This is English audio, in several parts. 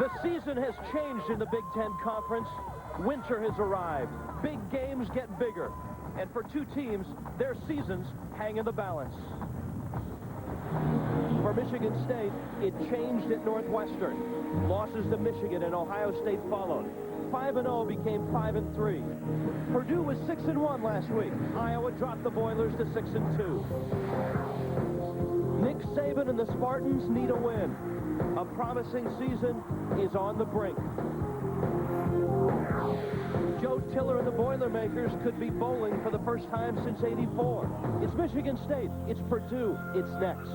The season has changed in the Big Ten Conference. Winter has arrived. Big games get bigger. And for two teams, their seasons hang in the balance. For Michigan State, it changed at Northwestern. Losses to Michigan and Ohio State followed. 5-0 became 5-3. Purdue was 6-1 last week. Iowa dropped the Boilers to 6-2. Nick Saban and the Spartans need a win. A promising season is on the brink. Joe Tiller and the Boilermakers could be bowling for the first time since '84. It's Michigan State. It's Purdue. It's next.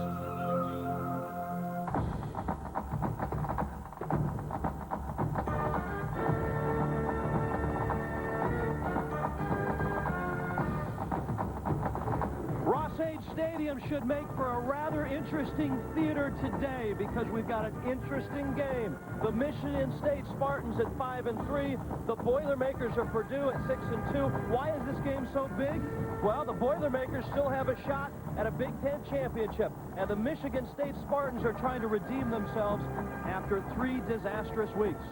Stadium should make for a rather interesting theater today because we've got an interesting game. The Michigan State Spartans at 5-3. The Boilermakers are Purdue at 6-2. Why is this game so big? Well, the Boilermakers still have a shot at a Big Ten championship, and the Michigan State Spartans are trying to redeem themselves after 3 disastrous weeks.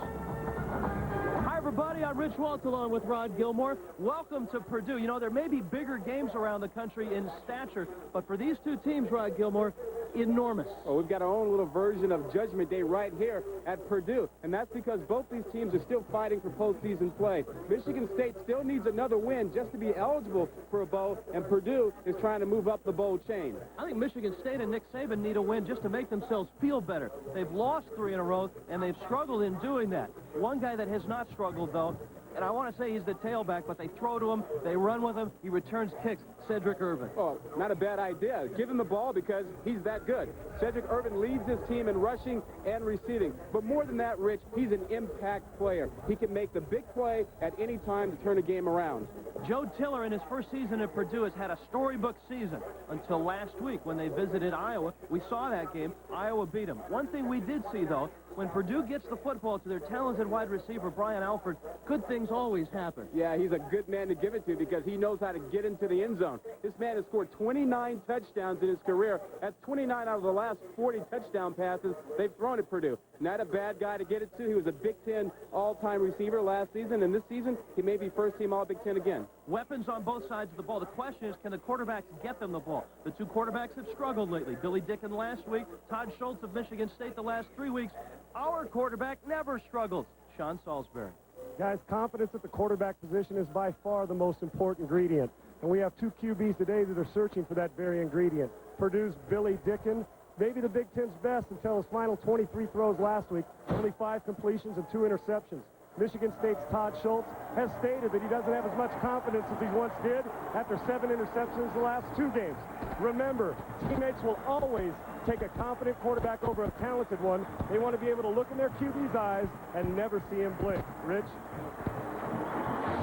Hi, everybody. I'm Rich Waltz along with Rod Gilmore. Welcome to Purdue. You know, there may be bigger games around the country in stature, but for these two teams, Rod Gilmore, enormous. Well, we've got our own little version of Judgment Day right here at Purdue, and that's because both these teams are still fighting for postseason play. Michigan State still needs another win just to be eligible for a bowl, and Purdue is trying to move up the bowl chain. I think Michigan State and Nick Saban need a win just to make themselves feel better. They've lost 3 in a row, and they've struggled in doing that. One guy that has not struggled, though, and I want to say he's the tailback, but they throw to him, they run with him, he returns kicks. Cedric Irvin. Oh, not a bad idea. Give him the ball because he's that good. Cedric Irvin leads his team in rushing and receiving. But more than that, Rich, he's an impact player. He can make the big play at any time to turn a game around. Joe Tiller, in his first season at Purdue, has had a storybook season until last week when they visited Iowa. We saw that game. Iowa beat him. One thing we did see, though, when Purdue gets the football to their talented wide receiver, Brian Alford, good things always happen. Yeah, he's a good man to give it to because he knows how to get into the end zone. This man has scored 29 touchdowns in his career. That's 29 out of the last 40 touchdown passes they've thrown at Purdue. Not a bad guy to get it to. He was a Big Ten all-time receiver last season, and this season he may be first-team All-Big Ten again. Weapons on both sides of the ball. The question is, can the quarterbacks get them the ball? The two quarterbacks have struggled lately. Billy Dicken last week, Todd Schultz of Michigan State the last 3 weeks. Our quarterback never struggles. Sean Salisbury. Guys, confidence at the quarterback position is by far the most important ingredient. And we have 2 QBs today that are searching for that very ingredient. Purdue's Billy Dicken, maybe the Big Ten's best until his final 23 throws last week. Only 5 completions and 2 interceptions. Michigan State's Todd Schultz has stated that he doesn't have as much confidence as he once did after 7 interceptions the last 2 games. Remember, teammates will always take a confident quarterback over a talented one. They want to be able to look in their QB's eyes and never see him blink. Rich?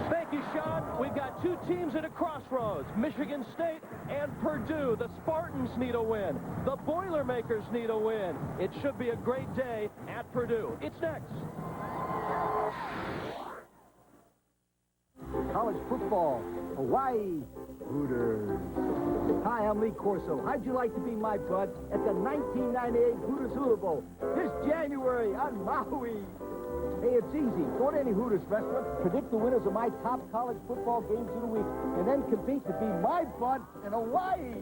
Thank you, Sean. We've got 2 teams at a crossroads, Michigan State and Purdue. The Spartans need a win. The Boilermakers need a win. It should be a great day at Purdue. It's next. College football, Hawaii Hooters. Hi, I'm Lee Corso. How'd you like to be my bud at the 1998 Hooters Hula Bowl this January on Maui? Hey, it's easy. Go to any Hooters restaurant, predict the winners of my top college football games of the week, and then compete to be my bud in Hawaii.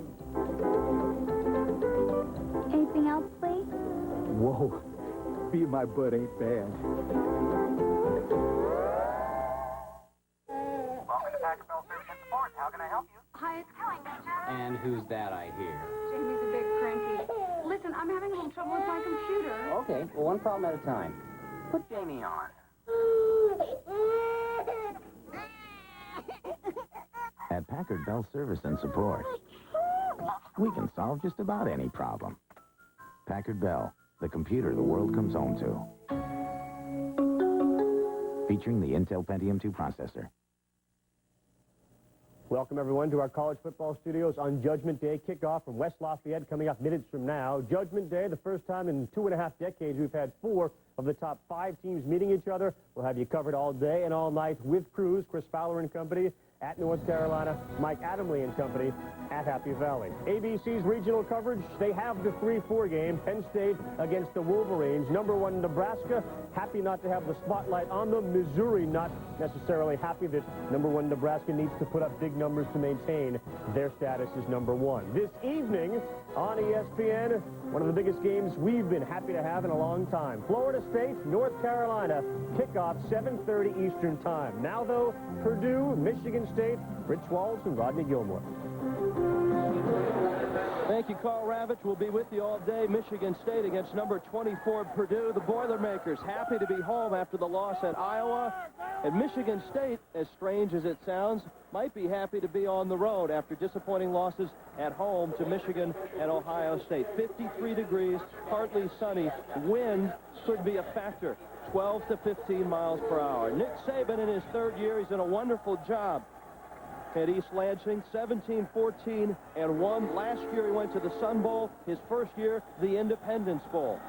Anything else, please? Whoa, being my bud ain't bad. How can I help you? Hi, it's Kelly, Major. And who's that I hear? Jamie's a bit cranky. Listen, I'm having a little trouble with my computer. Okay, well, one problem at a time. Put Jamie on. At Packard Bell Service and Support, we can solve just about any problem. Packard Bell, the computer the world comes home to. Featuring the Intel Pentium 2 processor. Welcome, everyone, to our college football studios on Judgment Day. Kickoff from West Lafayette coming up minutes from now. Judgment Day, the first time in 2.5 decades we've had 4 of the top 5 teams meeting each other. We'll have you covered all day and all night with crews, Chris Fowler and company, at North Carolina. Mike Adamley and company at Happy Valley. ABC's regional coverage, they have the 3-4 game. Penn State against the Wolverines. Number 1 Nebraska, happy not to have the spotlight on them. Missouri not necessarily happy that number 1 Nebraska needs to put up big numbers to maintain their status as number 1. This evening on ESPN, one of the biggest games we've been happy to have in a long time. Florida State, North Carolina, kickoff 7:30 Eastern time. Now, though, Purdue, Michigan State, Rich Walls and Rodney Gilmore. Thank you, Carl Ravitch. We'll be with you all day. Michigan State against number 24, Purdue. The Boilermakers happy to be home after the loss at Iowa. And Michigan State, as strange as it sounds, might be happy to be on the road after disappointing losses at home to Michigan and Ohio State. 53 degrees, partly sunny. Wind could be a factor, 12 to 15 miles per hour. Nick Saban in his 3rd year, he's done a wonderful job at East Lansing, 17-14-1. Last year he went to the Sun Bowl. His 1st year, the Independence Bowl.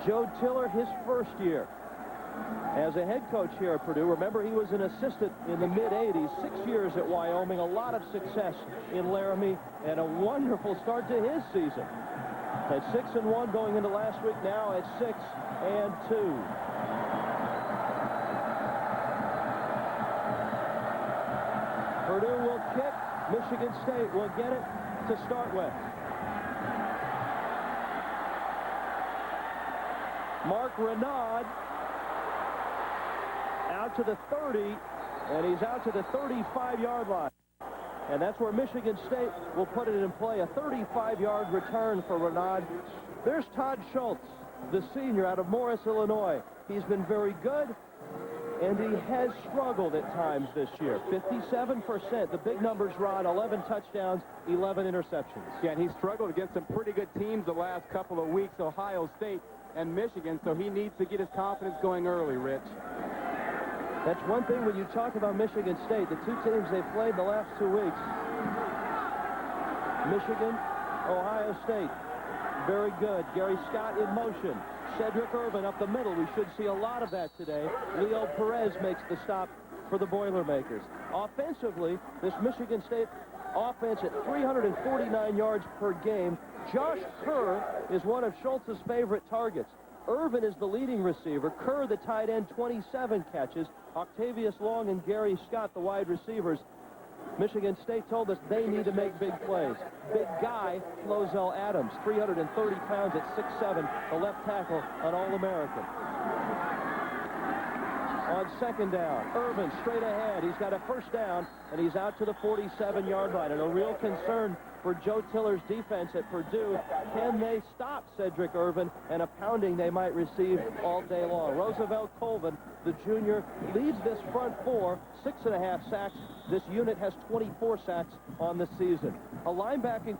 Joe Tiller, his 1st year as a head coach here at Purdue. Remember, he was an assistant in the mid-'80s, 6 years at Wyoming, a lot of success in Laramie, and a wonderful start to his season. At 6-1 going into last week, now at 6-2. Purdue will kick. Michigan State will get it to start with. Mark Renaud out to the 30, and he's out to the 35-yard line. And that's where Michigan State will put it in play, a 35-yard return for Renaud. There's Todd Schultz, the senior out of Morris, Illinois. He's been very good, and he has struggled at times this year. 57%. The big numbers, Rod, 11 touchdowns, 11 interceptions. Yeah, and he struggled against some pretty good teams the last couple of weeks, Ohio State and Michigan, so he needs to get his confidence going early, Rich. That's one thing when you talk about Michigan State, the 2 teams they've played the last 2 weeks. Michigan, Ohio State, very good. Gary Scott in motion. Cedric Irvin up the middle. We should see a lot of that today. Leo Perez makes the stop for the Boilermakers. Offensively, this Michigan State offense at 349 yards per game. Josh Kerr is one of Schultz's favorite targets. Irvin is the leading receiver. Kerr, the tight end, 27 catches. Octavius Long and Gary Scott, the wide receivers. Michigan State told us they need to make big plays. Big guy, Flozell Adams, 330 pounds at 6'7", the left tackle, an All-American. On 2nd down, Irvin straight ahead. He's got a 1st down, and he's out to the 47-yard line. And a real concern for Joe Tiller's defense at Purdue. Can they stop Cedric Irvin and a pounding they might receive all day long? Roosevelt Colvin, the junior, leads this front 4, 6.5 sacks. This unit has 24 sacks on the season. A linebacking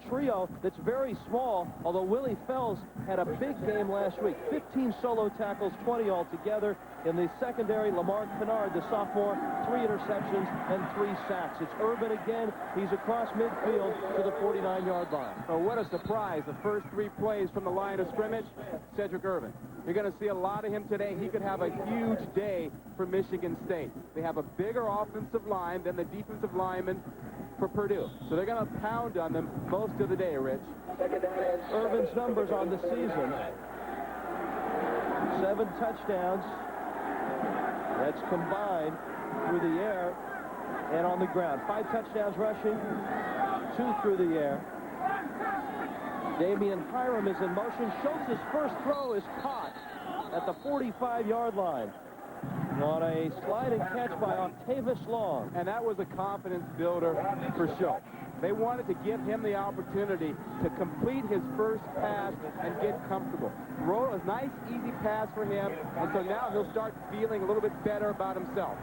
trio that's very small, although Willie Fells had a big game last week. 15 solo tackles, 20 altogether. In the secondary, Lamar Kennard, the sophomore, 3 interceptions and 3 sacks. It's Irvin again. He's across midfield to the 49-yard line. So what a surprise. The first 3 plays from the line of scrimmage, Cedric Irvin. You're going to see a lot of him today. He could have a huge day for Michigan State. They have a bigger offensive line than the defensive linemen for Purdue. So they're going to pound on them most of the day, Rich. Irvin's numbers on the season. 7 touchdowns. That's combined through the air and on the ground. 5 touchdowns rushing, 2 through the air. Damian Hiram is in motion. Schultz's first throw is caught at the 45-yard line on a sliding catch by Octavius Long. And that was a confidence builder for Schultz. They wanted to give him the opportunity to complete his first pass and get comfortable. Throw a nice, easy pass for him, and so now he'll start feeling a little bit better about himself.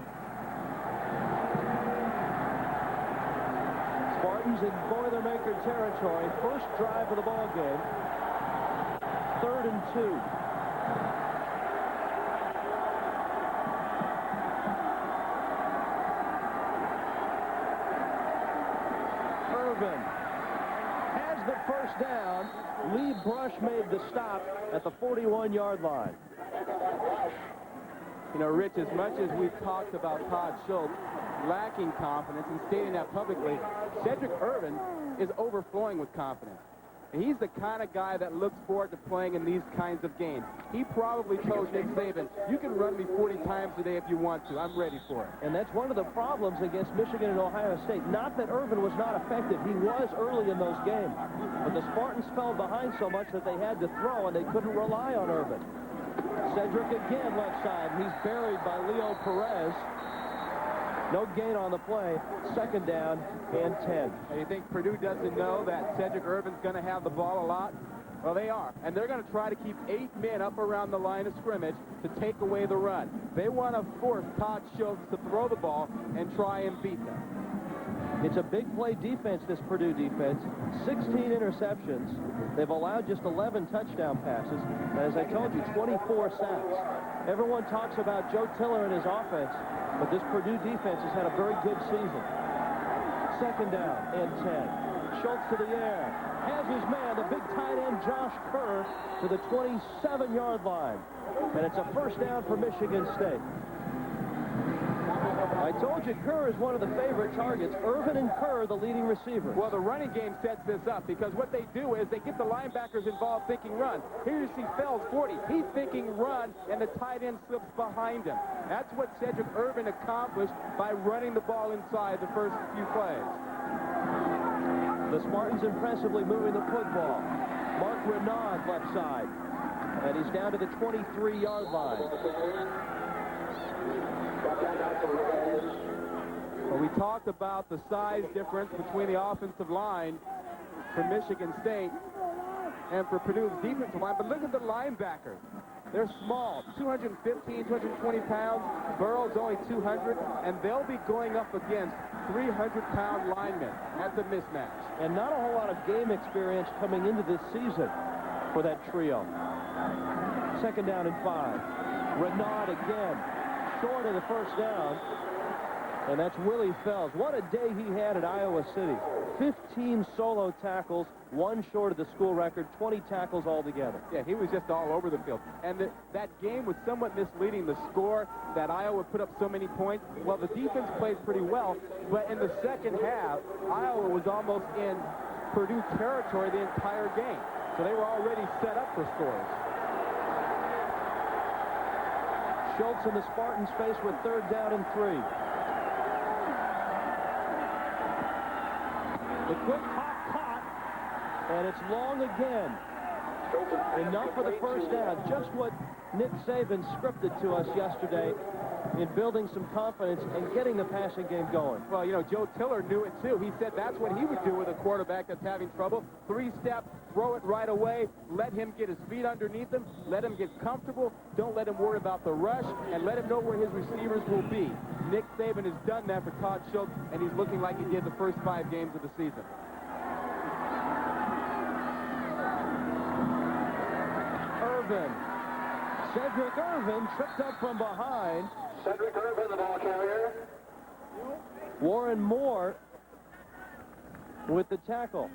Spartans in Boilermaker territory. First drive of the ball game. 3rd and 2. Irvin has the 1st down. Lee Brush made the stop at the 41-yard line. You know, Rich, as much as we've talked about Todd Schultz, lacking confidence and stating that publicly. Cedric Irvin is overflowing with confidence. And he's the kind of guy that looks forward to playing in these kinds of games. He probably told Nick Saban, you can run me 40 times a day if you want to. I'm ready for it. And that's one of the problems against Michigan and Ohio State. Not that Irvin was not effective. He was early in those games. But the Spartans fell behind so much that they had to throw, and they couldn't rely on Irvin. Cedric again left side. He's buried by Leo Perez. No gain on the play. Second down and 10. And you think Purdue doesn't know that Cedric Irvin's going to have the ball a lot? Well, they are. And they're going to try to keep 8 men up around the line of scrimmage to take away the run. They want to force Todd Schultz to throw the ball and try and beat them. It's a big play defense, this Purdue defense. 16 interceptions. They've allowed just 11 touchdown passes. And as I told you, 24 sacks. Everyone talks about Joe Tiller and his offense, but this Purdue defense has had a very good season. Second down and 10. Schultz to the air. Has his man, the big tight end Josh Kerr, to the 27-yard line. And it's a first down for Michigan State. I told you Kerr is one of the favorite targets. Irvin and Kerr, the leading receivers. Well, the running game sets this up because what they do is they get the linebackers involved thinking run. Here you see Fells 40. He's thinking run, and the tight end slips behind him. That's what Cedric Irvin accomplished by running the ball inside the first few plays. The Spartans impressively moving the football. Mark Renaud left side. And he's down to the 23-yard line. Well, we talked about the size difference between the offensive line for Michigan State and for Purdue's defensive line, but look at the linebackers. They're small, 215, 220 pounds. Burrow's only 200, and they'll be going up against 300-pound linemen. That's a mismatch. And not a whole lot of game experience coming into this season for that trio. Second down and 5. Renaud again, short of the first down. And that's Willie Fells. What a day he had at Iowa City. 15 solo tackles, 1 short of the school record, 20 tackles altogether. Yeah, he was just all over the field. And that game was somewhat misleading. The score that Iowa put up so many points. Well, the defense played pretty well, but in the second half, Iowa was almost in Purdue territory the entire game. So they were already set up for scores. Schultz and the Spartans faced with third down and 3. The quick hop caught, and it's long again. Enough for the first down. Just what Nick Saban scripted to us yesterday in building some confidence and getting the passing game going. Well, you know, Joe Tiller knew it too. He said that's what he would do with a quarterback that's having trouble. 3-step, throw it right away, let him get his feet underneath him, let him get comfortable, don't let him worry about the rush, and let him know where his receivers will be. Nick Saban has done that for Todd Schultz, and he's looking like he did the first 5 games of the season. Irvin. Cedric Irvin tripped up from behind. Cedric Irvin, the ball carrier. Warren Moore with the tackle.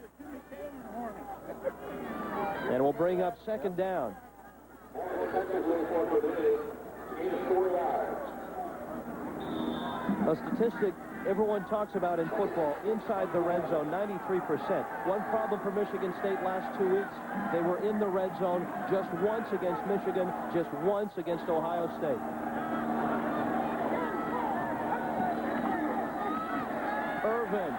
And we'll bring up second down. A statistic everyone talks about in football, inside the red zone, 93%. One problem for Michigan State last 2 weeks, they were in the red zone just once against Michigan, just once against Ohio State. Irvin.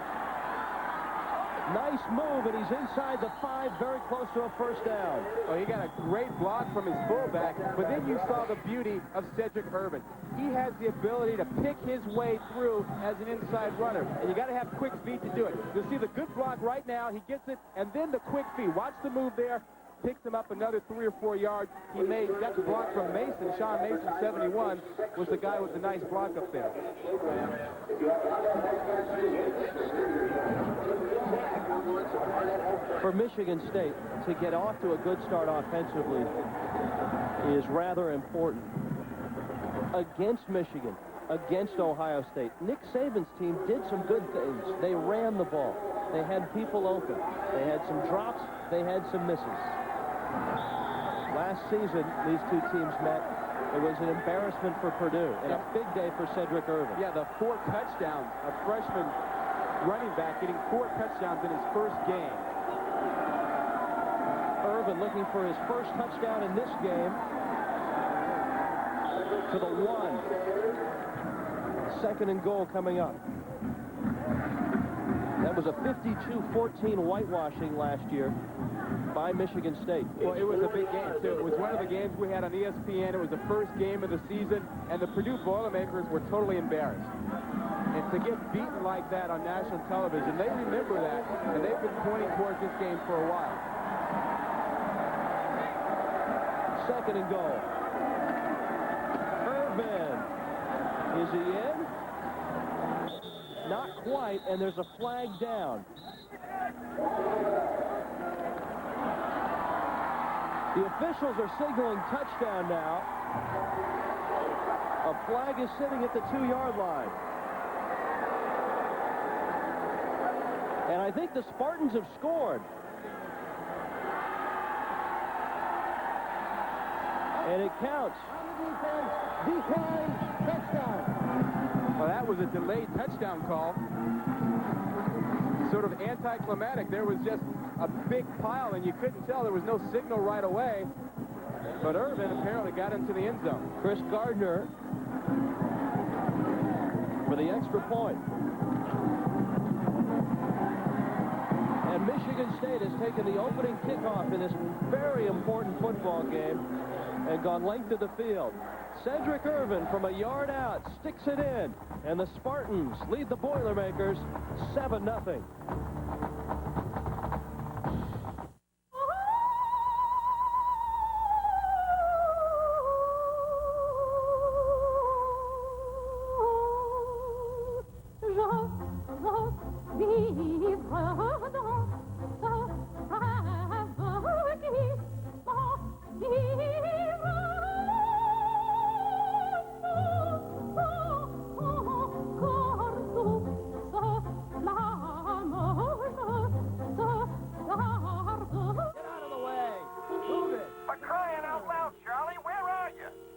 Nice move, and he's inside the 5, very close to a first down. Oh, he got a great block from his fullback, but then you saw the beauty of Cedric Irvin. He has the ability to pick his way through as an inside runner, and you got to have quick feet to do it. You'll see the good block right now. He gets it, and then the quick feet. Watch the move there. Picks him up another 3 or 4 yards. He made that block from Mason. Sean Mason, 71, was the guy with the nice block up there. For Michigan State to get off to a good start offensively is rather important. Against Michigan, against Ohio State, Nick Saban's team did some good things. They ran the ball. They had people open. They had some drops. They had some misses. last season these two teams met, it was an embarrassment for Purdue and a big day for Cedric Irvin. Yeah, the 4 touchdowns, a freshman running back getting 4 touchdowns in his first game. Irvin looking for his first touchdown in this game. To the 1. Second and goal coming up. That was a 52-14 whitewashing last year by Michigan State. Well, it was a big game, too. It was one of the games we had on ESPN. It was the first game of the season, and the Purdue Boilermakers were totally embarrassed. And to get beaten like that on national television, they remember that, and they've been pointing towards this game for a while. Second and goal. Irvin. Is he in? Not quite, and there's a flag down. The officials are signaling touchdown now. A flag is sitting at the 2-yard line. And I think the Spartans have scored. And it counts. Behind, touchdown. Well, that was a delayed touchdown call. Sort of anticlimactic. There was just a big pile, and you couldn't tell. There was no signal right away. But Irvin apparently got into the end zone. Chris Gardner for the extra point. And Michigan State has taken the opening kickoff in this very important football game and gone length of the field. Cedric Irvin from a yard out sticks it in, and the Spartans lead the Boilermakers 7-0.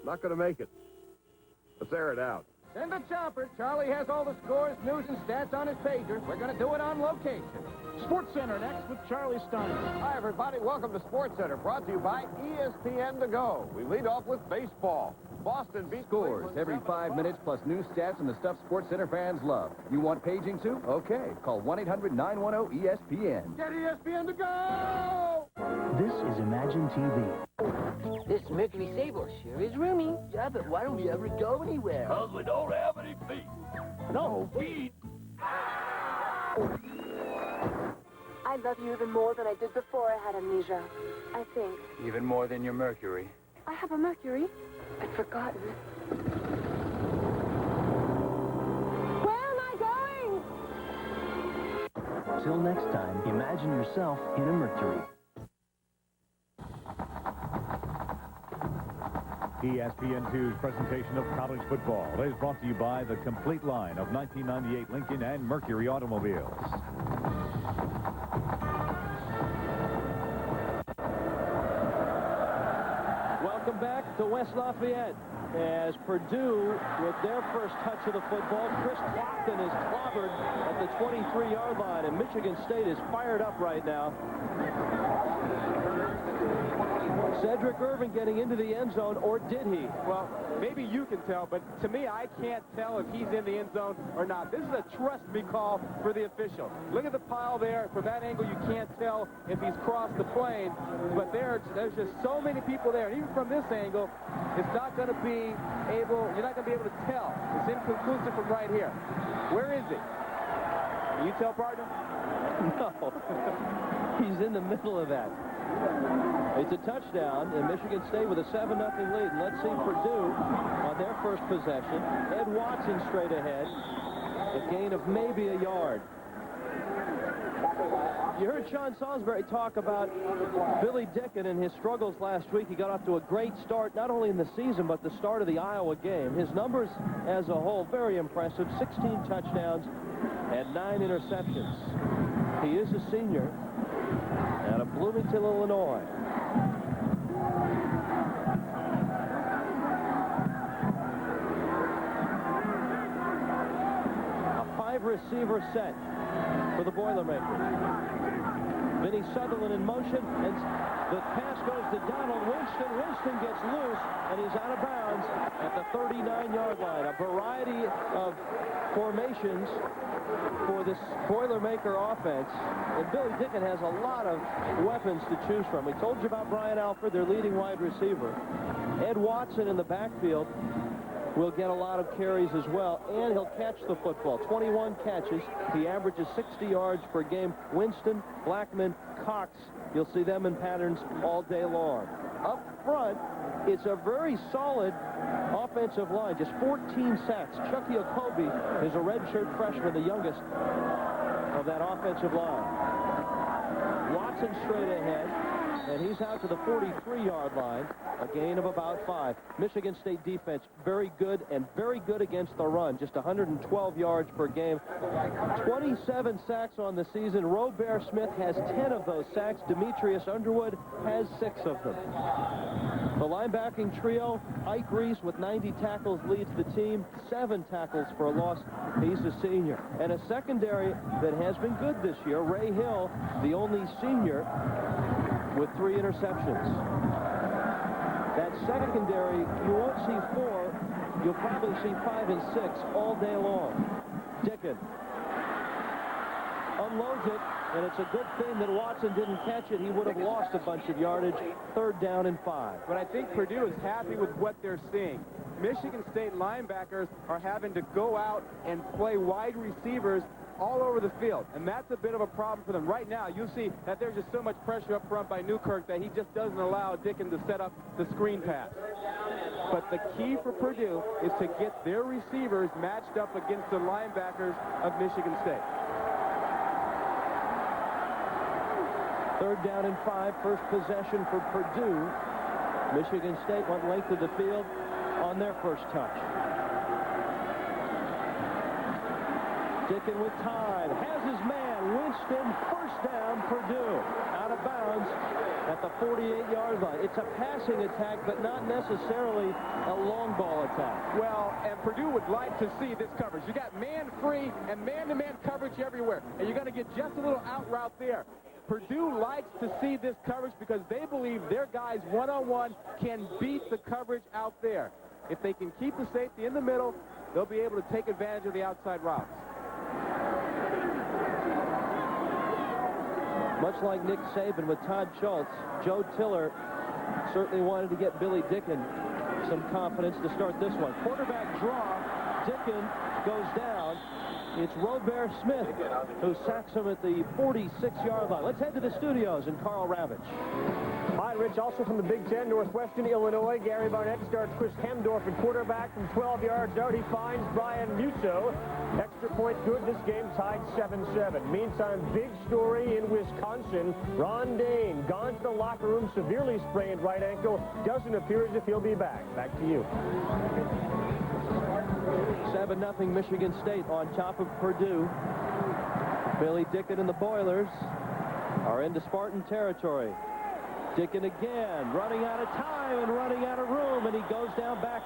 Not going to make it. Let's air it out. Send a chopper. Charlie has all the scores, news, and stats on his pager. We're going to do it on location. Sports Center next with Charlie Steiner. Hi, everybody. Welcome to Sports Center, brought to you by ESPN To Go. We lead off with baseball. Boston beat Scores Cleveland every 5 minutes plus new stats and the stuff Sports Center fans love. You want paging too? Okay. Call 1-800-910-ESPN. Get ESPN To Go! This is Imagine TV. This Mercury Sable sure is roomy. Yeah, but why don't we ever go anywhere? Because we don't have any feet. No feet. I love you even more than I did before I had amnesia. I think. Even more than your Mercury. I have a Mercury. I'd forgotten. Where am I going? Till next time, imagine yourself in a Mercury. ESPN2's presentation of college football is brought to you by the complete line of 1998 Lincoln and Mercury automobiles. Welcome back to West Lafayette as Purdue, with their first touch of the football, Chris Clopton is clobbered at the 23-yard line, and Michigan State is fired up right now. Cedric Irvin getting into the end zone, or did he? Well, maybe you can tell, but to me, I can't tell if he's in the end zone or not. This is a trust me call for the official. Look at the pile there. From that angle, you can't tell if he's crossed the plane, but there's just so many people there. And even from this angle, it's not going to be able, you're not going to be able to tell. It's inconclusive from right here. Where is he? Can you tell, partner? No. He's in the middle of that. It's a touchdown, and Michigan State with a 7-0 lead. And let's see Purdue on their first possession. Ed Watson straight ahead. A gain of maybe a yard. You heard Sean Salisbury talk about Billy Dicken and his struggles last week. He got off to a great start, not only in the season, but the start of the Iowa game. His numbers as a whole, very impressive. 16 touchdowns and 9 interceptions. He is a senior out of Bloomington, Illinois. receiver set for the Boilermakers. Vinny Sutherland in motion, and the pass goes to Donald Winston. Winston gets loose, and he's out of bounds at the 39-yard line. A variety of formations for this Boilermaker offense, and Billy Dicken has a lot of weapons to choose from. We told you about Brian Alford, their leading wide receiver. Ed Watson in the backfield will get a lot of carries as well, and he'll catch the football. 21 catches. He averages 60 yards per game. Winston, Blackman, Cox, you'll see them in patterns all day long. Up front, it's a very solid offensive line. Just 14 sacks. Chucky Okobi is a redshirt freshman, the youngest of that offensive line. Watson straight ahead, and he's out to the 43-yard line. A gain of about 5. Michigan State defense, very good and very good against the run. Just 112 yards per game. 27 sacks on the season. Robert Smith has 10 of those sacks. Demetrius Underwood has 6 of them. The linebacking trio, Ike Reese with 90 tackles leads the team. 7 tackles for a loss. He's a senior. And a secondary that has been good this year. Ray Hill, the only senior, with 3 interceptions. That secondary, you won't see 4. You'll probably see 5 and 6 all day long. Dicken unloads it, and it's a good thing that Watson didn't catch it. He would have lost a bunch of yardage. 3rd down and 5. But I think Purdue is happy with what they're seeing. Michigan State linebackers are having to go out and play wide receivers all over the field, and that's a bit of a problem for them. Right now, you see that there's just so much pressure up front by Newkirk that he just doesn't allow Dicken to set up the screen pass. But the key for Purdue is to get their receivers matched up against the linebackers of Michigan State. 3rd down and 5, first possession for Purdue. Michigan State went length of the field on their first touch. Dicken with time, has his man, Winston, first down, Purdue, out of bounds at the 48-yard line. It's a passing attack, but not necessarily a long ball attack. Well, and Purdue would like to see this coverage. You got man-free and man-to-man coverage everywhere, and you're going to get just a little out route there. Purdue likes to see this coverage because they believe their guys one-on-one can beat the coverage out there. If they can keep the safety in the middle, they'll be able to take advantage of the outside routes. Much like Nick Saban with Todd Schultz, Joe Tiller certainly wanted to get Billy Dicken some confidence to start this one. Quarterback draw. Dicken goes down. It's Robert Smith who sacks him at the 46-yard line. Let's head to the studios and Carl Ravitch. Hi, Rich. Also from the Big Ten, Northwestern Illinois, Gary Barnett starts Chris Hemdorf at quarterback from 12 yards out. He finds Brian Musso. Extra point good. This game tied 7-7. Meantime, big story in Wisconsin. Ron Dane gone to the locker room, severely sprained right ankle. Doesn't appear as if he'll be back. Back to you. 7-0 Michigan State on top of Purdue. Billy Dicken and the Boilers are into Spartan territory. Dicken again, running out of time and running out of room, and he goes down back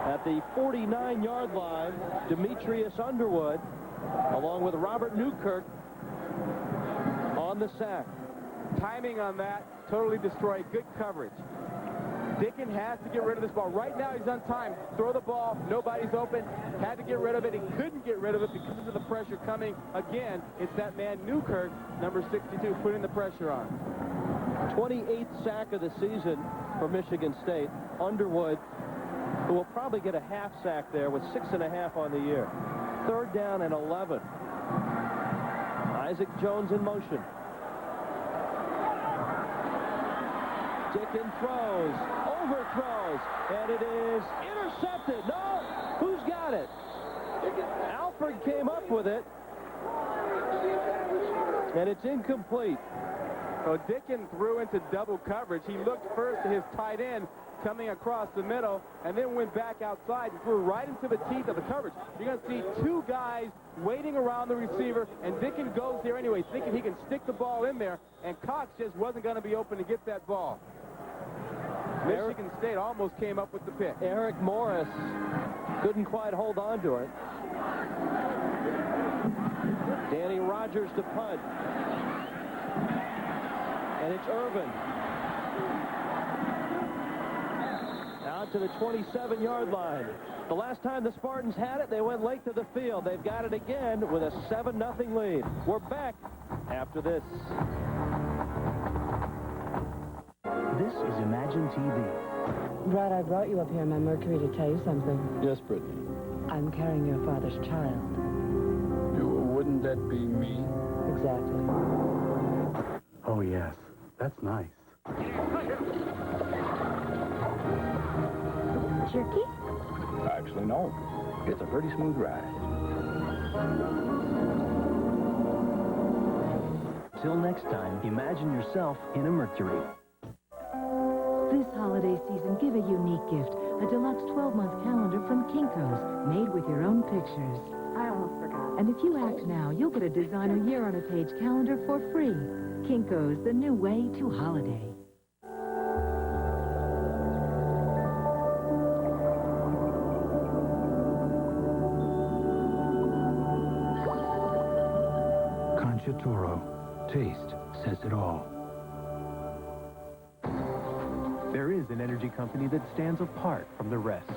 at the 49-yard line. Demetrius Underwood, along with Robert Newkirk, on the sack. Timing on that, totally destroyed. Good coverage. Dicken has to get rid of this ball. Right now he's on time. Throw the ball. Nobody's open. Had to get rid of it. He couldn't get rid of it because of the pressure coming. Again, it's that man Newkirk, number 62, putting the pressure on. 28th sack of the season for Michigan State. Underwood, who will probably get a half sack there with 6.5 on the year. 3rd down and 11. Isaac Jones in motion. Dicken throws, overthrows, and it is intercepted. No, who's got it? Alford came up with it, and it's incomplete. So Dicken threw into double coverage. He looked first at his tight end coming across the middle, and then went back outside and threw right into the teeth of the coverage. You're going to see 2 guys waiting around the receiver, and Dicken goes there anyway, thinking he can stick the ball in there, and Cox just wasn't going to be open to get that ball. Michigan State almost came up with the pick. Eric Morris couldn't quite hold on to it. Danny Rogers to punt. And it's Irvin. Out to the 27-yard line. The last time the Spartans had it, they went late to the field. They've got it again with a 7-0 lead. We're back after this. This is Imagine TV. Brad, I brought you up here in my Mercury to tell you something. Yes, Brittany. I'm carrying your father's child. Wouldn't that be me? Exactly. Oh, yes. That's nice. Jerky? Actually, no. It's a pretty smooth ride. Till next time, imagine yourself in a Mercury. This holiday season, give a unique gift. A deluxe 12-month calendar from Kinko's, made with your own pictures. I almost forgot. And if you act now, you'll get a designer year-on-a-page calendar for free. Kinko's, the new way to holiday. Conchitoro. Taste says it all. There is an energy company that stands apart from the rest.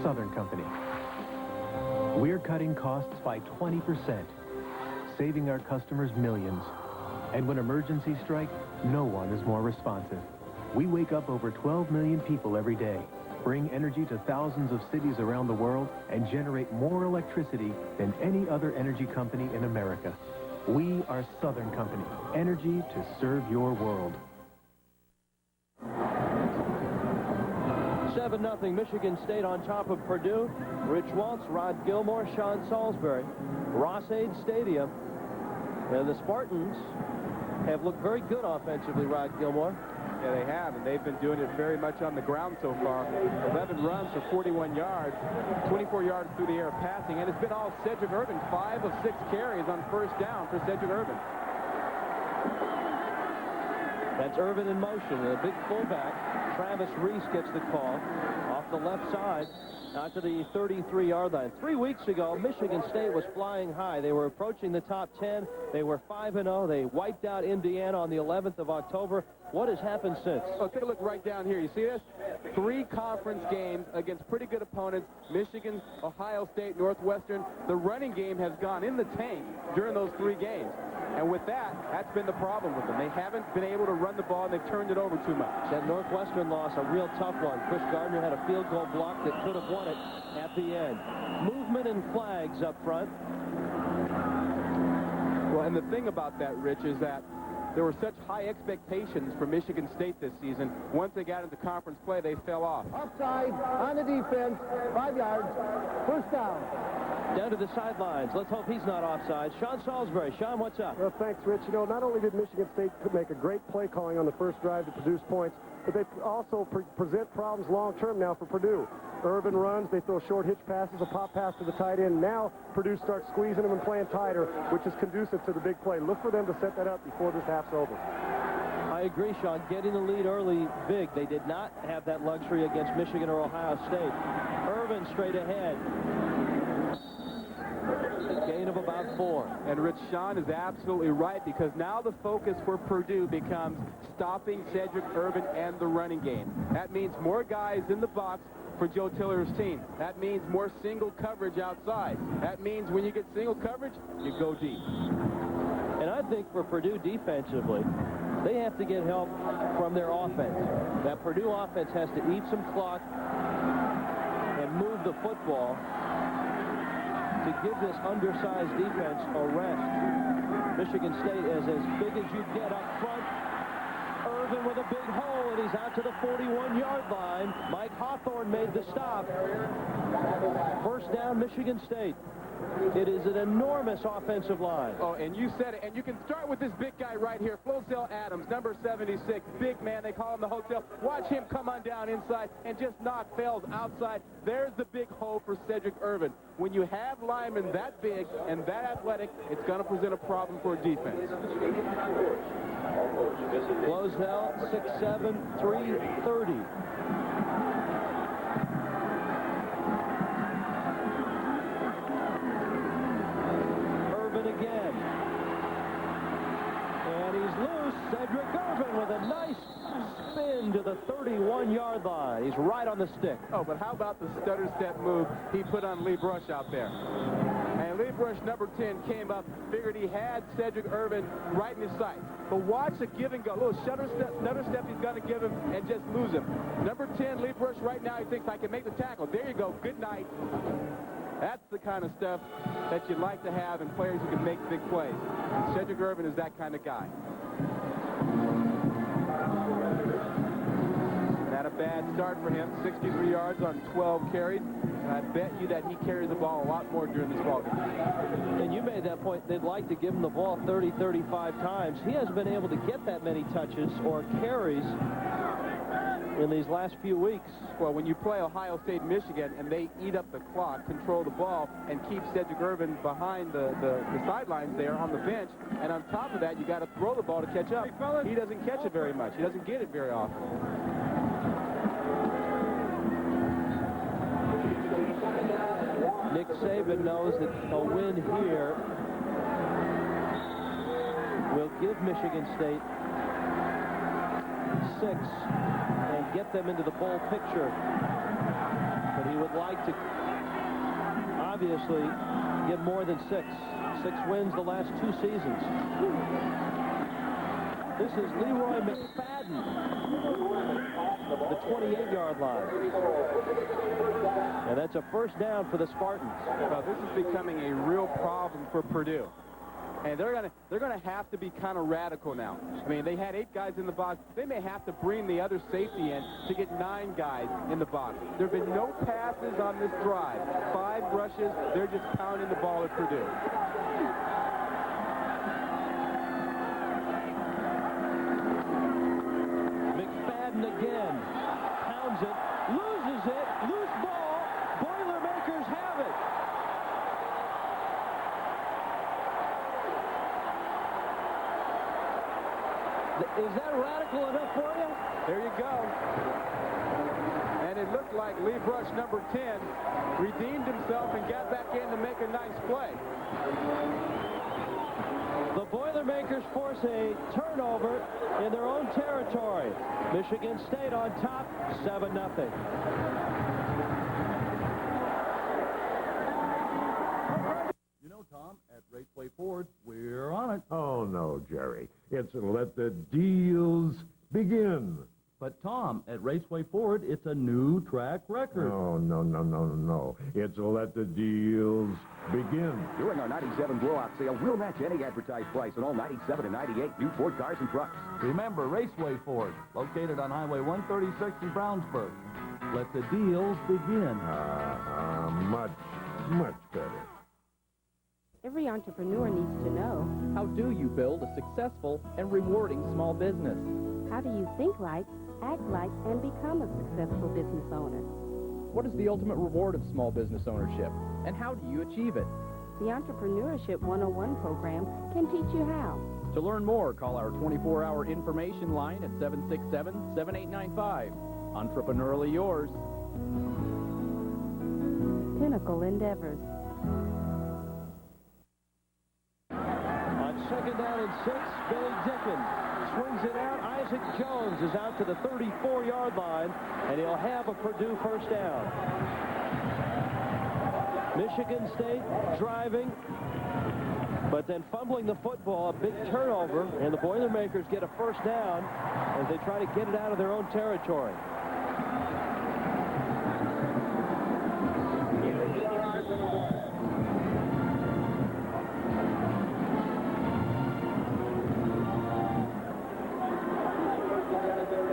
Southern Company. We're cutting costs by 20%, saving our customers millions. And when emergencies strike, no one is more responsive. We wake up over 12 million people every day, bring energy to thousands of cities around the world, and generate more electricity than any other energy company in America. We are Southern Company, energy to serve your world. 7-0 Michigan State on top of Purdue. Rich Waltz, Rod Gilmore, Sean Salisbury. Ross-Ade Stadium. And the Spartans have looked very good offensively, Rod Gilmore. Yeah, they have, and they've been doing it very much on the ground so far. 11 runs for 41 yards, 24 yards through the air passing, and it's been all Cedric Irvin. 5 of 6 carries on first down for Cedric Irvin. That's Irvin in motion. The big fullback, Travis Reese, gets the call off the left side out to the 33-yard line. 3 weeks ago, Michigan State was flying high. They were approaching the top 10. They were 5-0. They wiped out Indiana on the 11th of October. What has happened since? Oh, take a look right down here. You see this? 3 conference games against pretty good opponents. Michigan, Ohio State, Northwestern. The running game has gone in the tank during those 3 games. And with that, that's been the problem with them. They haven't been able to run the ball, and they've turned it over too much. That Northwestern loss, a real tough one. Chris Gardner had a field goal block that could have won it at the end. Movement and flags up front. Well, and the thing about that, Rich, is that there were such high expectations for Michigan State this season. Once they got into conference play, they fell off. Offside on the defense, 5 yards, first down. Down to the sidelines. Let's hope he's not offside. Sean Salisbury. Sean, what's up? Well, thanks, Rich. You know, not only did Michigan State make a great play calling on the first drive to produce points, but they also present problems long-term now for Purdue. Irvin runs, they throw short hitch passes, a pop pass to the tight end. Now Purdue starts squeezing them and playing tighter, which is conducive to the big play. Look for them to set that up before this half's over. I agree, Sean. Getting the lead early, big. They did not have that luxury against Michigan or Ohio State. Irvin straight ahead. A gain of about 4. And Rich, Sean is absolutely right, because now the focus for Purdue becomes stopping Cedric Irvin and the running game. That means more guys in the box for Joe Tiller's team. That means more single coverage outside. That means when you get single coverage, you go deep. And I think for Purdue defensively, they have to get help from their offense. That Purdue offense has to eat some clock and move the football to give this undersized defense a rest. Michigan State is as big as you get up front. Irvin with a big hole, and he's out to the 41-yard line. Mike Hawthorne made the stop. First down, Michigan State. It is an enormous offensive line. Oh, and you said it. And you can start with this big guy right here, Flozell Adams, number 76. Big man, they call him the hotel. Watch him come on down inside and just knock Fells outside. There's the big hole for Cedric Irvin. When you have linemen that big and that athletic, it's going to present a problem for defense. Flozell, 6'7", 330. Again. And he's loose. Cedric Irvin with a nice spin to the 31-yard line. He's right on the stick. Oh, but how about the stutter step move he put on Lee Brush out there? And Lee Brush, number 10, came up, figured he had Cedric Irvin right in his sights. But watch the give and go. A little stutter step he's going to give him and just lose him. Number 10, Lee Brush, right now, he thinks, I can make the tackle. There you go. Good night. That's the kind of stuff that you'd like to have in players who can make big plays. And Cedric Irvin is that kind of guy. Not a bad start for him. 63 yards on 12 carries. And I bet you that he carries the ball a lot more during this ball game. And you made that point. They'd like to give him the ball 30, 35 times. He hasn't been able to get that many touches or carries in these last few weeks. Well, when you play Ohio State, Michigan, and they eat up the clock, control the ball, and keep Cedric Irvin behind the sidelines there on the bench, and on top of that, you got to throw the ball to catch up. He doesn't catch it very much. He doesn't get it very often. Nick Saban knows that a win here will give Michigan State 6 and get them into the bowl picture. But he would like to obviously get more than 6. 6 wins the last 2 seasons. This is Leroy McFadden, the 28-yard line. And that's a first down for the Spartans. Well, this is becoming a real problem for Purdue. And they're gonna have to be kind of radical now. I mean, they had 8 guys in the box. They may have to bring the other safety in to get 9 guys in the box. There have been no passes on this drive. 5 rushes. They're just pounding the ball at Purdue. McFadden again. Pounds it. Loses it. Loose ball. Boilermakers have it. Is that radical enough for you? There you go. And it looked like Lee Brush, number 10, redeemed himself and got back in to make a nice play. The Boilermakers force a turnover in their own territory. Michigan State on top, 7-0. You know, Tom, at Raceway Ford, we're on it. Oh, no, Jerry. It's let the deals begin. But, Tom, at Raceway Ford, it's a new track record. No. It's let the deals begin. During our 97 blowout sale, we'll match any advertised price on all 97 and 98 new Ford cars and trucks. Remember, Raceway Ford, located on Highway 136 in Brownsburg. Let the deals begin. Much better. Every entrepreneur needs to know. How do you build a successful and rewarding small business? How do you think like, act like, and become a successful business owner? What is the ultimate reward of small business ownership, and how do you achieve it? The Entrepreneurship 101 program can teach you how. To learn more, call our 24-hour information line at 767-7895. Entrepreneurially yours. Pinnacle Endeavors. On 2nd down and 6, Billy Dickens swings it out. Isaac Jones is out to the 34-yard line, and he'll have a Purdue first down. Michigan State driving, but then fumbling the football, a big turnover, and the Boilermakers get a first down as they try to get it out of their own territory.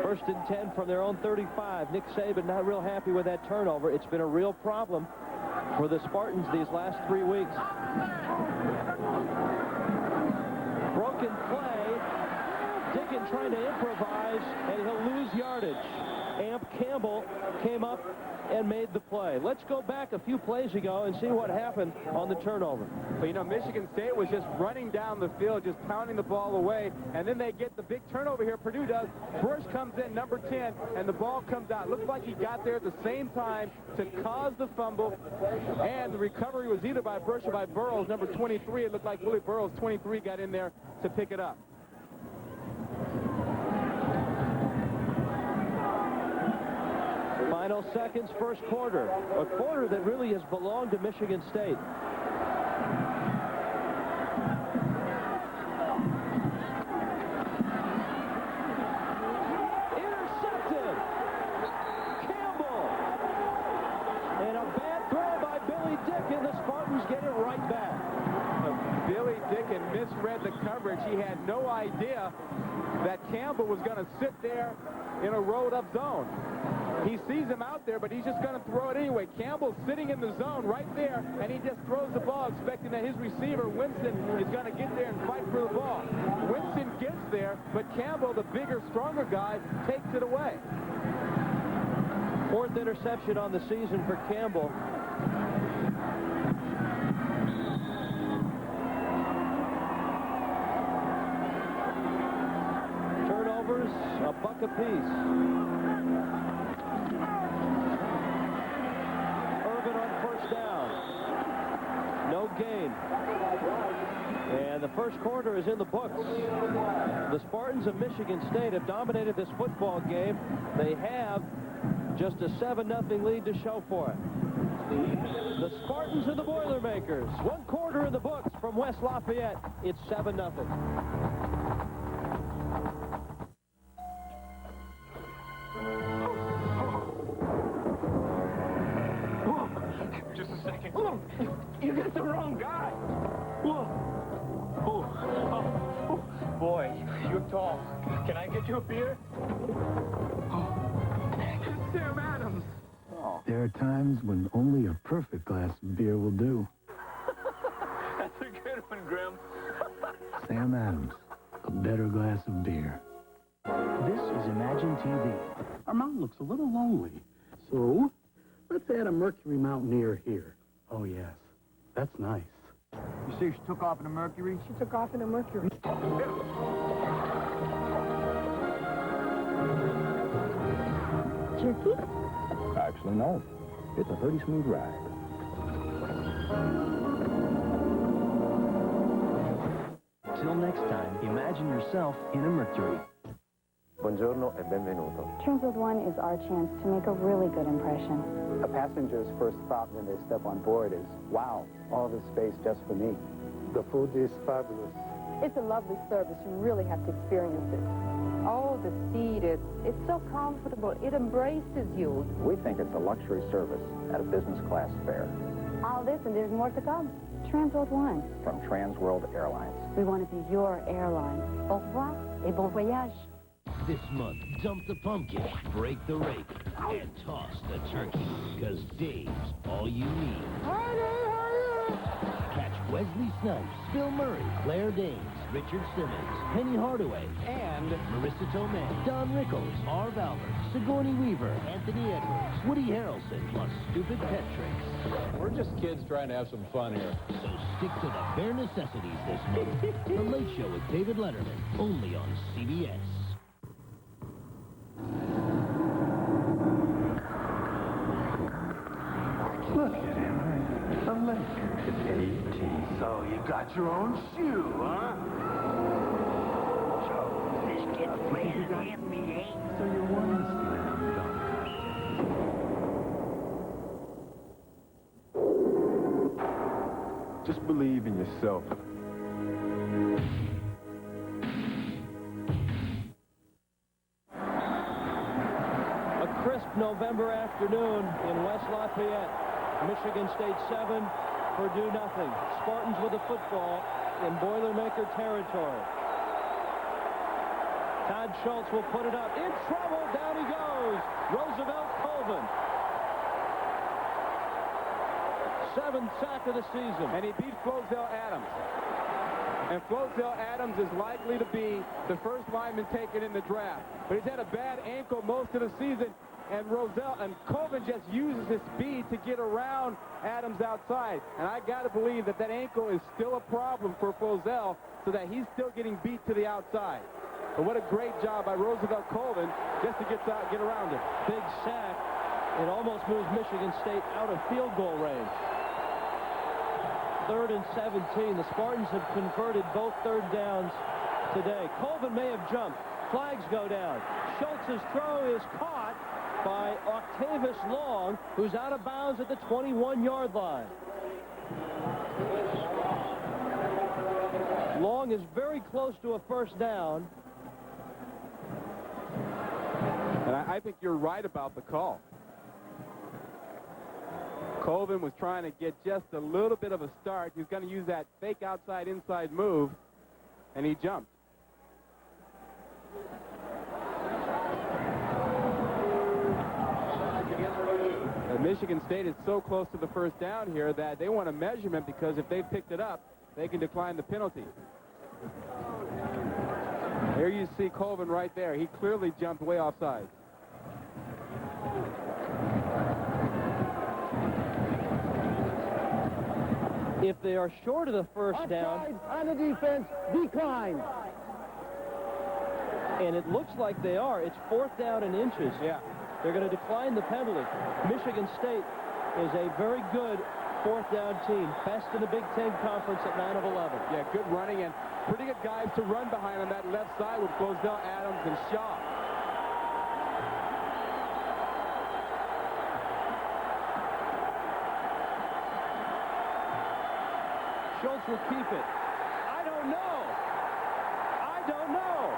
First and 10 from their own 35. Nick Saban not real happy with that turnover. It's been a real problem for the Spartans these last 3 weeks. Broken play. Dickon trying to improvise, and he'll lose yardage. Amp Campbell came up and made the play. Let's go back a few plays ago and see what happened on the turnover. But, you know, Michigan State was just running down the field, just pounding the ball away, and then they get the big turnover here. Purdue does. Bush comes in, number 10, and the ball comes out. Looks like he got there at the same time to cause the fumble, and the recovery was either by Bush or by Burrows, number 23. It looked like Willie Burrows, 23, got in there to pick it up. Final seconds, first quarter. A quarter that really has belonged to Michigan State. Intercepted! Campbell! And a bad throw by Billy Dickon. The Spartans get it right back. Billy Dickon misread the coverage. He had no idea that Campbell was going to sit there in a rolled-up zone. He sees him out there, but he's just going to throw it anyway. Campbell's sitting in the zone right there, and he just throws the ball, expecting that his receiver, Winston, is going to get there and fight for the ball. Winston gets there, but Campbell, the bigger, stronger guy, takes it away. Fourth interception on the season for Campbell. Turnovers, a buck apiece. Gain. And the first quarter is in the books. The Spartans of Michigan State have dominated this football game. They have just a 7-0 lead to show for it. The Spartans and the Boilermakers. 1 quarter in the books from West Lafayette. It's 7-0. Just a second. Oh, you got the wrong guy. Whoa. Oh, boy, you're tall. Can I get you a beer? It's Sam Adams. Oh. There are times when only a perfect glass of beer will do. That's a good one, Grim. Sam Adams, a better glass of beer. This is Imagine TV. Our mountain looks a little lonely. So, let's add a Mercury Mountaineer here. Oh, yes. That's nice. You say she took off in a Mercury? She took off in a Mercury. Jerky? Actually, no. It's a pretty smooth ride. Till next time, imagine yourself in a Mercury. Buongiorno e benvenuto. Transworld One is our chance to make a really good impression. A passenger's first thought when they step on board is, wow, all this space just for me. The food is fabulous. It's a lovely service. You really have to experience it. Oh, the seat, it's so comfortable. It embraces you. We think it's a luxury service at a business class fare. All this and there's more to come. Transworld One. From Transworld Airlines. We want to be your airline. Au revoir et bon voyage. This month, dump the pumpkin, break the rake, and toss the turkey. Because Dave's all you need. Catch Wesley Snipes, Bill Murray, Claire Danes, Richard Simmons, Penny Hardaway, and Marissa Tomei, Don Rickles, Arv Albert, Sigourney Weaver, Anthony Edwards, Woody Harrelson, plus stupid pet tricks. We're just kids trying to have some fun here. So stick to the bare necessities this month. The Late Show with David Letterman, only on CBS. Look at him. A Lakers. 18. So you got your own shoe, huh? So this kid plays in the NBA. So you're one slam dunk. Just believe in yourself. November afternoon in West Lafayette. Michigan State 7, Purdue nothing. Spartans with the football in Boilermaker territory. Todd Schultz will put it up. In trouble. Down he goes. Roosevelt Colvin. 7th sack of the season. And he beat Flozell Adams. And Flozell Adams is likely to be the first lineman taken in the draft. But he's had a bad ankle most of the season. And Colvin just uses his speed to get around Adams outside. And I got to believe that ankle is still a problem for Flozell, so that he's still getting beat to the outside. But what a great job by Roosevelt Colvin just to get around it. Big sack. It almost moves Michigan State out of field goal range. 3rd and 17. The Spartans have converted both third downs today. Colvin may have jumped. Flags go down. Schultz's throw is caught by Octavius Long, who's out of bounds at the 21-yard line. Long is very close to a first down. And I think you're right about the call. Colvin was trying to get just a little bit of a start. He's going to use that fake outside-inside move, and he jumped. Michigan State is so close to the first down here that they want a measurement, because if they've picked it up, they can decline the penalty. Here you see Colvin right there. He clearly jumped way offside. If they are short of the first down, on the defense, decline. And it looks like they are. It's 4th down and inches. Yeah. They're going to decline the penalty. Michigan State is a very good 4th down team. Best in the Big Ten Conference at 9 of 11. Yeah, good running and pretty good guys to run behind on that left side with Flozell, Adams, and Shaw. Schultz will keep it. I don't know. I don't know.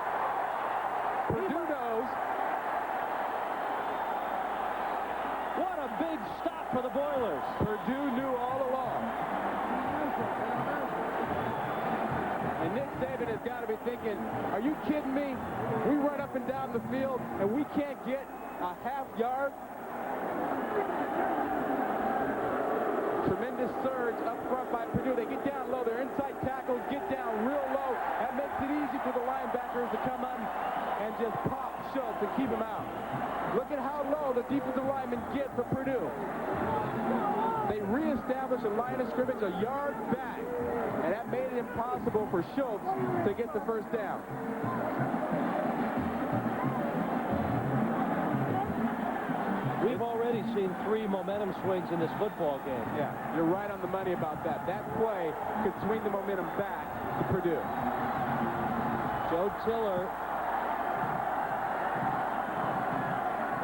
Purdue knows. What a big stop for the Boilers. Purdue knew all along. And Nick Saban has got to be thinking, are you kidding me? We run up and down the field, and we can't get a half yard? Tremendous surge up front by Purdue. They get down low. Their inside tackles get down real low. That makes it easy for the linebackers to come on and just pop Schultz and keep him out. Look at how low the defensive linemen get for Purdue. They reestablished a line of scrimmage a yard back, and that made it impossible for Schultz to get the first down. We've already seen 3 momentum swings in this football game. Yeah, you're right on the money about that. That play could swing the momentum back to Purdue. Joe Tiller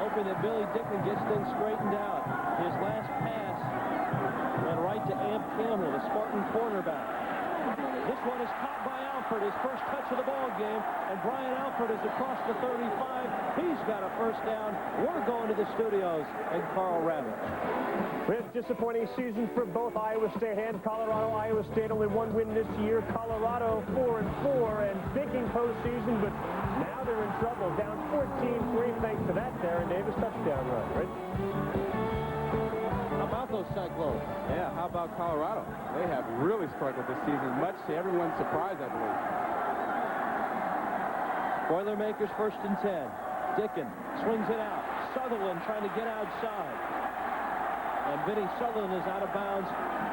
hoping that Billy Dickman gets things straightened out. His last pass went right to Amp Campbell, the Spartan cornerback. This one is caught by Alford, his first touch of the ball game, and Brian Alford is across the 35. He's got a first down. We're going to the studios in Carl Rabbit. It's a disappointing season for both Iowa State and Colorado. Iowa State only 1 win this year. Colorado 4-4 and thinking postseason, but now they're in trouble. Down 14-3 thanks to that Darren Davis touchdown run, right? How about those Cyclones? Yeah, how about Colorado? They have really struggled this season, much to everyone's surprise, I believe. Boilermakers 1st and 10. Dicken swings it out. Sutherland trying to get outside. And Vinny Sutherland is out of bounds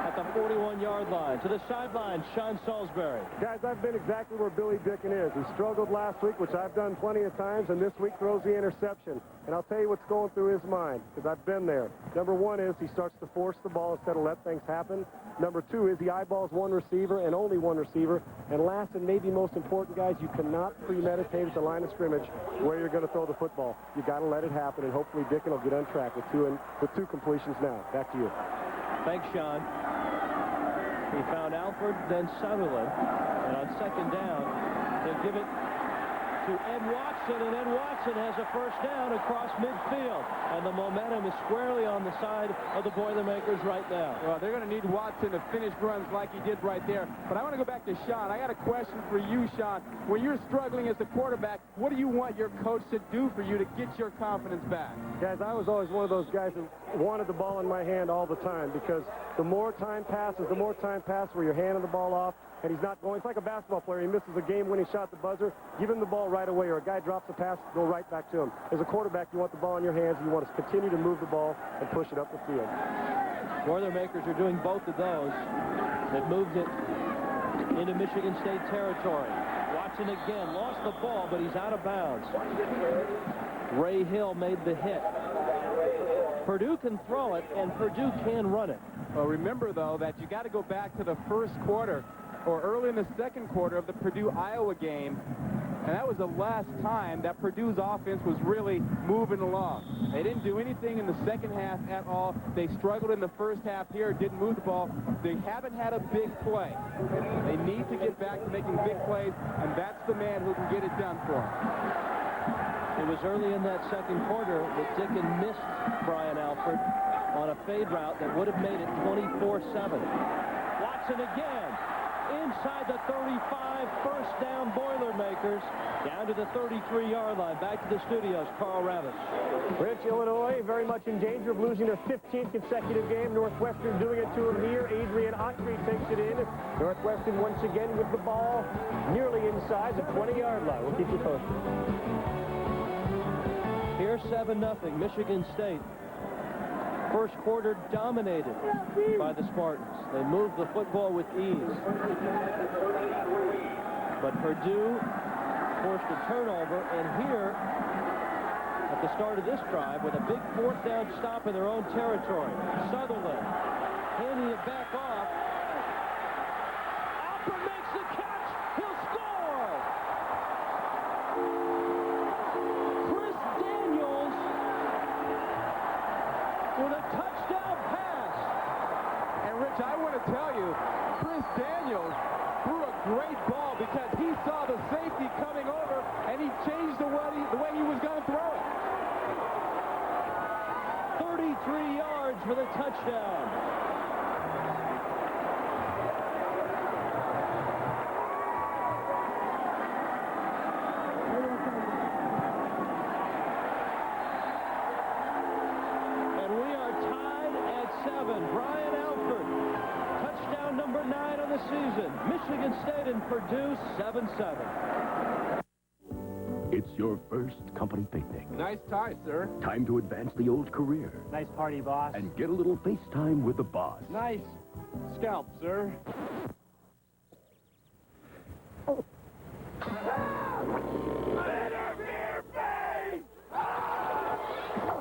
at the 41-yard line. To the sideline, Sean Salisbury. Guys, I've been exactly where Billy Dicken is. He struggled last week, which I've done plenty of times, and this week throws the interception. And I'll tell you what's going through his mind, because I've been there. Number 1 is he starts to force the ball instead of let things happen. Number 2 is he eyeballs one receiver and only one receiver. And last and maybe most important, guys, you cannot premeditate at the line of scrimmage where you're going to throw the football. You got to let it happen, and hopefully Dicken will get on track with two completions now. Back to you. Thanks, Sean. He found Alford, then Sutherland. And on 2nd down, he'll give it to Ed Watson, and Ed Watson has a first down across midfield. And the momentum is squarely on the side of the Boilermakers right now. Well, they're going to need Watson to finish runs like he did right there. But I want to go back to Sean. I got a question for you, Sean. When you're struggling as a quarterback, what do you want your coach to do for you to get your confidence back? Guys, I was always one of those guys who wanted the ball in my hand all the time, because the more time passes where you're handing the ball off, and he's not going. It's like a basketball player. He misses a game-winning shot at the buzzer. Give him the ball right away, or a guy drops a pass, go right back to him. As a quarterback, you want the ball in your hands, and you want to continue to move the ball and push it up the field. Boilermakers are doing both of those. They've moved it into Michigan State territory. Watson again lost the ball, but he's out of bounds. Ray Hill made the hit. Purdue can throw it, and Purdue can run it. Well, remember, though, that you got to go back to the first quarter or early in the second quarter of the Purdue-Iowa game, and that was the last time that Purdue's offense was really moving along. They didn't do anything in the second half at all. They struggled in the first half here, didn't move the ball. They haven't had a big play. They need to get back to making big plays, and that's the man who can get it done for them. It was early in that second quarter that Dicken missed Brian Alford on a fade route that would have made it 24-7. Watson again, inside the 35, first down Boilermakers, down to the 33-yard line. Back to the studios, Carl Ravis. Rich, Illinois very much in danger of losing their 15th consecutive game. Northwestern doing it to him here. Adrian Autry takes it in. Northwestern once again with the ball nearly inside the 20-yard line. We'll keep you posted. Here 7-0, Michigan State. First quarter dominated by the Spartans. They moved the football with ease. But Purdue forced a turnover, and here at the start of this drive with a big fourth down stop in their own territory. Sutherland handing it back off. Alford makes the catch. He'll score. Chris Daniels with a touchdown pass. And Rich, I want to tell you, Chris Daniels threw a great ball because he saw the safety coming over, and he changed the way he was going to throw it. 33 yards for the touchdown. And we are tied at 7. Brian Alford, touchdown number 9 on the season. Michigan State and Purdue 7-7. It's your first company picnic. Nice tie, sir. Time to advance the old career Nice party, boss. and get a little FaceTime with the boss. Nice scalp, sir.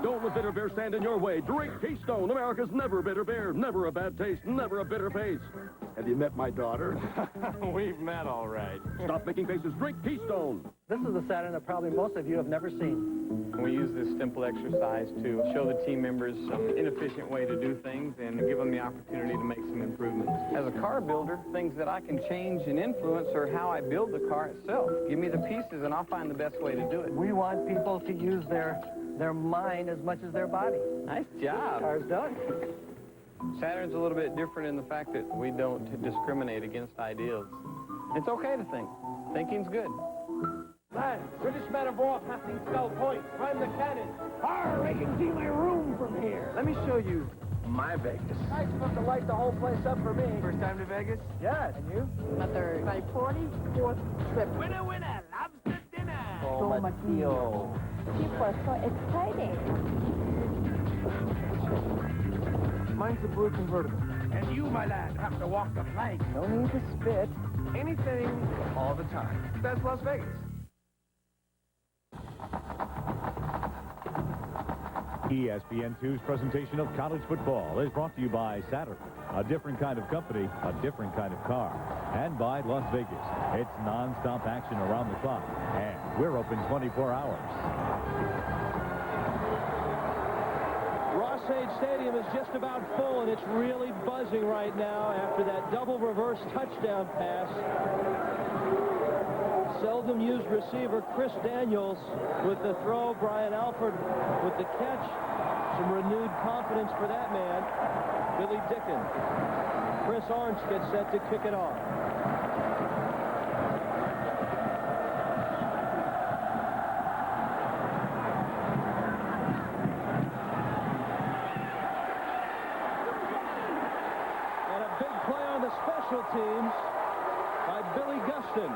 Don't let bitter beer stand in your way. Drink Keystone, America's never bitter beer. Never a bad taste, never a bitter face. Have you met my daughter? We've met all right. Stop making faces. Drink Keystone. This is a Saturn that probably most of you have never seen. We use this simple exercise to show the team members some inefficient way to do things and give them the opportunity to make some improvements. As a car builder, things that I can change and influence are how I build the car itself. Give me the pieces and I'll find the best way to do it. We want people to use their mind as much as their body. Nice job. Car's done. Saturn's a little bit different in the fact that we don't discriminate against ideals. It's okay to think. Thinking's good. Lads, British men of war passing Skull Point. Prime the cannon. Arr, I can see my room from here. Let me show you my Vegas. Nice enough to light the whole place up for me. First time to Vegas? Yes. And you? My third. My 44th trip. Winner, winner, lobster dinner. So much deal. People are so exciting. Mine's the blue convertible. And you, my lad, have to walk the plank. No need to spit. Anything, all the time. That's Las Vegas. ESPN2's presentation of college football is brought to you by Saturn, a different kind of company, a different kind of car, and by Las Vegas. It's non-stop action around the clock, and we're open 24 hours. Ross-Ade Stadium is just about full, and it's really buzzing right now after that double reverse touchdown pass. seldom used receiver Chris Daniels with the throw. Brian Alford with the catch. Some renewed confidence for that man, Billy Dicken. Chris Orange gets set to kick it off. And a big play on the special teams by Billy Guston.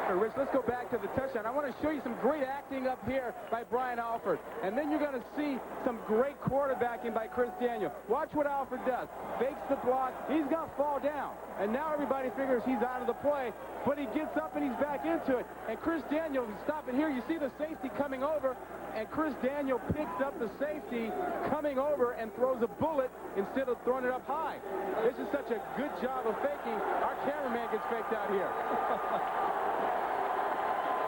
Rich, let's go back to the touchdown. I want to show you some great acting up here by Brian Alford. And then you're going to see some great quarterbacking by Chris Daniel. Watch what Alford does. Fakes the block. He's going to fall down. And now everybody figures he's out of the play. But he gets up and he's back into it. And Chris Daniel, stop it here. You see the safety coming over. And Chris Daniel picked up the safety coming over and throws a bullet instead of throwing it up high. This is such a good job of faking. Our cameraman gets faked out here.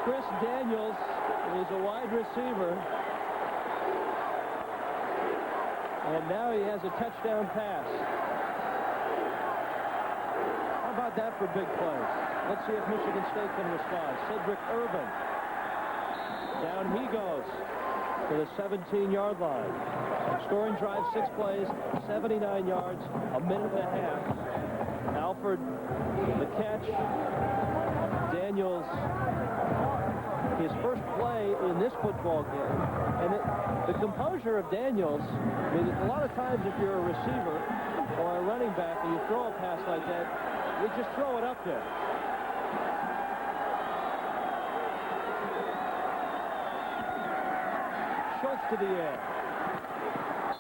Chris Daniels is a wide receiver. And now he has a touchdown pass. How about that for big plays? Let's see if Michigan State can respond. Cedric Irvin. Down he goes to the 17-yard line. Scoring drive, 6 plays, 79 yards, a minute and a half. Alford, the catch. Daniels, his first play in this football game. And the composure of Daniels, I mean, a lot of times if you're a receiver or a running back and you throw a pass like that, you just throw it up there. Schultz to the air.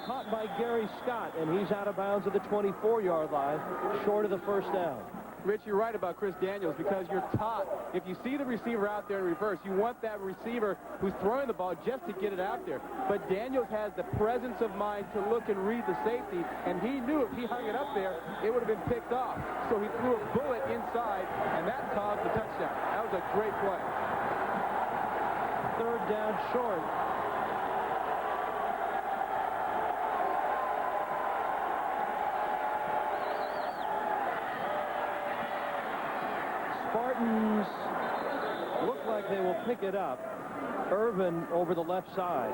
Caught by Gary Scott, and he's out of bounds at the 24-yard line, short of the first down. Rich, you're right about Chris Daniels because you're taught if you see the receiver out there in reverse, you want that receiver who's throwing the ball just to get it out there. But Daniels has the presence of mind to look and read the safety, and he knew if he hung it up there, it would have been picked off. So he threw a bullet inside, and that caused the touchdown. That was a great play. Third down short. Spartans look like they will pick it up. Irvin over the left side.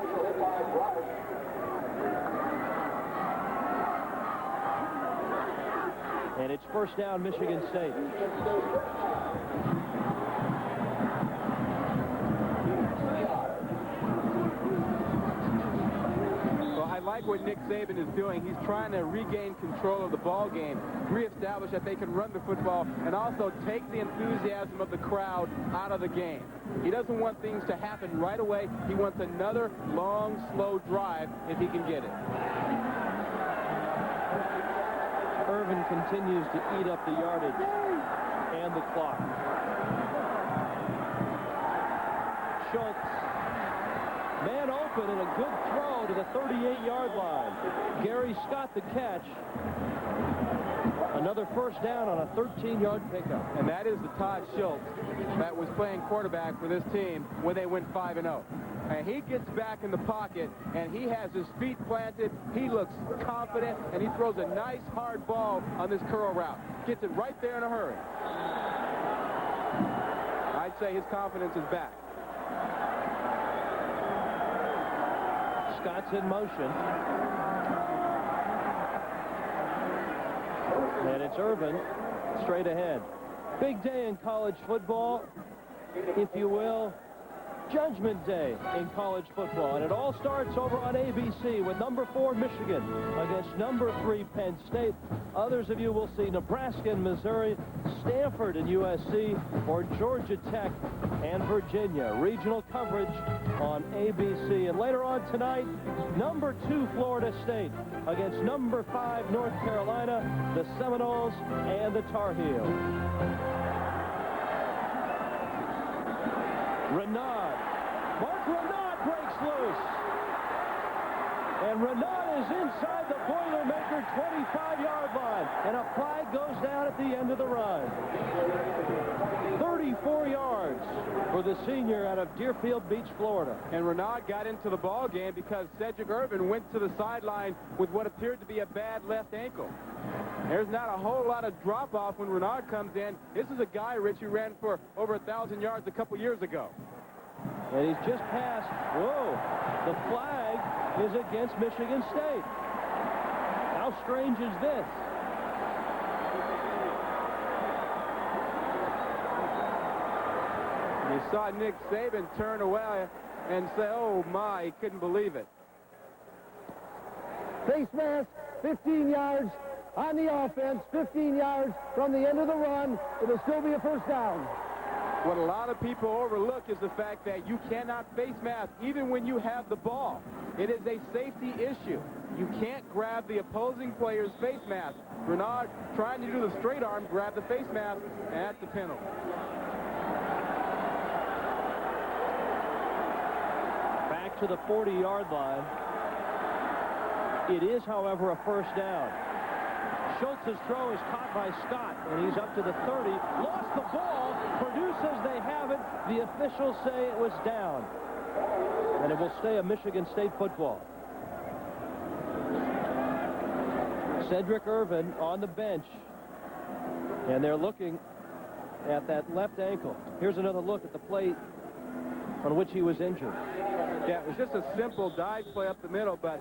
And it's first down, Michigan State. I like what Nick Saban is doing. He's trying to regain control of the ball game, reestablish that they can run the football, and also take the enthusiasm of the crowd out of the game. He doesn't want things to happen right away. He wants another long, slow drive if he can get it. Irvin continues to eat up the yardage and the clock. Schultz. Man open and a good throw to the 38-yard line. Gary Scott the catch. Another first down on a 13-yard pickup. And that is the Todd Schultz that was playing quarterback for this team when they went 5-0. And he gets back in the pocket, and he has his feet planted. He looks confident, and he throws a nice hard ball on this curl route. Gets it right there in a hurry. I'd say his confidence is back. Scott's in motion. And it's Irvin straight ahead. Big day in college football, if you will. Judgment Day in college football. And it all starts over on ABC with number 4 Michigan against number 3 Penn State. Others of you will see Nebraska and Missouri, Stanford and USC, or Georgia Tech and Virginia. Regional coverage on ABC. And later on tonight, number 2 Florida State against number 5 North Carolina, the Seminoles and the Tar Heels. Renaud. Mark Renaud breaks loose. And Renaud is inside the Boilermaker 25-yard line. And a flag goes down at the end of the run. 34 yards for the senior out of Deerfield Beach, Florida. And Renaud got into the ball game because Cedric Irvin went to the sideline with what appeared to be a bad left ankle. There's not a whole lot of drop-off when Renaud comes in. This is a guy, Rich, who ran for over 1,000 yards a couple years ago. And he's just passed. Whoa. The flag is against Michigan State. How strange is this? You saw Nick Saban turn away and say, oh, my, he couldn't believe it. Face mask, 15 yards on the offense, 15 yards from the end of the run. It'll still be a first down. What a lot of people overlook is the fact that you cannot face mask even when you have the ball. It is a safety issue. You can't grab the opposing player's face mask. Renaud trying to do the straight arm, grab the face mask, and that's the penalty. Back to the 40-yard line. It is, however, a first down. Schultz's throw is caught by Scott, and he's up to the 30. Lost the ball. Purdue says they have it. The officials say it was down. And it will stay a Michigan State football. Cedric Irvin on the bench. And they're looking at that left ankle. Here's another look at the play on which he was injured. Yeah, it was just a simple dive play up the middle, but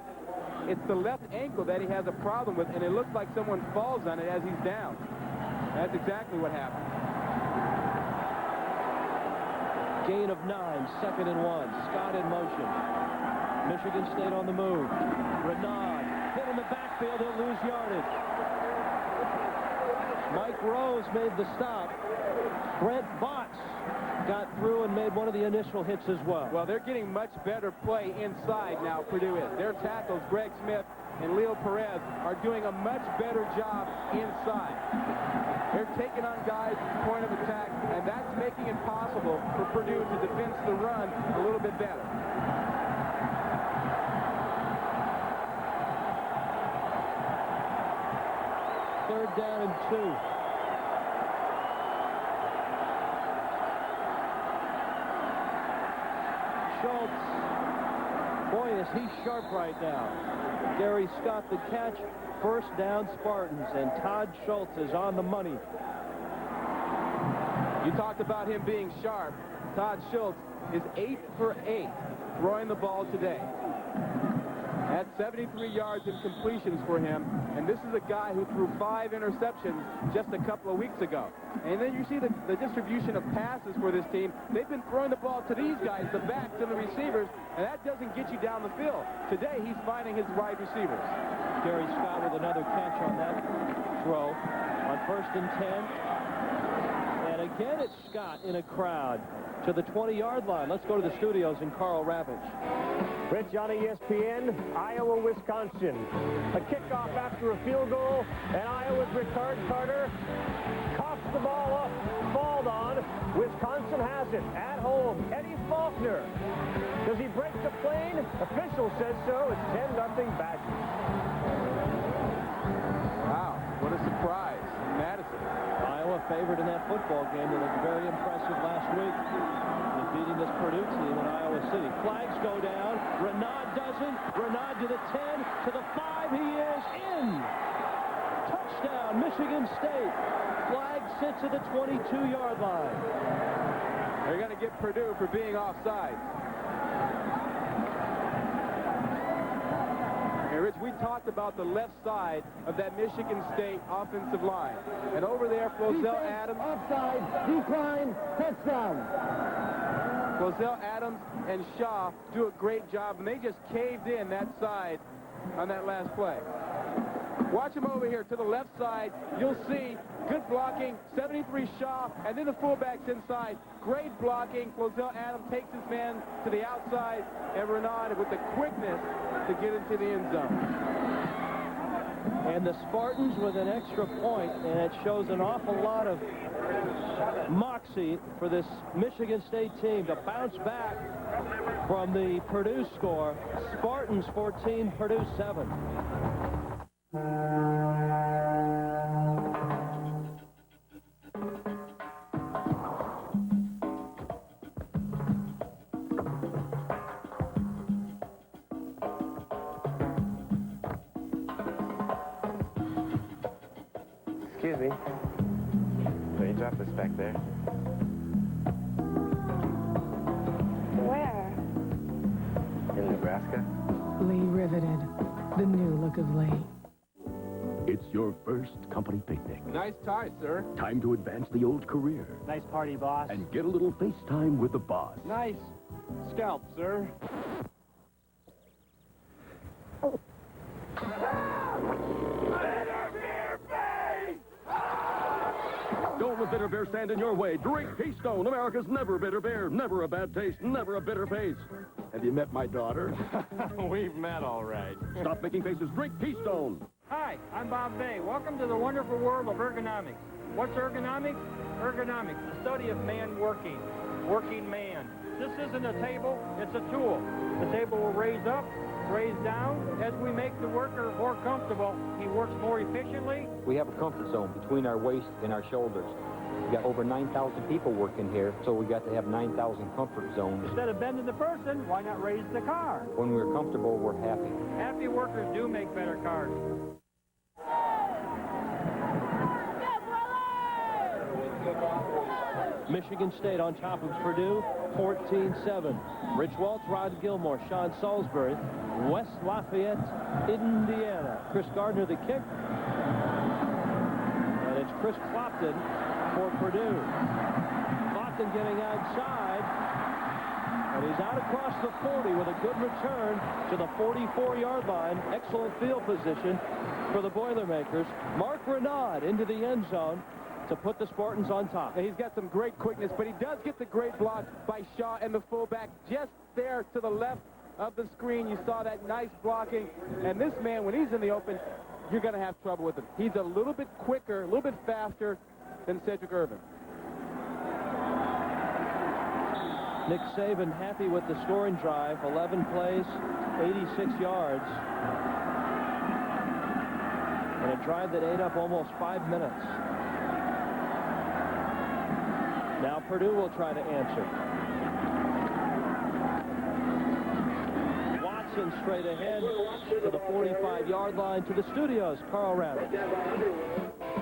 it's the left ankle that he has a problem with, and it looks like someone falls on it as he's down. That's exactly what happened. Gain of 9, 2nd and 1. Scott in motion. Michigan State on the move. Renaud hit in the backfield. He'll lose yardage. Mike Rose made the stop. Brent Botts got through and made one of the initial hits as well. Well, they're getting much better play inside now, Purdue is. Their tackles, Greg Smith and Leo Perez, are doing a much better job inside. They're taking on guys point of attack, and that's making it possible for Purdue to defend the run a little bit better. Third down and 2. Schultz. Boy, is he sharp right now. Gary Scott the catch. First down Spartans, and Todd Schultz is on the money. You talked about him being sharp. Todd Schultz is 8 for 8 throwing the ball today. That's 73 yards in completions for him, and this is a guy who threw 5 interceptions just a couple of weeks ago. And then you see the distribution of passes for this team. They've been throwing the ball to these guys, the backs and the receivers, and that doesn't get you down the field. Today, he's finding his wide receivers. Gary Scott with another catch on that throw on 1st and 10. And again, it's Scott in a crowd to the 20-yard line. Let's go to the studios in Carl Ravitch. Rich on ESPN, Iowa, Wisconsin. A kickoff after a field goal, and Iowa's Ricard Carter coughs the ball up, balled on. Wisconsin has it at home. Eddie Faulkner. Does he break the plane? Official says so. It's 10-0 Badgers. Wow, what a surprise. Madison. Iowa favored in that football game. They looked very impressive last week. Beating this Purdue team in Iowa City. Flags go down. Renaud doesn't. Renaud to the 10, to the 5. He is in. Touchdown, Michigan State. Flag sits at the 22-yard line. They're going to get Purdue for being offside. Hey, Rich, we talked about the left side of that Michigan State offensive line. And over there, Flozell Adams. Offside, decline, touchdown. Flozell Adams and Shaw do a great job, and they just caved in that side on that last play. Watch him over here to the left side. You'll see good blocking, 73 Shaw, and then the fullbacks inside. Great blocking. Flozell Adams takes his man to the outside, and Renaud with the quickness to get into the end zone. And the Spartans with an extra point, and it shows an awful lot of moxie for this Michigan State team to bounce back from the Purdue score. Spartans 14, Purdue 7. Excuse me. So you dropped this back there. Where? In Nebraska. Lee riveted. The new look of Lee. It's your first company picnic. Nice tie, sir. Time to advance the old career Nice party, boss. and get a little FaceTime with the boss. Nice scalp, sir. Don't let bitter beer stand in your way. Drink Keystone, America's never bitter beer. Never a bad taste, never a bitter face. Have you met my daughter? We've met all right. Stop making faces. Drink Keystone. Hi, I'm Bob Bay. Welcome to the wonderful world of ergonomics. What's ergonomics? Ergonomics, the study of man working man. This isn't a table, it's a tool. The table will raise up, raise down. As we make the worker more comfortable, he works more efficiently. We have a comfort zone between our waist and our shoulders. We got over 9,000 people working here, so we got to have 9,000 comfort zones. Instead of bending the person, why not raise the car? When we're comfortable, we're happy. Happy workers do make better cars. Michigan State on top of Purdue, 14-7. Rich Waltz, Rod Gilmore, Sean Salisbury, West Lafayette, Indiana. Chris Gardner the kick. And it's Chris Clopton for Purdue. Clopton getting outside. And he's out across the 40 with a good return to the 44-yard line. Excellent field position for the Boilermakers. Mark Renaud into the end zone to put the Spartans on top. He's got some great quickness, but he does get the great block by Shaw and the fullback just there to the left of the screen. You saw that nice blocking. And this man, when he's in the open, you're going to have trouble with him. He's a little bit quicker, a little bit faster than Cedric Irvin. Nick Saban happy with the scoring drive. 11 plays, 86 yards. And a drive that ate up almost 5 minutes. Now Purdue will try to answer. Watson straight ahead to the 45-yard line to the studios. Carl Raddick.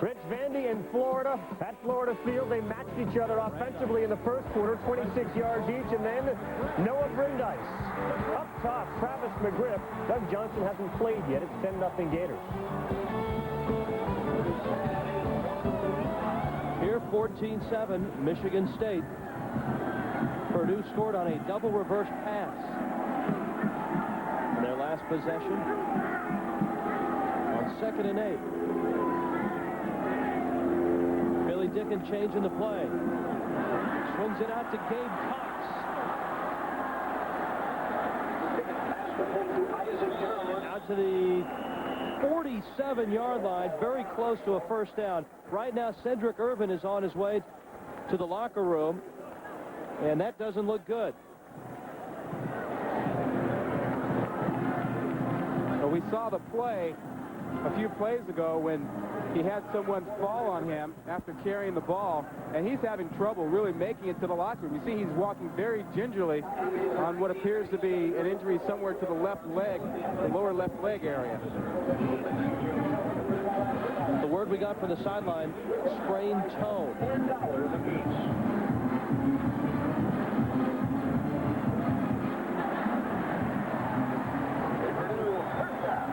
Rich Vandy in Florida. At Florida Field, they matched each other offensively in the first quarter, 26 yards each, and then Noah Brindise. Up top, Travis McGriff. Doug Johnson hasn't played yet. It's 10-0 Gators. Here, 14-7, Michigan State. Purdue scored on a double reverse pass in their last possession on 2nd and 8. Billy Dickens changing the play. Swings it out to Gabe Cox. Out to the 47-yard line, very close to a first down. Right now, Cedric Irvin is on his way to the locker room, and that doesn't look good. So we saw the play a few plays ago when he had someone fall on him after carrying the ball, and he's having trouble really making it to the locker room. You see he's walking very gingerly on what appears to be an injury somewhere to the left leg, the lower left leg area. The word we got from the sideline, sprained toe.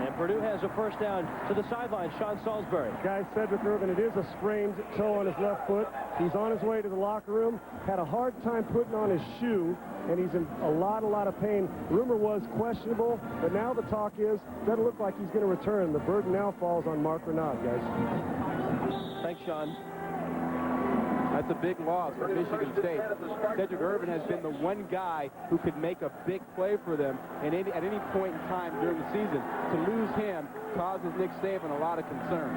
And Purdue has a first down to the sideline. Sean Salisbury. Guys, Cedric Irvin, it is a sprained toe on his left foot. He's on his way to the locker room. Had a hard time putting on his shoe, and he's in a lot of pain. Rumor was questionable, but now the talk is, doesn't look like he's going to return. The burden now falls on Mark Renaud, guys. Thanks, Sean. That's a big loss for Michigan State. Cedric Irvin has been the one guy who could make a big play for them at any point in time during the season. To lose him causes Nick Saban a lot of concern.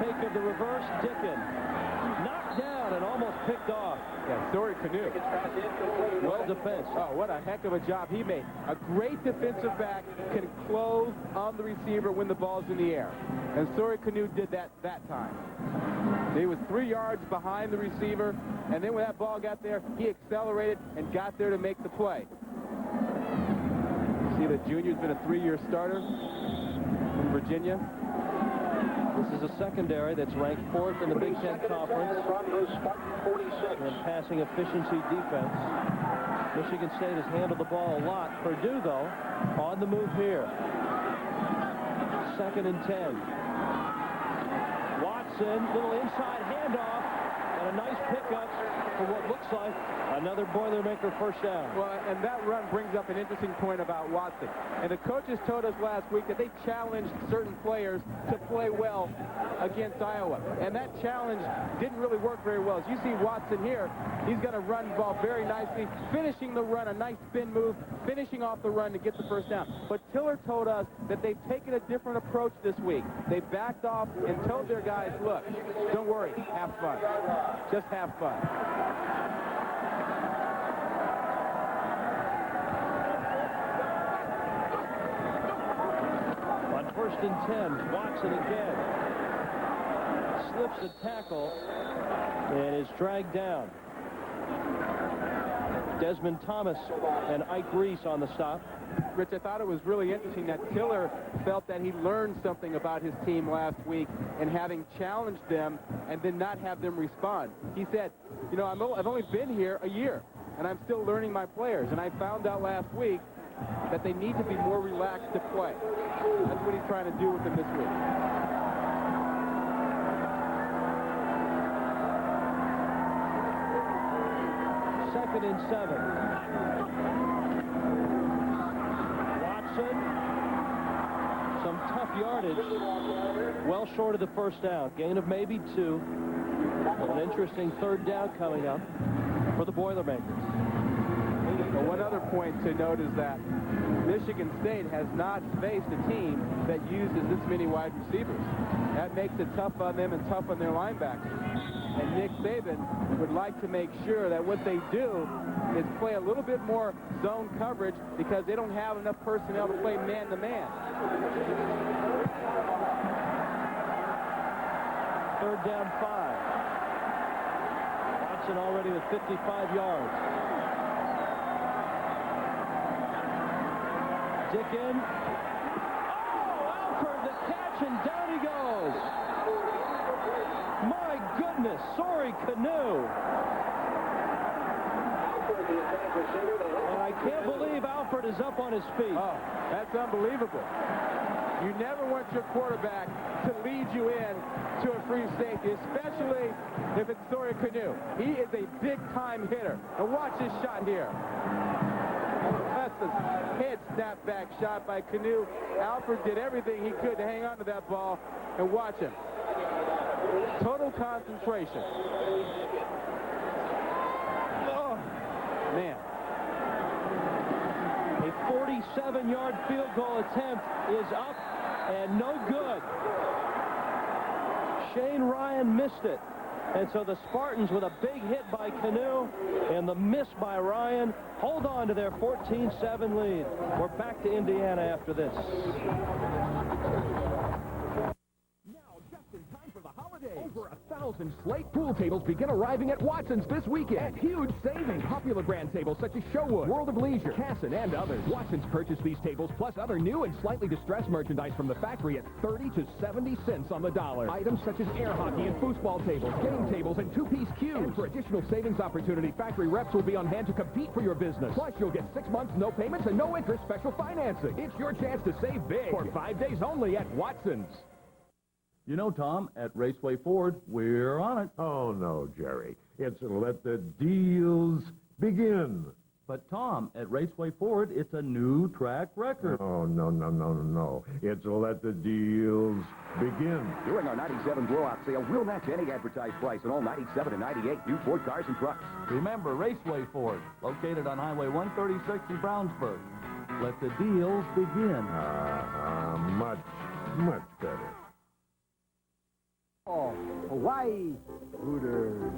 Take of the reverse, Dickens. Knocked down and almost picked off. Yeah, Sorry Canoe. Well defense. Oh, what a heck of a job he made. A great defensive back can close on the receiver when the ball's in the air. And Sorry Canoe did that time. He was 3 yards behind the receiver, and then when that ball got there, he accelerated and got there to make the play. See, the junior's been a 3-year starter from Virginia. This is a secondary that's ranked 4th in the Big Ten Conference in passing efficiency defense. Michigan State has handled the ball a lot. Purdue, though, on the move here. 2nd and 10. Watson, little inside handoff, and a nice pickup for what looks like another Boilermaker first down. Well, and that run brings up an interesting point about Watson. And the coaches told us last week that they challenged certain players to play well against Iowa. And that challenge didn't really work very well. As you see Watson here, he's going to run the ball very nicely, finishing the run, a nice spin move, finishing off the run to get the first down. But Tiller told us that they've taken a different approach this week. They backed off and told their guys, look, don't worry, have fun. Just have fun. On 1st and 10, Watson again. Slips a tackle and is dragged down. Desmond Thomas and Ike Reese on the stop. Rich, I thought it was really interesting that Tiller felt that he learned something about his team last week and having challenged them and then not have them respond. He said, you know, I've only been here a year and I'm still learning my players. And I found out last week that they need to be more relaxed to play. That's what he's trying to do with them this week. Second and 7. Watson, some tough yardage, well short of the first down. Gain of maybe 2. An interesting 3rd down coming up for the Boilermakers. Well, one other point to note is that Michigan State has not faced a team that uses this many wide receivers. That makes it tough on them and tough on their linebackers. And Nick Saban would like to make sure that what they do is play a little bit more zone coverage because they don't have enough personnel to play man-to-man. 3rd down 5. Watson already with 55 yards. Dickin. Oh, Alford the catch, and down he goes. My goodness, sorry Canoe. And I can't believe Alford is up on his feet. Oh, that's unbelievable. You never want your quarterback to lead you in to a free safety, especially if it's Sawyer Canoe. He is a big-time hitter. And watch this shot here. That's a head snapback shot by Canoe. Alford did everything he could to hang on to that ball, and watch him. Total concentration. Oh, man. A 47-yard field goal attempt is up and no good. Shane Ryan missed it. And so the Spartans, with a big hit by Canoe and the miss by Ryan, hold on to their 14-7 lead. We're back to Indiana after this. Over 1,000 slate pool tables begin arriving at Watson's this weekend. At huge savings. Popular brand tables such as Showwood, World of Leisure, Casson, and others. Watson's purchased these tables plus other new and slightly distressed merchandise from the factory at 30 to 70 cents on the dollar. Items such as air hockey and foosball tables, game tables, and two-piece cubes. And for additional savings opportunity, factory reps will be on hand to compete for your business. Plus, you'll get 6 months, no payments, and no interest special financing. It's your chance to save big for 5 days only at Watson's. You know, Tom, at Raceway Ford, we're on it. Oh, no, Jerry. It's let the deals begin. But, Tom, at Raceway Ford, it's a new track record. Oh, no. It's let the deals begin. During our 97 blowout sale, we'll match any advertised price on all 97 and 98 new Ford cars and trucks. Remember, Raceway Ford, located on Highway 136 in Brownsburg. Let the deals begin. Much better. Oh, Hawaii Hooters.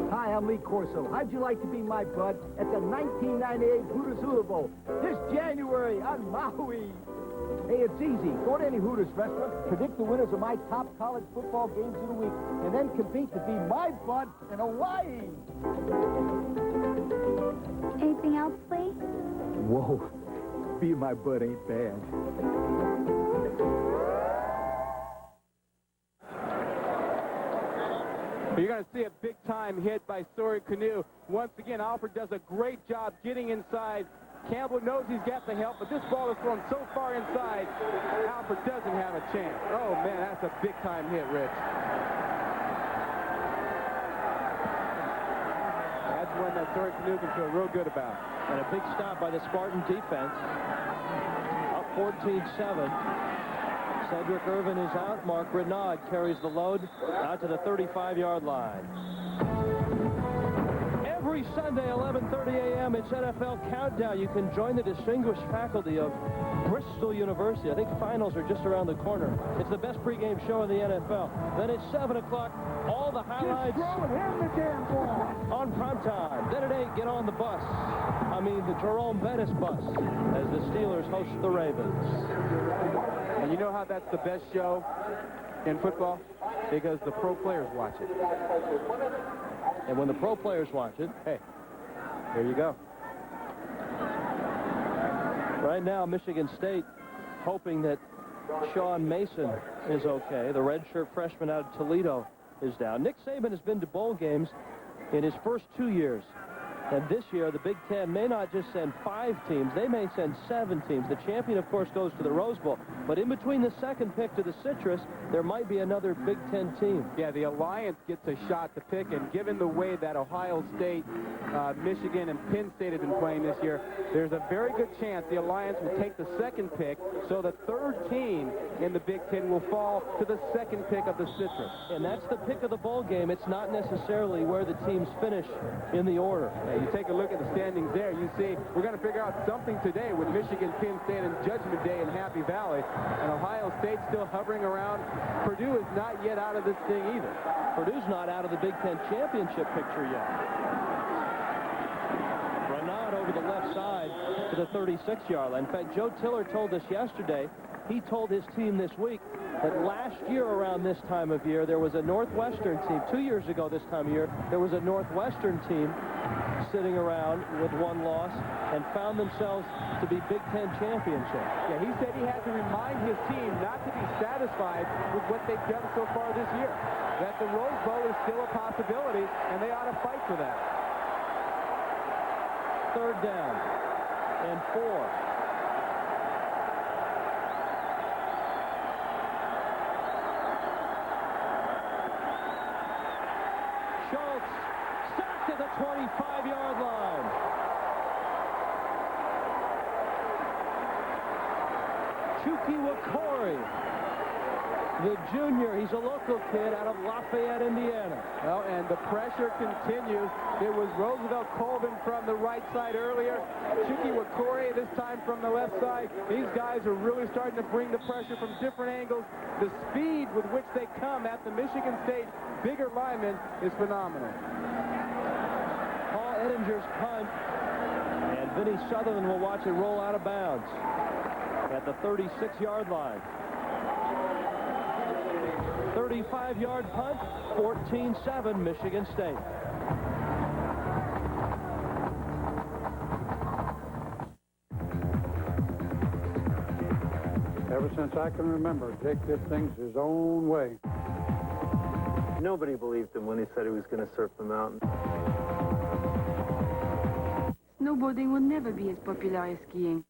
Hi, I'm Lee Corso. How'd you like to be my bud at the 1998 Hooters Hula Bowl this January on Maui? Hey, it's easy. Go to any Hooters restaurant, predict the winners of my top college football games of the week, and then compete to be my bud in Hawaii. Anything else, please? Whoa. being my bud ain't bad. You're going to see a big-time hit by Sawyer Canoe. Once again, Alford does a great job getting inside. Campbell knows he's got the help, but this ball is thrown so far inside, Alford doesn't have a chance. Oh, man, that's a big-time hit, Rich. That's one that Sawyer Canoe can feel real good about. And a big stop by the Spartan defense. Up 14-7. Cedric Irvin is out. Mark Renaud carries the load out to the 35-yard line. Every Sunday, 11:30 a.m., it's NFL Countdown. You can join the distinguished faculty of Bristol University. I think finals are just around the corner. It's the best pregame show in the NFL. Then at 7 o'clock, all the highlights on primetime. Then at 8, get on the bus. I mean, the Jerome Bettis bus, as the Steelers host the Ravens. And you know how that's the best show in football? Because the pro players watch it. And when the pro players watch it, hey, there you go. Right now, Michigan State hoping that Sean Mason is okay. The redshirt freshman out of Toledo is down. Nick Saban has been to bowl games in his first 2 years. And this year, the Big Ten may not just send 5 teams, they may send 7 teams. The champion, of course, goes to the Rose Bowl. But in between the second pick to the Citrus, there might be another Big Ten team. Yeah, the Alliance gets a shot to pick, and given the way that Ohio State, Michigan, and Penn State have been playing this year, there's a very good chance the Alliance will take the second pick, so the third team in the Big Ten will fall to the second pick of the Citrus. And that's the pick of the bowl game. It's not necessarily where the teams finish in the order. You take a look at the standings there, you see we're going to figure out something today with Michigan, Penn State, and Judgment Day in Happy Valley. And Ohio State still hovering around. Purdue is not yet out of this thing either. Purdue's not out of the Big Ten championship picture yet. Renaud over the left side to the 36-yard line. In fact, Joe Tiller told us yesterday, he told his team this week that last year around this time of year, there was a Northwestern team. 2 years ago this time of year, there was a Northwestern team sitting around with 1 loss and found themselves to be Big Ten championship. Yeah, he said he had to remind his team not to be satisfied with what they've done so far this year. That the Rose Bowl is still a possibility, and they ought to fight for that. 3rd down and 4. Schultz sacked at the 25-yard line. Chucky Wakori, the junior, he's a local kid out of Lafayette, Indiana. Well, and the pressure continues. It was Roosevelt Colvin from the right side earlier. Chucky Wakori this time from the left side. These guys are really starting to bring the pressure from different angles. The speed with which they come at the Michigan State bigger linemen is phenomenal. Paul Ettinger's punt, and Vinny Sutherland will watch it roll out of bounds at the 36-yard line. 35-yard punt, 14-7, Michigan State. Ever since I can remember, Jake did things his own way. Nobody believed him when he said he was going to surf the mountain. Snowboarding will never be as popular as skiing.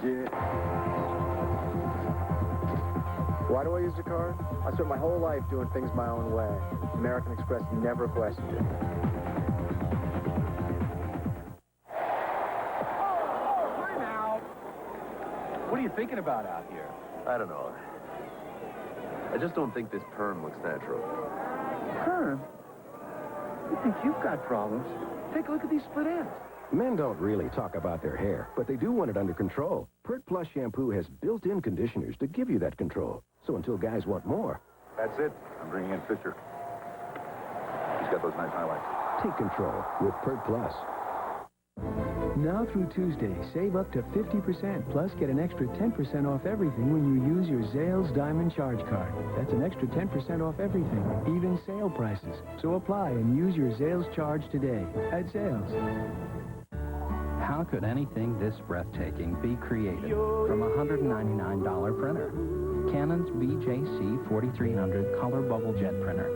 Yeah. Why do I use the card? I spent my whole life doing things my own way. American Express never questioned it. What are you thinking about out here? I don't know. I just don't think this perm looks natural. Perm? You think you've got problems? Take a look at these split ends. Men don't really talk about their hair, but they do want it under control. Pert Plus shampoo has built-in conditioners to give you that control. So until guys want more, That's it. I'm bringing in Fisher. He's got those nice highlights. take control with Pert Plus. Now through Tuesday, save up to 50%, plus get an extra 10% off everything when you use your Zales Diamond Charge Card. That's an extra 10% off everything, even sale prices. So apply and use your Zales Charge today at Zales. How could anything this breathtaking be created from a $199 printer? Canon's BJC 4300 color bubble jet printer.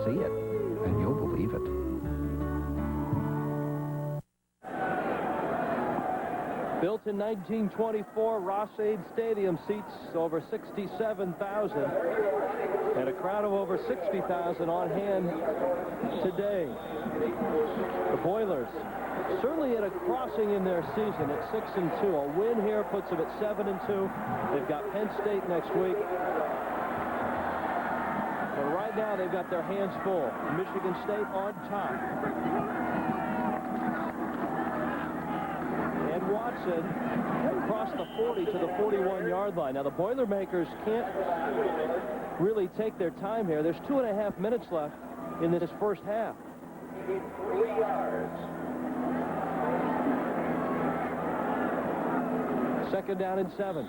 See it, and you'll believe it. Built in 1924, Ross-Ade Stadium seats over 67,000 and a crowd of over 60,000 on hand today. The Boilers certainly at a crossing in their season at 6-2. A win here puts them at 7-2. They've got Penn State next week. But right now they've got their hands full. Michigan State on top. And Watson across the 40 to the 41-yard line. Now the Boilermakers can't really take their time here. There's 2.5 minutes left in this first half. 3 yards. Second down and 7.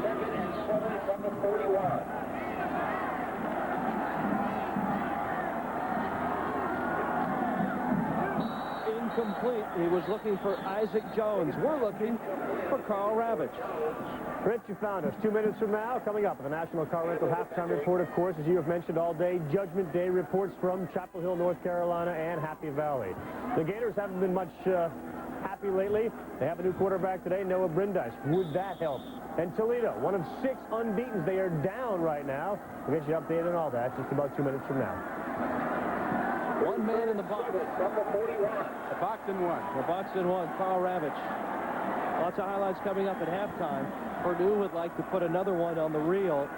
Second and 7 from the 41. Incomplete. He was looking for Isaac Jones. We're looking for Carl Ravitch. Rich, you found us. 2 minutes from now, coming up, the National Car Rental Halftime Report, of course, as you have mentioned all day, Judgment Day reports from Chapel Hill, North Carolina, and Happy Valley. The Gators haven't been much happy lately. They have a new quarterback today, Noah Brindise. Would that help? And Toledo, one of 6 unbeaten. They are down right now. We'll get you updated on all that just about 2 minutes from now. One man in the box. Number 41. The box in one. The box in one, Carl Ravitch. Lots of highlights coming up at halftime. Purdue would like to put another one on the reel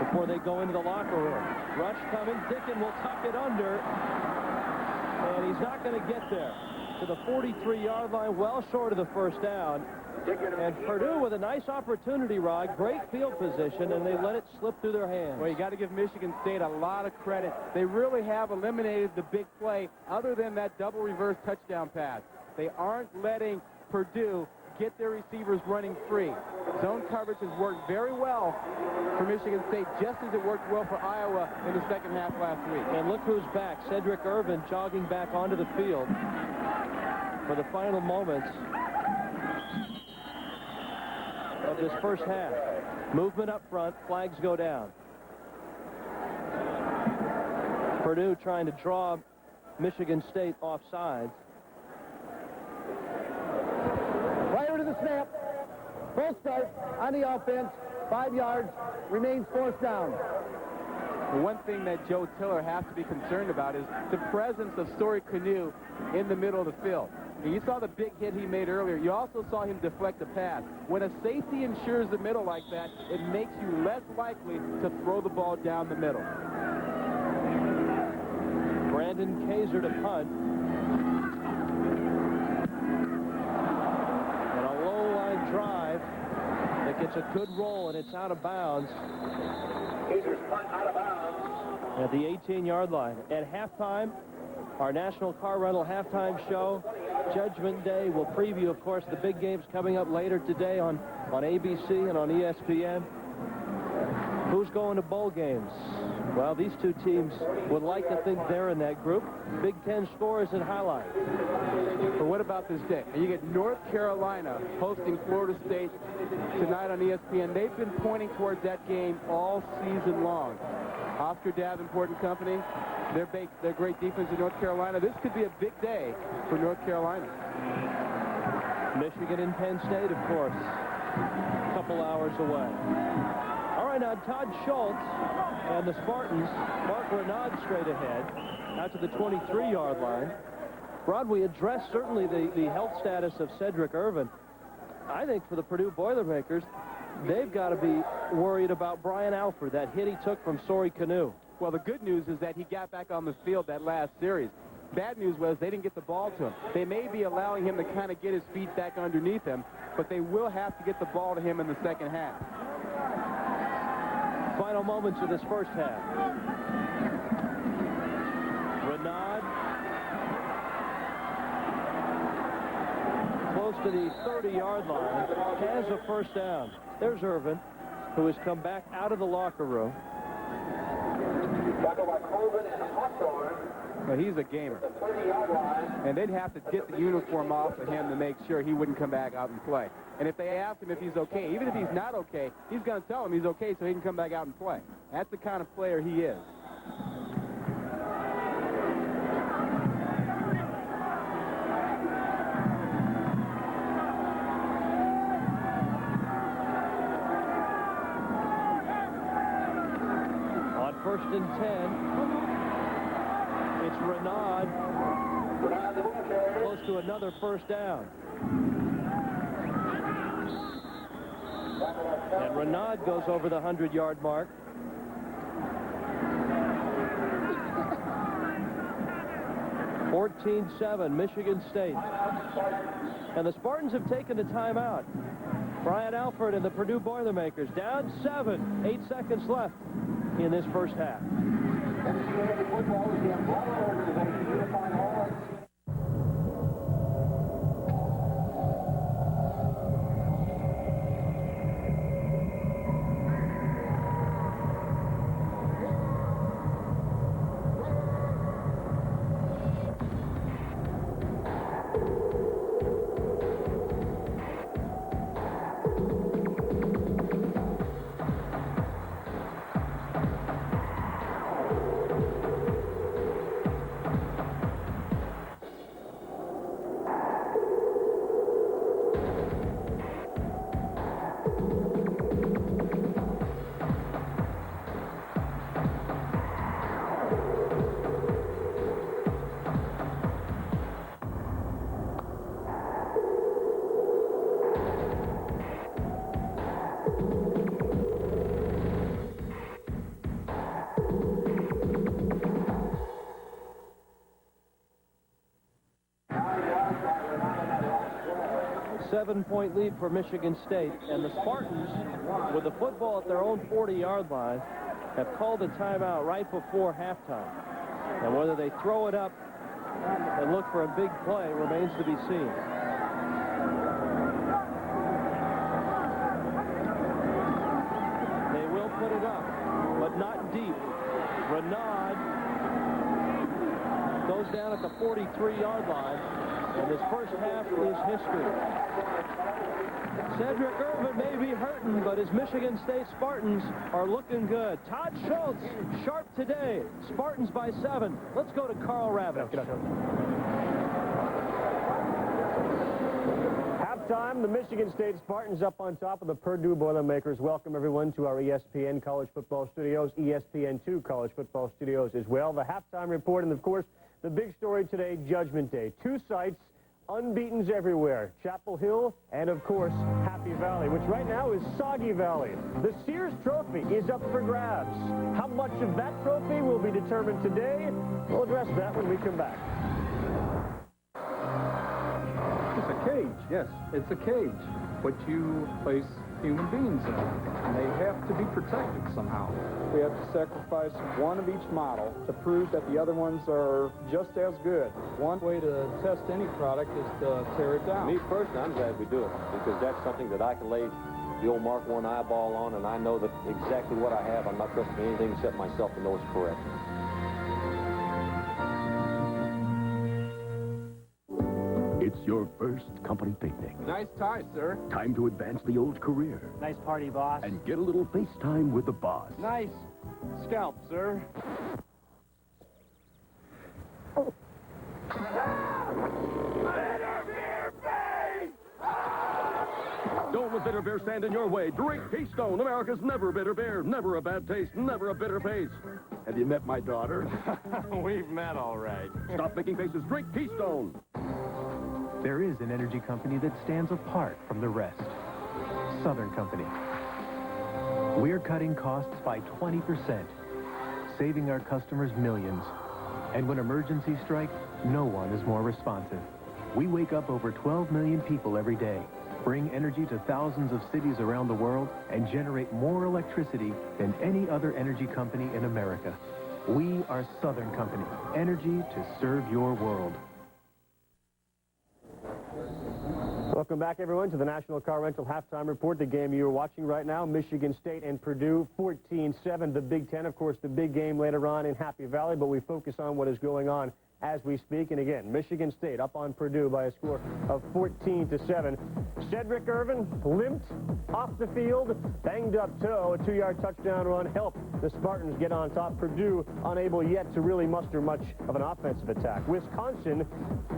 before they go into the locker room. Rush coming. Dickin will tuck it under. And he's not going to get there. To the 43-yard line, well short of the first down. And Purdue with a nice opportunity, Rod. Great field position, and they let it slip through their hands. Well, you got to give Michigan State a lot of credit. They really have eliminated the big play other than that double reverse touchdown pass. They aren't letting Purdue get their receivers running free. Zone coverage has worked very well for Michigan State, just as it worked well for Iowa in the second half last week. And look who's back. Cedric Irvin jogging back onto the field for the final moments of this first half. Movement up front, flags go down. Purdue trying to draw Michigan State off sides. Prior to the snap, full start on the offense, 5 yards, remains 4th down. The one thing that Joe Tiller has to be concerned about is the presence of Story Canoe in the middle of the field. And you saw the big hit he made earlier. You also saw him deflect a pass. When a safety ensures the middle like that, it makes you less likely to throw the ball down the middle. Brandon Kaiser to punt. And a low-line drive that gets a good roll, and it's out of bounds. Kaiser's punt out of bounds. At the 18-yard line. At halftime, our National Car Rental halftime show, Judgment Day. We'll preview, of course, the big games coming up later today on ABC and on ESPN. Who's going to bowl games? Well, these two teams would like to think they're in that group. Big Ten scores and highlights. But what about this day? You get North Carolina hosting Florida State tonight on ESPN. They've been pointing towards that game all season long. Oscar Davenport and company, they're great defense in North Carolina. This could be a big day for North Carolina. Michigan and Penn State, of course, a couple hours away. All right, now Todd Schultz and the Spartans, Mark Renaud straight ahead, out to the 23-yard line. Rod, we addressed certainly the health status of Cedric Irvin. I think for the Purdue Boilermakers, they've got to be worried about Brian Alford, that hit he took from Story Canoe. Well, the good news is that he got back on the field that last series. Bad news was they didn't get the ball to him. They may be allowing him to kind of get his feet back underneath him, but they will have to get the ball to him in the second half. Final moments of this first half. Renaud close to the 30-yard line, has a first down. There's Irvin, who has come back out of the locker room. Tackled by Colvin and Hawthorne. But he's a gamer. And they'd have to get the uniform off of him to make sure he wouldn't come back out and play. And if they ask him if he's okay, even if he's not okay, he's going to tell him he's okay so he can come back out and play. That's the kind of player he is. On 1st and 10. It's Renaud, close to another first down. And Renaud goes over the 100-yard mark. (14-7), Michigan State. And the Spartans have taken a timeout. Brian Alford and the Purdue Boilermakers down 7, 8 seconds left in this first half. Seven-point lead for Michigan State, and the Spartans, with the football at their own 40-yard line, have called a timeout right before halftime. And whether they throw it up and look for a big play remains to be seen. They will put it up, but not deep. Renaud goes down at the 43-yard line. And this first half is history. Cedric Irvin may be hurting, but his Michigan State Spartans are looking good. Todd Schultz, sharp today. Spartans by 7. Let's go to Carl Ravitch. Halftime, the Michigan State Spartans up on top of the Purdue Boilermakers. Welcome, everyone, to our ESPN College Football Studios, ESPN2 College Football Studios as well. The halftime report, and, of course, the big story today, Judgment Day. 2 sites, unbeatens everywhere. Chapel Hill and, of course, Happy Valley, which right now is Soggy Valley. The Sears Trophy is up for grabs. How much of that trophy will be determined today? We'll address that when we come back. It's a cage, yes. It's a cage, but you place human beings in it, and they have to be protected somehow. We have to sacrifice one of each model to prove that the other ones are just as good. One way to test any product is to tear it down. Me personally, I'm glad we do it, because that's something that I can lay the old Mark I eyeball on, and I know that exactly what I have. I'm not trusting anything except myself to know it's correct. It's your first company picnic. Nice tie, sir. Time to advance the old career Nice party, boss. and get a little FaceTime with the boss. Nice scalp, sir. Don't let bitter beer stand in your way. Drink Keystone, America's never bitter beer. Never a bad taste, never a bitter face. Have you met my daughter? We've met all right. Stop making faces. Drink Keystone. There is an energy company that stands apart from the rest. Southern Company. We're cutting costs by 20%, saving our customers millions. And when emergencies strike, no one is more responsive. We wake up over 12 million people every day, bring energy to thousands of cities around the world, and generate more electricity than any other energy company in America. We are Southern Company, energy to serve your world. Welcome back, everyone, to the National Car Rental Halftime Report. The game you're watching right now, Michigan State and Purdue, 14-7. The Big Ten, of course, the big game later on in Happy Valley, but we focus on what is going on as we speak. And again, Michigan State up on Purdue by a score of 14-7. Cedric Irvin limped off the field, banged up toe. A 2-yard touchdown run helped the Spartans get on top. Purdue unable yet to really muster much of an offensive attack. Wisconsin,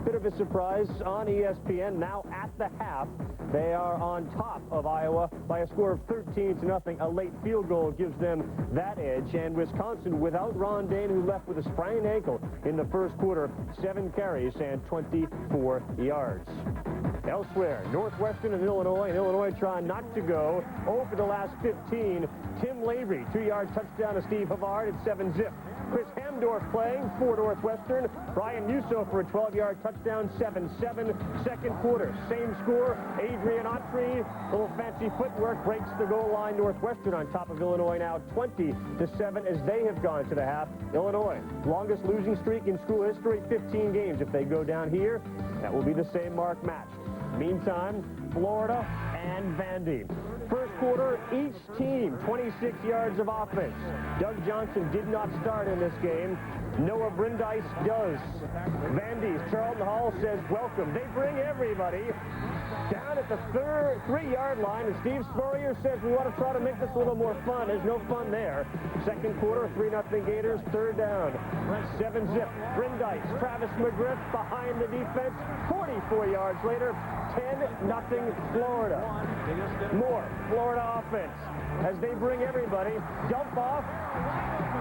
bit of a surprise on ESPN. Now at the half, they are on top of Iowa by a score of 13-0. A late field goal gives them that edge. And Wisconsin, without Ron Dane, who left with a sprained ankle in the first quarter, 7 carries and 24 yards. Elsewhere, Northwestern and Illinois trying not to go over the last 15. Tim Lavery, 2-yard touchdown to Steve Havard at 7-zip. Chris Hamdorf playing for Northwestern. Brian Musso for a 12-yard touchdown, 7-7. Second quarter, same score. Adrian Autry, little fancy footwork, breaks the goal line. Northwestern on top of Illinois now 20-7 as they have gone to the half. Illinois, longest losing streak in school history, 15 games. If they go down here, that will be the same mark matched. Meantime, Florida and Vandy. First quarter, each team 26 yards of offense. Doug Johnson did not start in this game. Noah Brindise does. Vandy's Charlton Hall says welcome. They bring everybody down at the 3-yard line, and Steve Spurrier says we want to try to make this a little more fun. There's no fun there. Second quarter, 3-0 Gators, third down. 7-zip. Brindise, Travis McGriff behind the defense. 44 yards later, 10-0 Florida. More Florida offense as they bring everybody. Dump off,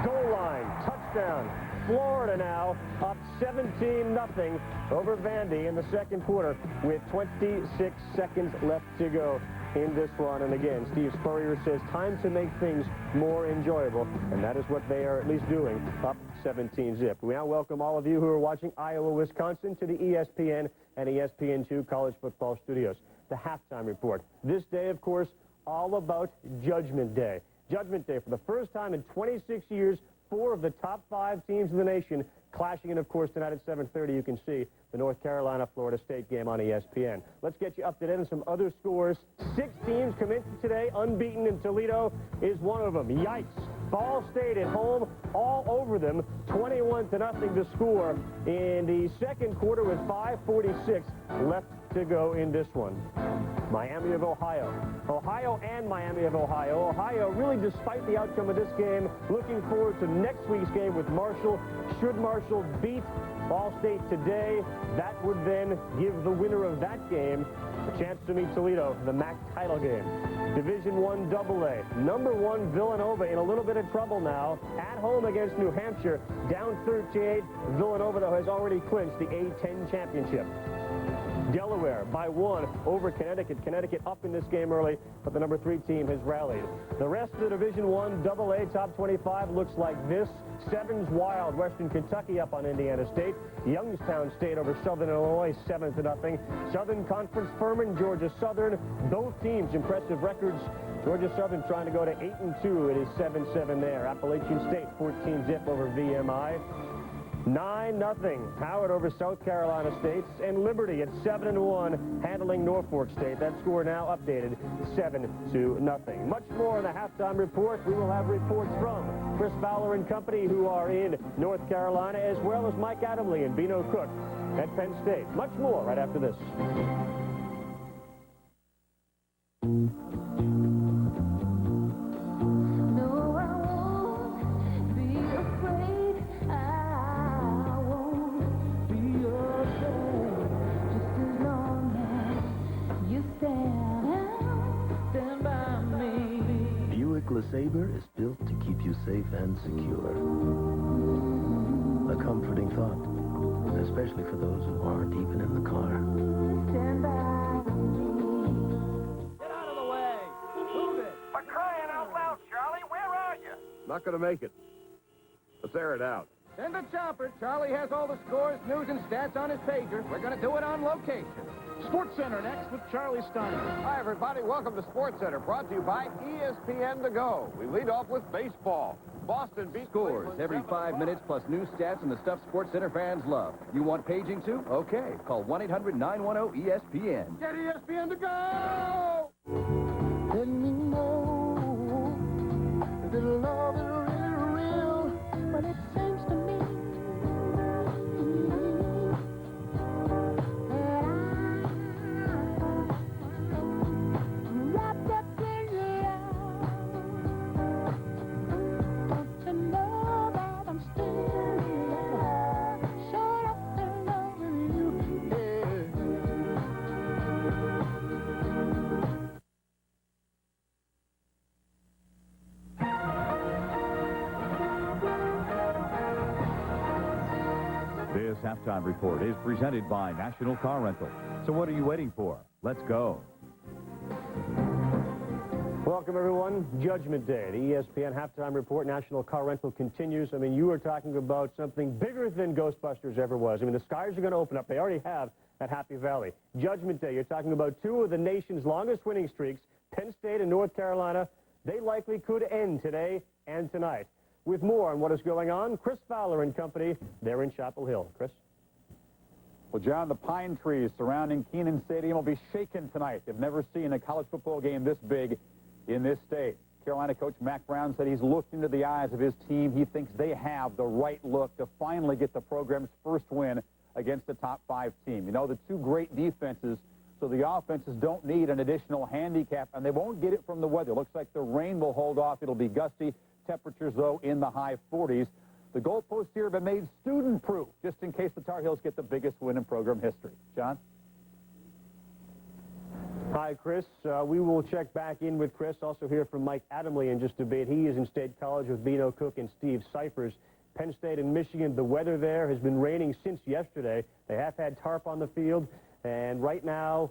goal line, touchdown. Florida now up 17-0 over Vandy in the second quarter with 26 seconds left to go in this one. And again, Steve Spurrier says time to make things more enjoyable, and that is what they are at least doing, up 17-zip. We now welcome all of you who are watching Iowa-Wisconsin to the ESPN and ESPN2 College Football Studios. The halftime report. This day, of course, all about Judgment Day. Judgment Day, for the first time in 26 years, 4 of the top 5 teams in the nation clashing, and of course tonight at 7:30 you can see the North Carolina-Florida State game on ESPN. Let's get you up to date on some other scores. 6 teams come into today unbeaten, and Toledo is one of them. Yikes. Ball State at home, all over them, 21-0 to score in the second quarter with 5:46 left to go in this one. Miami of Ohio. Ohio and Miami of Ohio. Ohio, really, despite the outcome of this game, looking forward to next week's game with Marshall. Should Marshall beat Ball State today, that would then give the winner of that game a chance to meet Toledo in the MAC title game. Division I AA. Number 1 Villanova in a little bit of trouble now. At home against New Hampshire, down 13-8. Villanova, though, has already clinched the A-10 championship. Delaware by 1 over Connecticut. Connecticut up in this game early, but the number 3 team has rallied. The rest of the Division I AA top 25 looks like this. Sevens Wild, Western Kentucky up on Indiana State. Youngstown State over Southern Illinois, 7-0. Southern Conference Furman, Georgia Southern. Both teams impressive records. Georgia Southern trying to go to 8-2. It is 7-7 there. Appalachian State 14-zip over VMI. 9-0 Howard over South Carolina State, and Liberty at 7-1 handling Norfolk State. That score now updated 7-0. Much more in the halftime report. We will have reports from Chris Fowler and company, who are in North Carolina, as well as Mike Adamley and Bino Cook at Penn State. Much more right after this. LeSabre is built to keep you safe and secure. A comforting thought, especially for those who aren't even in the car. Stand by. Get out of the way. Move it. For crying out loud, Charlie, where are you? Not going to make it. Let's air it out. Send a chopper. Charlie has all the scores, news, and stats on his pager. We're going to do it on location. Sports Center next with Charlie Steiner. Hi, everybody. Welcome to Sports Center, brought to you by ESPN To Go. We lead off with baseball. Boston beat Scores every 5 minutes plus new stats and the stuff Sports Center fans love. You want paging too? Okay. Call 1-800-910-ESPN. Get ESPN To Go! Let me know that love is really real, but it seems to me that I'm wrapped up in love. Don't you know that I'm still in love, short up in love with you, This halftime report is presented by National Car Rental. So what are you waiting for? Let's go. Welcome, everyone. Judgment Day. The ESPN Halftime Report, National Car Rental continues. I mean, you are talking about something bigger than Ghostbusters ever was. I mean, the skies are going to open up. They already have at Happy Valley. Judgment Day, you're talking about two of the nation's longest winning streaks, Penn State and North Carolina. They likely could end today and tonight. With more on what is going on, Chris Fowler and company, they're in Chapel Hill. Chris? Well, John, the pine trees surrounding Kenan Stadium will be shaken tonight. They've never seen a college football game this big in this state. Carolina coach Mack Brown said he's looked into the eyes of his team. He thinks they have the right look to finally get the program's first win against the top 5 team. You know, the two great defenses, so the offenses don't need an additional handicap, and they won't get it from the weather. Looks like the rain will hold off. It'll be gusty. Temperatures, though, in the high 40s. The goalposts here have been made student-proof, just in case the Tar Heels get the biggest win in program history. John? Hi, Chris. We will check back in with Chris. Also hear from Mike Adamley in just a bit. He is in State College with Bino Cook and Steve Cyphers. Penn State and Michigan, the weather there has been raining since yesterday. They have had tarp on the field, and right now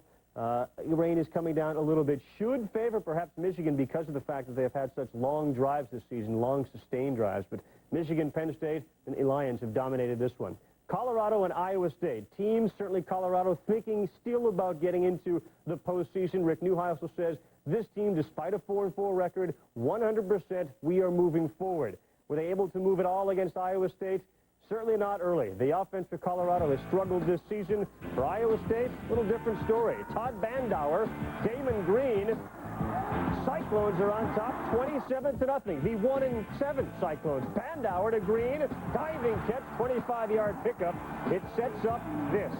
rain is coming down a little bit. Should favor perhaps Michigan because of the fact that they have had such long drives this season, long sustained drives. But Michigan, Penn State, and the Lions have dominated this one. Colorado and Iowa State. Teams, certainly Colorado, thinking still about getting into the postseason. Rick Neuheisel says this team, despite a 4-4 record, 100% we are moving forward. Were they able to move it all against Iowa State? Certainly not early. The offense for Colorado has struggled this season. For Iowa State, a little different story. Todd Bandauer, Damon Green. Cyclones are on top, 27-0. The 1-7 Cyclones. Bandauer to Green, diving catch, 25-yard pickup. It sets up this.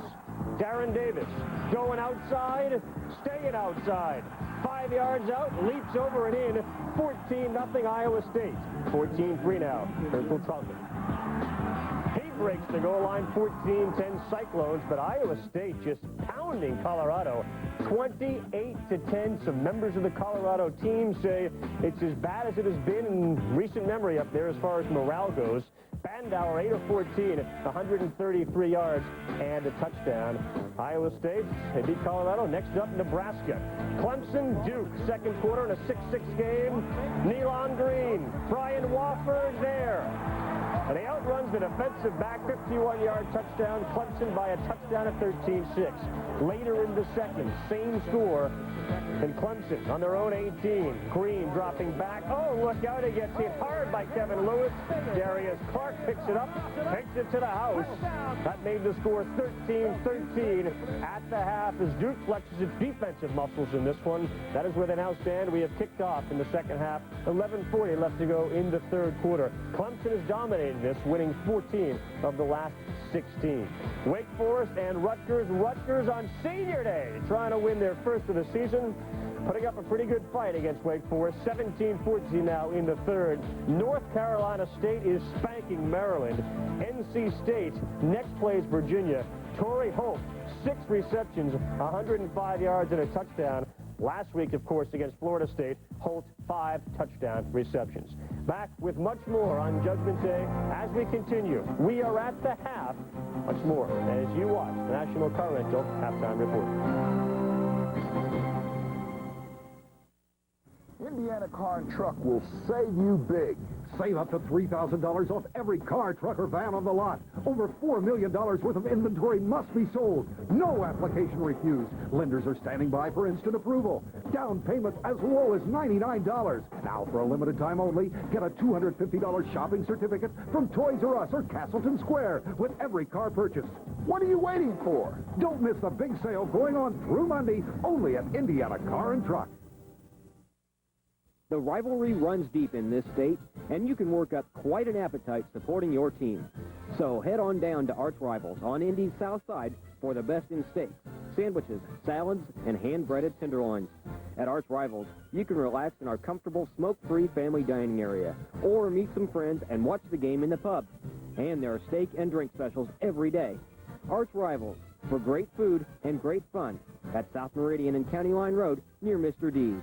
Darren Davis going outside, staying outside. 5 yards out, leaps over and in. 14-0 Iowa State. 14-3 now. Purple Trumpet. He breaks the goal line, 14-10 Cyclones, but Iowa State just pounding Colorado, 28-10. Some members of the Colorado team say it's as bad as it has been in recent memory up there as far as morale goes. Bandauer, 8 of 14, 133 yards and a touchdown. Iowa State, they beat Colorado. Next up, Nebraska. Clemson, Duke, second quarter in a 6-6 game. Nealon Green, Brian Wofford there. And he outruns the defensive back, 51-yard touchdown. Clemson by a touchdown at 13-6. Later in the second, same score. And Clemson on their own 18. Green dropping back. Oh, look out. He gets hit hard by Kevin Lewis. Darius Clark picks it up, takes it to the house. That made the score 13-13 at the half as Duke flexes its defensive muscles in this one. That is where they now stand. We have kicked off in the second half. 11:40 left to go in the third quarter. Clemson has dominated this, winning 14 of the last 16. Wake Forest and Rutgers. Rutgers on senior day, trying to win their first of the season. Putting up a pretty good fight against Wake Forest. 17-14 now in the third. North Carolina State is spanking Maryland. NC State next plays Virginia. Torrey Holt, 6 receptions, 105 yards and a touchdown. Last week, of course, against Florida State, Holt 5 touchdown receptions. Back with much more on Judgment Day as we continue. We are at the half. Much more as you watch the National Car Rental Halftime Report. Indiana Car and Truck will save you big. Save up to $3,000 off every car, truck, or van on the lot. Over $4 million worth of inventory must be sold. No application refused. Lenders are standing by for instant approval. Down payments as low as $99. Now, for a limited time only, get a $250 shopping certificate from Toys R Us or Castleton Square with every car purchase. What are you waiting for? Don't miss the big sale going on through Monday, only at Indiana Car and Truck. The rivalry runs deep in this state, and you can work up quite an appetite supporting your team. So head on down to Arch Rivals on Indy's South Side for the best in steaks, sandwiches, salads, and hand-breaded tenderloins. At Arch Rivals, you can relax in our comfortable smoke-free family dining area, or meet some friends and watch the game in the pub. And there are steak and drink specials every day. Arch Rivals, for great food and great fun, at South Meridian and County Line Road near Mr. D's.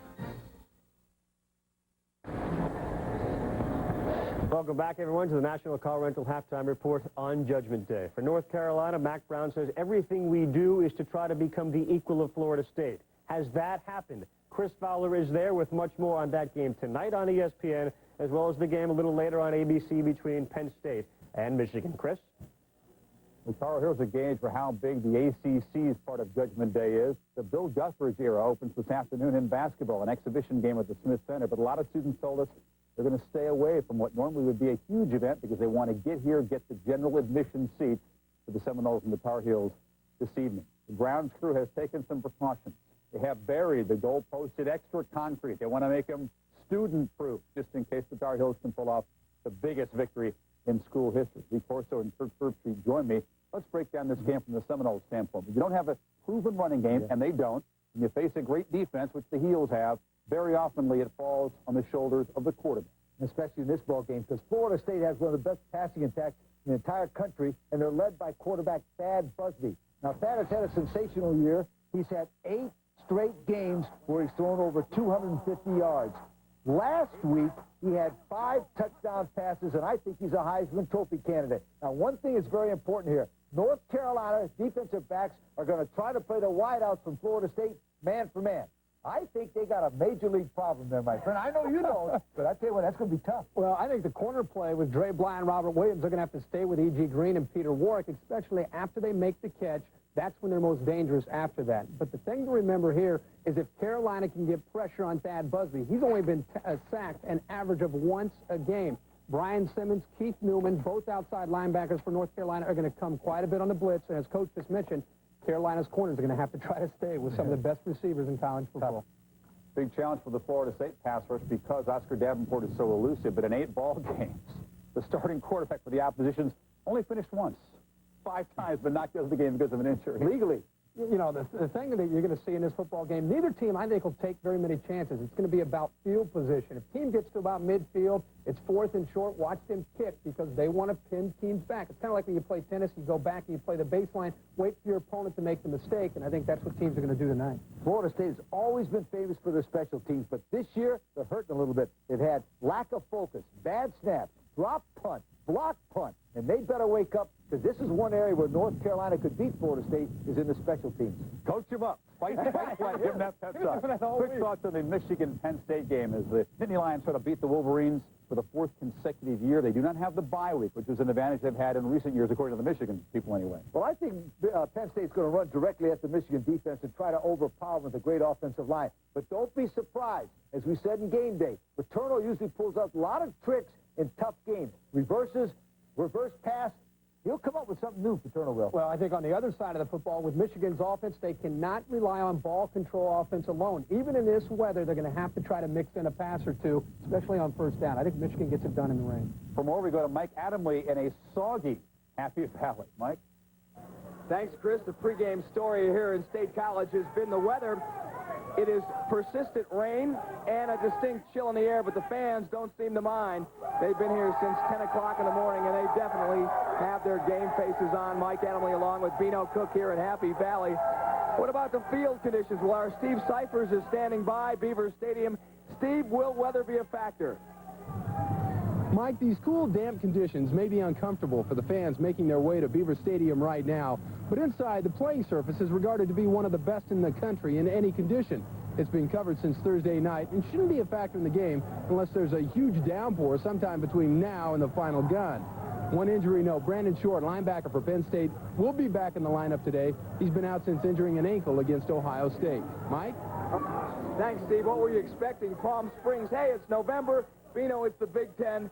Welcome back, everyone, to the National Car Rental Halftime Report on Judgment Day. For North Carolina, Mac Brown says everything we do is to try to become the equal of Florida State. Has that happened? Chris Fowler is there with much more on that game tonight on ESPN, as well as the game a little later on ABC between Penn State and Michigan. Chris? Well, Carl, here's a gauge for how big the ACC's part of Judgment Day is. The Bill Guthridge era opens this afternoon in basketball, an exhibition game at the Smith Center, but a lot of students told us they're going to stay away from what normally would be a huge event because they want to get here, get the general admission seats for the Seminoles and the Tar Heels this evening. The grounds crew has taken some precautions. They have buried the goalposts in extra concrete. They want to make them student-proof, just in case the Tar Heels can pull off the biggest victory in school history. Lee Corso and Kirk Herbstreit join me. Let's break down this game from the Seminoles standpoint. You don't have a proven running game, and they don't, and you face a great defense, which the Heels have. Very oftenly, it falls on the shoulders of the quarterback. Especially in this ball game, because Florida State has one of the best passing attacks in the entire country, and they're led by quarterback Thad Busby. Now, Thad has had a sensational year. He's had 8 straight games where he's thrown over 250 yards. Last week, he had 5 touchdown passes, and I think he's a Heisman Trophy candidate. Now, one thing is very important here. North Carolina's defensive backs are going to try to play the wideouts from Florida State man for man. I think they got a major league problem there, my friend. I know you don't, but I tell you what, that's going to be tough. Well, I think the corner play with Dre Bly and Robert Williams are going to have to stay with E.G. Green and Peter Warwick, especially after they make the catch. That's when they're most dangerous after that. But the thing to remember here is if Carolina can get pressure on Thad Busby, he's only been sacked an average of once a game. Brian Simmons, Keith Newman, both outside linebackers for North Carolina are going to come quite a bit on the blitz. And as Coach just mentioned, Carolina's corners are going to have to try to stay with some of the best receivers in college football. Big challenge for the Florida State pass rush because Oscar Davenport is so elusive. But in 8 ball games, the starting quarterback for the opposition's only finished once. 5 times, but not just the game because of an injury. Legally. You know, the thing that you're going to see in this football game, neither team, I think, will take very many chances. It's going to be about field position. If team gets to about midfield, it's 4th and short, watch them kick because they want to pin teams back. It's kind of like when you play tennis, you go back and you play the baseline, wait for your opponent to make the mistake, and I think that's what teams are going to do tonight. Florida State has always been famous for their special teams, but this year, they're hurting a little bit. They've had lack of focus, bad snaps, drop punt, block punt, and they better wake up because this is one area where North Carolina could beat Florida State is in the special teams. Coach him up. Fight, give him that pep talk. Quick thoughts on the Michigan-Penn State game as the Nittany Lions try to beat the Wolverines for the 4th consecutive year. They do not have the bye week, which is an advantage they've had in recent years, according to the Michigan people anyway. Well, I think Penn State's going to run directly at the Michigan defense and try to overpower them with a great offensive line. But don't be surprised. As we said in game day, Paterno usually pulls out a lot of tricks in tough games. Reverses, reverse pass. He'll come up with something new, Paterno will. Well, I think on the other side of the football, with Michigan's offense, they cannot rely on ball control offense alone. Even in this weather, they're going to have to try to mix in a pass or two, especially on first down. I think Michigan gets it done in the rain. For more, we go to Mike Adamle in a soggy Happy Valley. Mike? Thanks, Chris. The pregame story here in State College has been the weather. It is persistent rain and a distinct chill in the air, but the fans don't seem to mind. They've been here since 10 o'clock in the morning, and they definitely have their game faces on. Mike Adamle along with Bino Cook here in Happy Valley. What about the field conditions? Well, our Steve Cyphers is standing by Beaver Stadium. Steve, will weather be a factor? Mike, these cool, damp conditions may be uncomfortable for the fans making their way to Beaver Stadium right now, but inside, the playing surface is regarded to be one of the best in the country in any condition. It's been covered since Thursday night and shouldn't be a factor in the game unless there's a huge downpour sometime between now and the final gun. One injury note, Brandon Short, linebacker for Penn State, will be back in the lineup today. He's been out since injuring an ankle against Ohio State. Mike? Thanks, Steve. What were you expecting? Palm Springs. Hey, it's November. Bino, it's the Big Ten.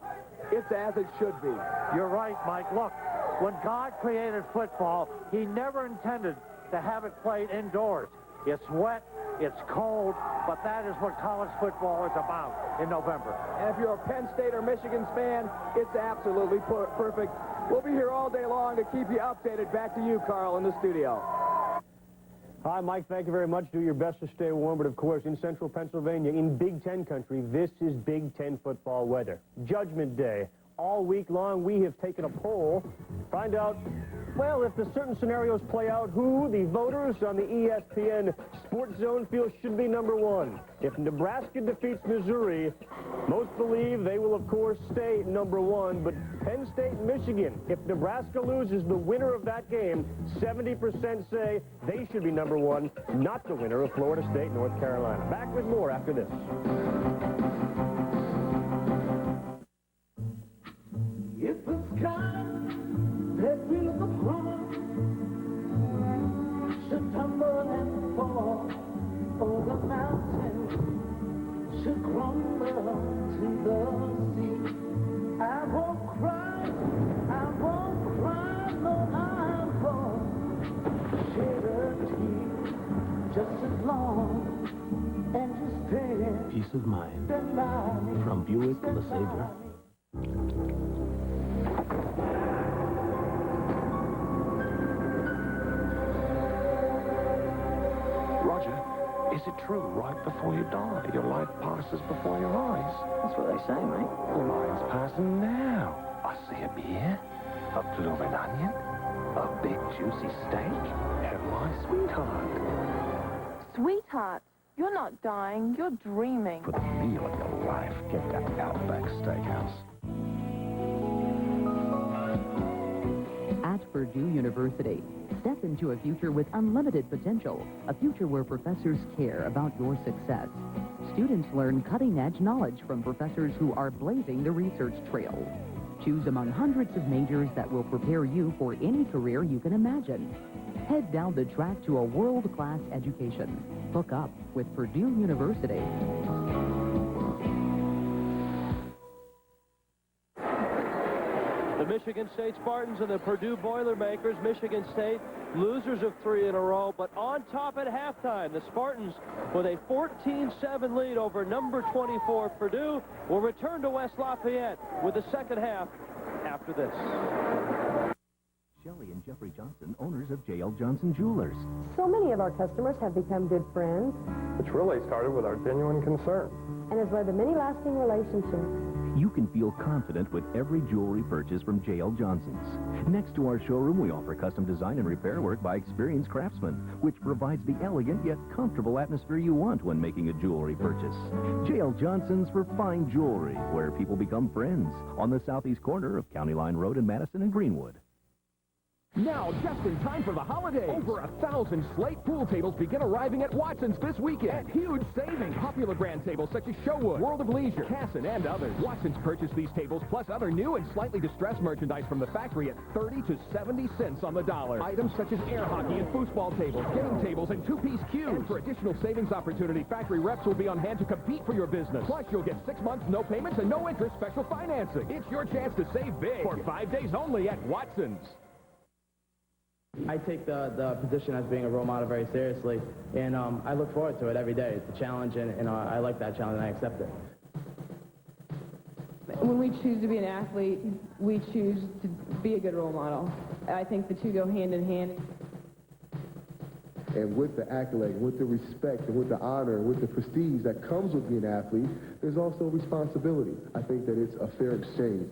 It's as it should be. You're right, Mike. Look, when God created football, he never intended to have it played indoors. It's wet, it's cold, but that is what college football is about in November. And if you're a Penn State or Michigan fan, it's absolutely perfect. We'll be here all day long to keep you updated. Back to you, Carl, in the studio. Hi, Mike. Thank you very much. Do your best to stay warm, but of course, in central Pennsylvania, in Big Ten country, this is Big Ten football weather. Judgment Day. All week long, we have taken a poll. Find out, well, if the certain scenarios play out, who the voters on the ESPN Sports Zone feel should be number one. If Nebraska defeats Missouri, most believe they will, of course, stay number one. But Penn State, Michigan, if Nebraska loses, the winner of that game, 70% say they should be number one, not the winner of Florida State, North Carolina. Back with more after this. If the sky that we look upon should tumble and fall, or the mountain should crumble to the sea, I won't cry, no, I won't shed a tear just as long and just stand. Peace of mind. Stand by me. From Buick LeSabre. Roger, is it true right before you die, your life passes before your eyes? That's what they say, mate. Well, mine's passing now. I see a beer, a blooming onion, a big juicy steak, and my sweetheart. Sweetheart, you're not dying, you're dreaming. For the meal of your life, get that Outback Steakhouse. At Purdue University, step into a future with unlimited potential, a future where professors care about your success. Students learn cutting-edge knowledge from professors who are blazing the research trail. Choose among hundreds of majors that will prepare you for any career you can imagine. Head down the track to a world-class education. Hook up with Purdue University. The Michigan State Spartans and the Purdue Boilermakers. Michigan State, losers of 3 in a row, but on top at halftime. The Spartans, with a 14-7 lead over number 24 Purdue, will return to West Lafayette with the second half after this. Shelley and Jeffrey Johnson, owners of J.L. Johnson Jewelers. So many of our customers have become good friends Which really started with our genuine concern. and has led to many lasting relationships. You can feel confident with every jewelry purchase from J.L. Johnson's. Next to our showroom, we offer custom design and repair work by experienced craftsmen, which provides the elegant yet comfortable atmosphere you want when making a jewelry purchase. J.L. Johnson's for fine jewelry, where people become friends, on the southeast corner of County Line Road in Madison and Greenwood. Now, just in time for the holidays. Over 1,000 slate pool tables begin arriving at Watson's this weekend. At huge savings. Popular brand tables such as Showwood, World of Leisure, Casson, and others. Watson's purchased these tables plus other new and slightly distressed merchandise from the factory at 30 to 70 cents on the dollar. Items such as air hockey and foosball tables, game tables, and two-piece cubes. And for additional savings opportunity, factory reps will be on hand to compete for your business. Plus, you'll get 6 months, no payments, and no interest special financing. It's your chance to save big for 5 days only at Watson's. I take the position as being a role model very seriously, and I look forward to it every day. It's a challenge, and I like that challenge, and I accept it. When we choose to be an athlete, we choose to be a good role model. I think the two go hand in hand. And with the accolade, with the respect, and with the honor, with the prestige that comes with being an athlete, there's also responsibility. I think that it's a fair exchange.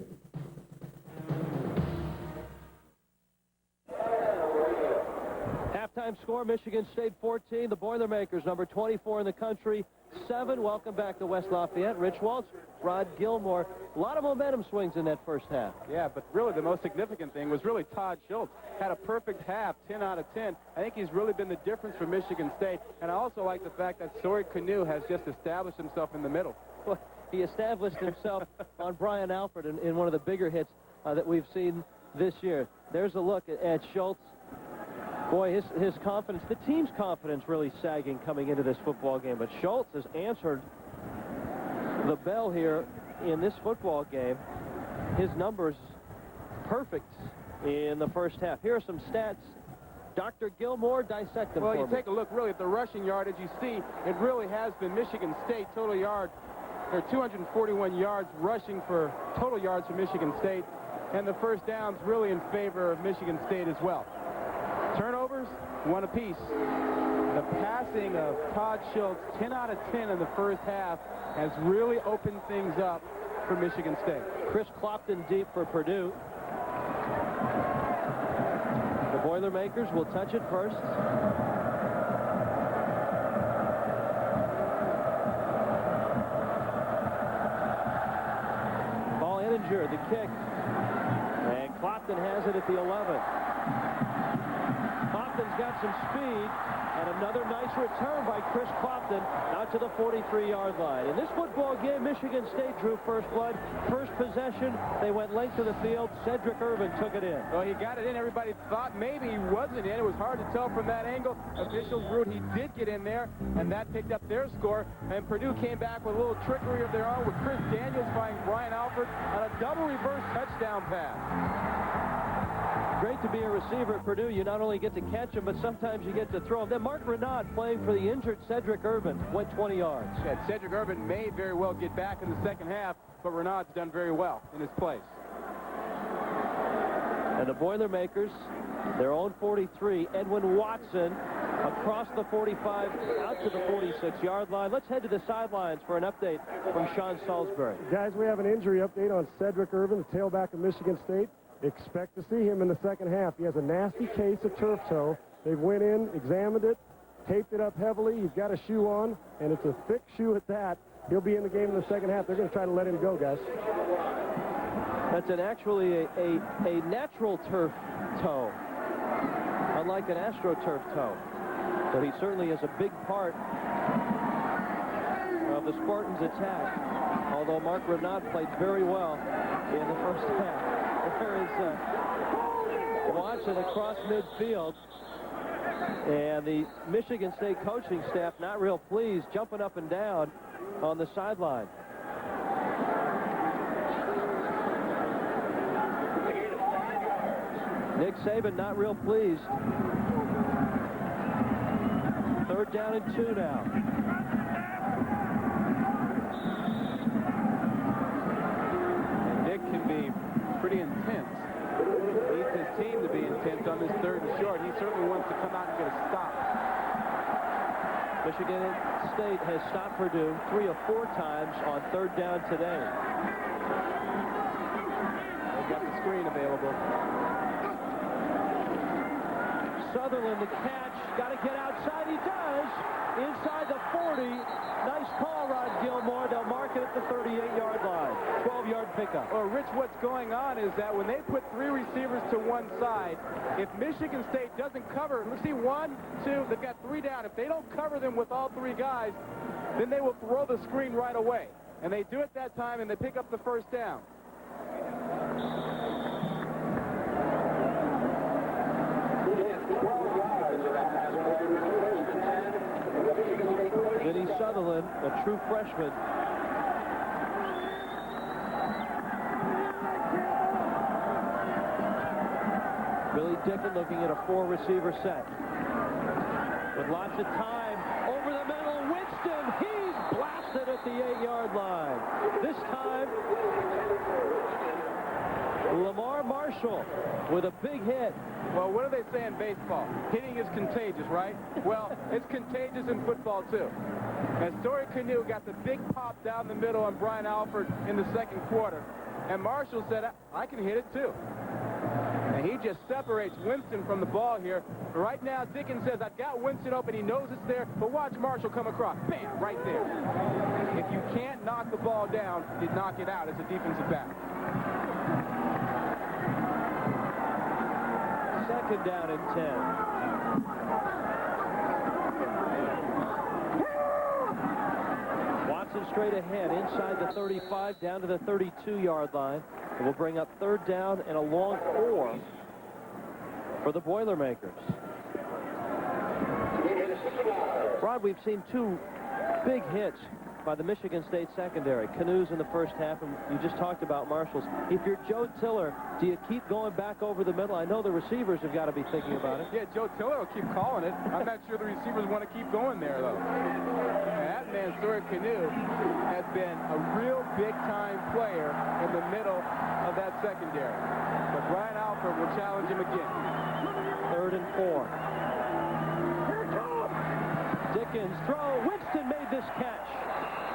Halftime score, Michigan State 14. The Boilermakers, number 24 in the country, 7. Welcome back to West Lafayette. Rich Waltz, Rod Gilmore. A lot of momentum swings in that first half. Yeah, but really the most significant thing was really Todd Schultz. Had a perfect half, 10 out of 10. I think he's really been the difference for Michigan State. And I also like the fact that Sori Canoe has just established himself in the middle. Well, he established himself on Brian Alford in one of the bigger hits that we've seen this year. There's a look at Schultz. Boy, his confidence, the team's confidence really sagging coming into this football game. But Schultz has answered the bell here in this football game. His numbers perfect in the first half. Here are some stats. Dr. Gilmore, dissect them Well, for you me. take a look really at the rushing yardage. You see it really has been Michigan State total yard. There are 241 yards rushing for total yards for Michigan State. And the first down's really in favor of Michigan State as well. Turnovers, 1 apiece. The passing of Todd Schultz, 10 out of 10 in the first half, has really opened things up for Michigan State. Chris Clopton deep for Purdue. The Boilermakers will touch it first. Ball Henninger, the kick. And Clopton has it at the 11. Clopton's got some speed, and another nice return by Chris Clopton out to the 43-yard line. In this football game, Michigan State drew first blood. First possession, they went length of the field. Cedric Urban took it in. Well, he got it in. Everybody thought maybe he wasn't in. It was hard to tell from that angle. Officials ruled he did get in there, and that picked up their score. And Purdue came back with a little trickery of their own with Chris Daniels finding Brian Alford on a double reverse touchdown pass. Great to be a receiver at Purdue. You not only get to catch him, but sometimes you get to throw him. Then Mark Renaud, playing for the injured Cedric Urban, went 20 yards. Yeah, Cedric Urban may very well get back in the second half, but Renaud's done very well in his place. And the Boilermakers, their own 43, Edwin Watson across the 45 out to the 46-yard line. Let's head to the sidelines for an update from Sean Salisbury. Guys, we have an injury update on Cedric Urban, the tailback of Michigan State. Expect to see him in the second half. He has a nasty case of turf toe. They went in, examined it, taped it up heavily. He's got a shoe on, and it's a thick shoe at that. He'll be in the game in the second half. They're going to try to let him go, guys. That's actually a natural turf toe, unlike an AstroTurf toe. But he certainly is a big part of the Spartans' attack, although Mark Renaud played very well in the first half. There is Watson across midfield, and the Michigan State coaching staff not real pleased, jumping up and down on the sideline. Nick Saban not real pleased. Third down and 2 now. And Nick can be pretty intense. He needs his team to be intense on this third and short. He certainly wants to come out and get a stop. Michigan State has stopped Purdue 3 or 4 times on third down today. They've got the screen available. Sutherland, the catch, got to get outside. He does. Inside the 40. Nice call, Rod Gilmore. They'll mark it at the 38-yard line. 12-yard pickup. Well, Rich, what's going on is that when they put 3 receivers to one side, if Michigan State doesn't cover, let's see, 1, 2, they've got 3 down. If they don't cover them with all 3 guys, then they will throw the screen right away. And they do it that time, and they pick up the first down. Vinny Sutherland, a true freshman. Billy Dickon looking at a 4-receiver set. With lots of time, over the middle, Winston, he's blasted at the 8-yard line. This time, Lamar Marshall with a big hit. Well, what do they say in baseball? Hitting is contagious, right? Well, it's contagious in football, too. And Sori Canoe got the big pop down the middle on Brian Alford in the second quarter. And Marshall said, I can hit it, too. And And he just separates Winston from the ball here. Right now, Dickens says, I've got Winston open. He knows it's there, but watch Marshall come across. Bam, right there. If you can't knock the ball down, you knock it out as a defensive back. Second down and 10. Watson straight ahead, inside the 35, down to the 32-yard line. It will bring up third down and a long 4 for the Boilermakers. Rod, we've seen 2 big hits by the Michigan State secondary. Canoes in the first half, and you just talked about Marshall's. If you're Joe Tiller, do you keep going back over the middle? I know the receivers have got to be thinking about it. Yeah, Joe Tiller will keep calling it. I'm not sure the receivers want to keep going there, though. And that man, Stuart Canoe, has been a real big-time player in the middle of that secondary. But Brian Alford will challenge him again. Third and 4. Dickens throw. Winston made this catch.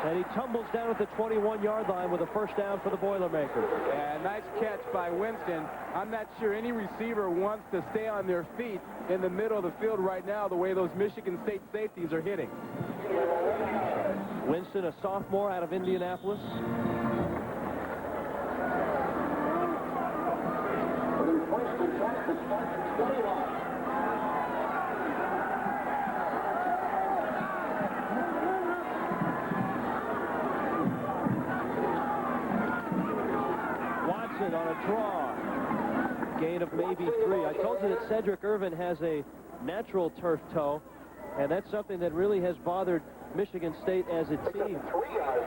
And he tumbles down at the 21-yard line with a first down for the Boilermakers. Yeah, nice catch by Winston. I'm not sure any receiver wants to stay on their feet in the middle of the field right now the way those Michigan State safeties are hitting. Winston, a sophomore out of Indianapolis. On a draw, gain of maybe 3. I told you that Cedric Irvin has a natural turf toe, and that's something that really has bothered Michigan State as a team.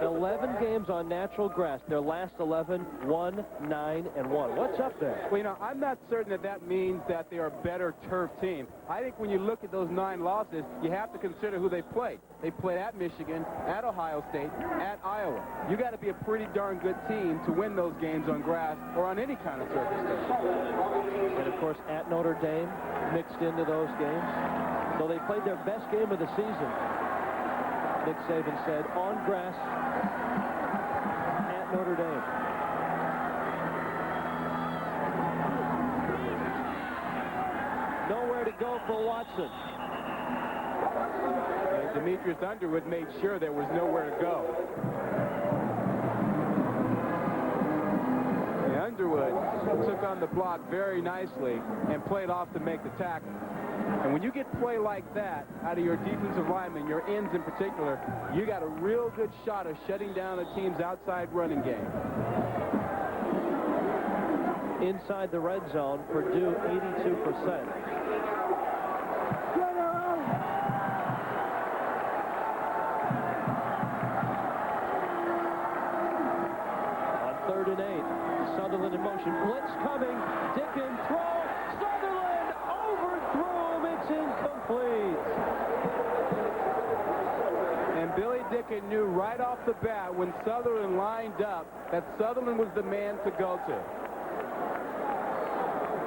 11 games on natural grass. Their last 11, 1, 9, and 1. What's up there? Well, you know, I'm not certain that that means that they are a better turf team. I think when you look at those 9 losses, you have to consider who they played. They played at Michigan, at Ohio State, at Iowa. You got to be a pretty darn good team to win those games on grass or on any kind of surface. And, of course, at Notre Dame, mixed into those games. So they played their best game of the season, Nick Saban said, on grass at Notre Dame. Nowhere to go for Watson. And Demetrius Underwood made sure there was nowhere to go. And Underwood took on the block very nicely and played off to make the tackle. And when you get play like that out of your defensive linemen, your ends in particular, you got a real good shot of shutting down a team's outside running game. Inside the red zone, Purdue 82%. On 3rd and 8, Sutherland in motion. Blitz coming. Dickens throw. Sutherland overthrew him. It's incomplete. And Billy Dickens knew right off the bat when Sutherland lined up that Sutherland was the man to go to.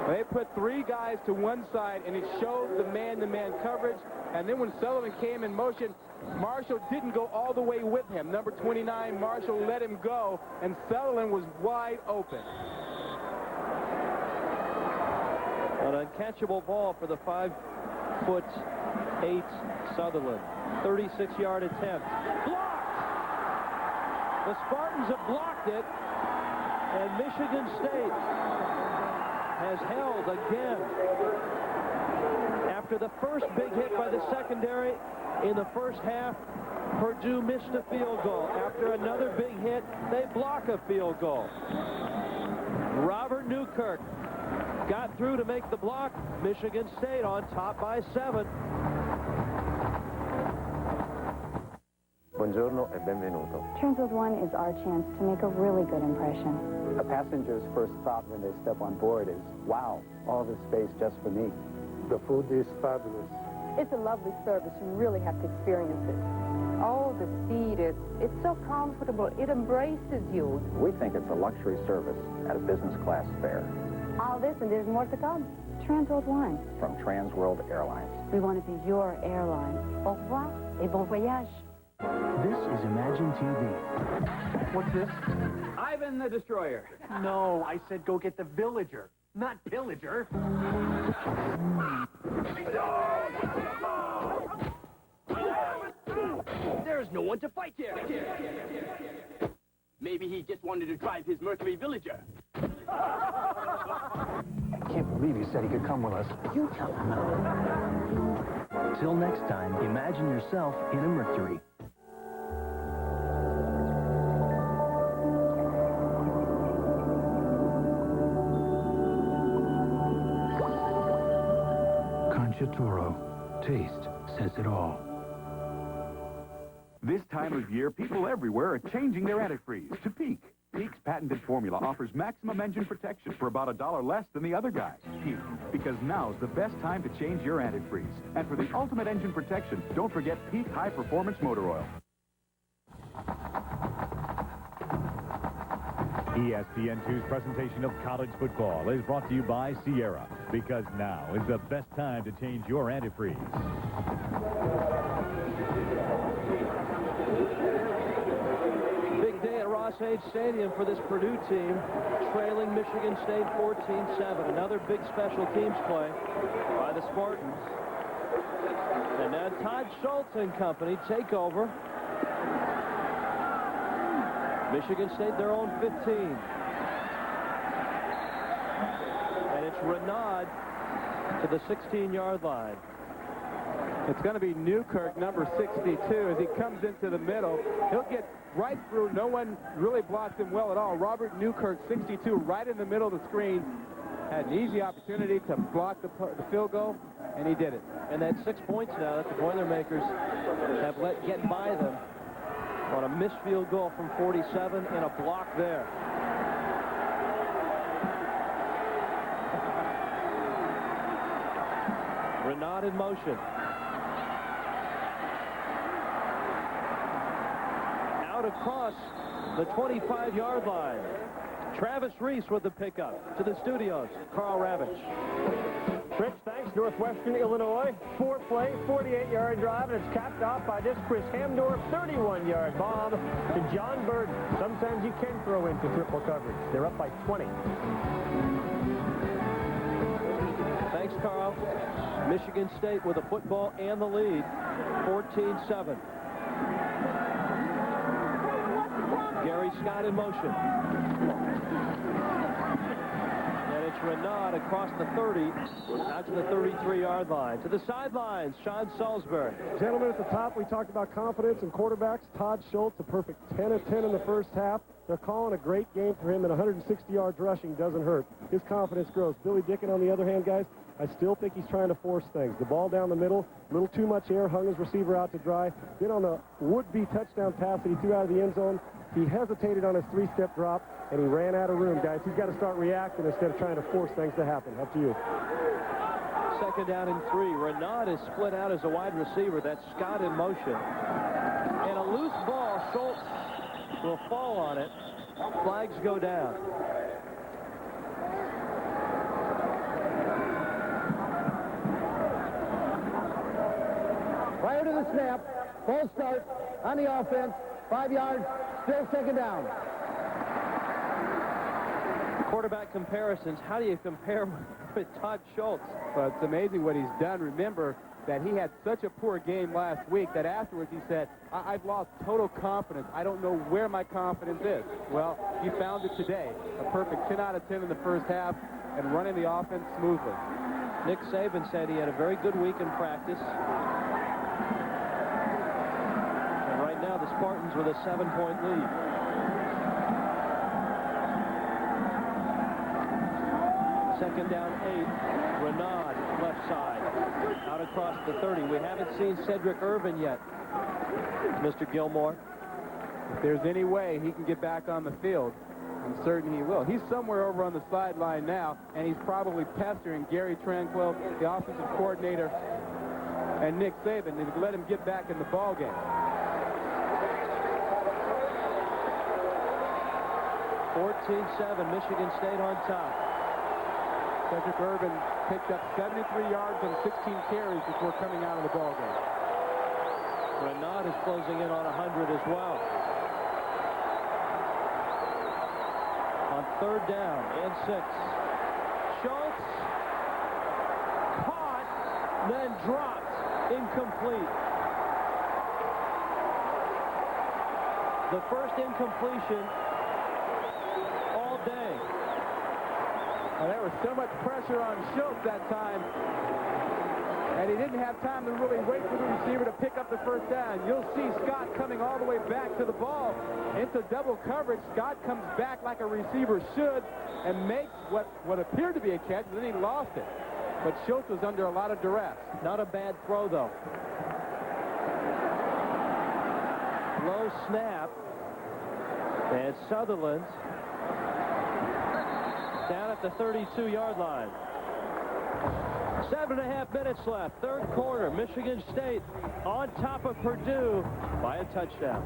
They put 3 guys to one side, and it showed the man-to-man coverage. And then when Sutherland came in motion, Marshall didn't go all the way with him. Number 29, Marshall let him go, and Sutherland was wide open. An uncatchable ball for the 5'8" Sutherland. 36-yard attempt. Blocked! The Spartans have blocked it, and Michigan State has held again. After the first big hit by the secondary in the first half, Purdue missed a field goal. After another big hit, they block a field goal. Robert Newkirk got through to make the block. Michigan State on top by 7. Buongiorno e benvenuto. Transworld One is our chance to make a really good impression. A passenger's first thought when they step on board is, wow, all this space just for me. The food is fabulous. It's a lovely service. You really have to experience it. Oh, the seat, it's so comfortable. It embraces you. We think it's a luxury service at a business class fare. All this and there's more to come. Transworld One. From Transworld Airlines. We want to be your airline. Au revoir et bon voyage. This is Imagine TV. What's this? Ivan the Destroyer. No, I said go get the villager, not pillager. There's no one to fight here. Maybe he just wanted to drive his Mercury Villager. I can't believe you said he could come with us. You tell him. Till next time, imagine yourself in a Mercury. Toro. Taste says it all. This time of year, people everywhere are changing their antifreeze to Peak. Peak's patented formula offers maximum engine protection for about $1 less than the other guy. Peak, because now's the best time to change your antifreeze. And for the ultimate engine protection, don't forget Peak High Performance Motor Oil. ESPN2's presentation of college football is brought to you by Sierra, because now is the best time to change your antifreeze. Big day at Ross-Age Stadium for this Purdue team, trailing Michigan State 14-7. Another big special teams play by the Spartans. And now Todd Schultz and company take over. Michigan State, their own 15. And it's Renaud to the 16-yard line. It's going to be Newkirk, number 62. As he comes into the middle, he'll get right through. No one really blocks him well at all. Robert Newkirk, 62, right in the middle of the screen. Had an easy opportunity to block the field goal, and he did it. And that's 6 points now that the Boilermakers have let get by them on a missed field goal from 47 and a block there. Renaud in motion. Out across the 25-yard line. Travis Reese with the pickup. To the studios, Carl Ravitch. Rich, thanks. Northwestern Illinois, 4-play, 48-yard drive, and it's capped off by this Chris Hamdorf 31-yard bomb to John Burton. Sometimes you can throw into triple coverage. They're up by 20. Thanks, Carl. Michigan State with the football and the lead, 14-7. Gary Scott in motion. Renaud across the 30, out to the 33-yard line. To the sidelines, Sean Salisbury. Gentlemen, at the top, we talked about confidence and quarterbacks. Todd Schultz, a perfect 10 of 10 in the first half. They're calling a great game for him, and 160 yards rushing doesn't hurt. His confidence grows. Billy Dicken, on the other hand, guys, I still think he's trying to force things. The ball down the middle, a little too much air, hung his receiver out to dry. Then on the would-be touchdown pass that he threw out of the end zone, he hesitated on his three-step drop, and he ran out of room, guys. He's got to start reacting instead of trying to force things to happen. Up to you. Second down and 3. Renaud is split out as a wide receiver. That's Scott in motion. And a loose ball. Schultz will fall on it. Flags go down. Prior to the snap, full start on the offense, 5 yards, still second down. Quarterback comparisons. How do you compare with Todd Schultz? Well, it's amazing what he's done. Remember that he had such a poor game last week that afterwards he said, I've lost total confidence. I don't know where my confidence is. Well, he found it today. A perfect 10 out of 10 in the first half and running the offense smoothly. Nick Saban said he had a very good week in practice. And right now the Spartans with a 7-point lead. Second down 8. Renaud, left side. Out across the 30. We haven't seen Cedric Irvin yet, Mr. Gilmore. If there's any way he can get back on the field, I'm certain he will. He's somewhere over on the sideline now, and he's probably pestering Gary Tranquil, the offensive coordinator, and Nick Saban to let him get back in the ball game. 14-7, Michigan State on top. Cedric Irvin picked up 73 yards and 16 carries before coming out of the ball game. Renaud is closing in on 100 as well. 3rd down and 6. Schultz caught, then dropped, incomplete. The first incompletion all day. Well, there was so much pressure on Schultz that time, and he didn't have time to really wait for the receiver to pick up the first down. You'll see Scott coming all the way back to the ball into double coverage. Scott comes back like a receiver should and makes what appeared to be a catch, but then he lost it. But Schultz was under a lot of duress. Not a bad throw, though. Low snap. And Sutherland down at the 32-yard line. 7.5 minutes left. 3rd quarter. Michigan State on top of Purdue by a touchdown.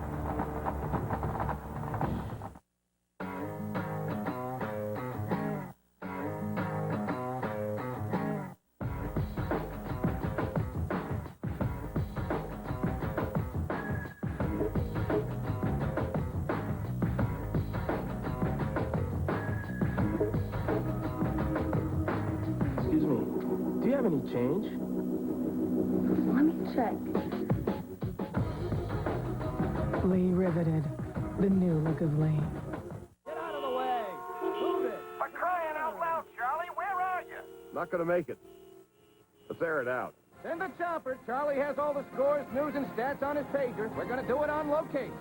Any change? Let me check. Lee riveted. The new look of Lee. Get out of the way. Move it. For crying out loud, Charlie, where are you? Not going to make it. Let's air it out. Send the chopper. Charlie has all the scores, news, and stats on his pager. We're going to do it on location.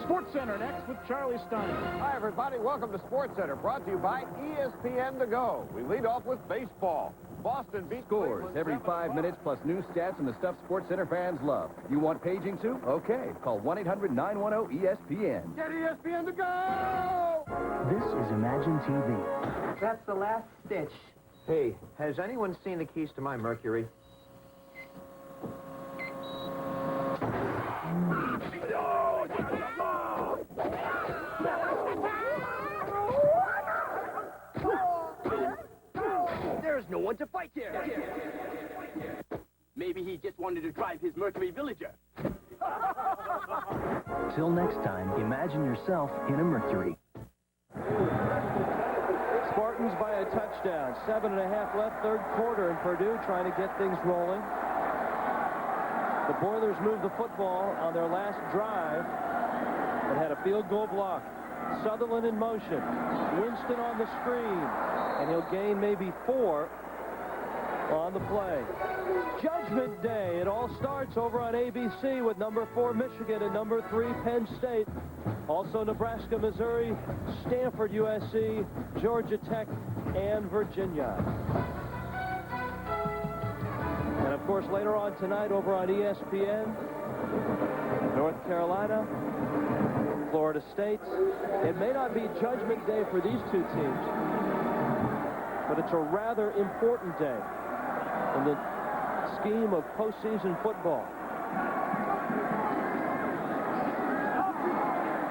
Sports Center next with Charlie Steiner. Hi, everybody. Welcome to Sports Center, brought to you by ESPN To Go. We lead off with baseball. Boston beat Scores every 5 minutes plus new stats and the stuff Sports Center fans love. You want paging too? Okay. Call 1-800-910-ESPN. Get ESPN To Go! This is Imagine TV. That's the last stitch. Hey, has anyone seen the keys to my Mercury? There's no one to fight here. Maybe he just wanted to drive his Mercury Villager. Till next time, imagine yourself in a Mercury. Spartans by a touchdown. 7.5 left, 3rd quarter, and Purdue trying to get things rolling. The Boilers moved the football on their last drive and had a field goal block. Sutherland in motion. Winston on the screen. And he'll gain maybe 4 on the play. Judgment Day. It all starts over on ABC with number 4 Michigan and number 3 Penn State. Also Nebraska, Missouri, Stanford, USC, Georgia Tech, and Virginia. And of course later on tonight over on ESPN, North Carolina, Florida State. It may not be Judgment Day for these two teams, but it's a rather important day in the scheme of postseason football.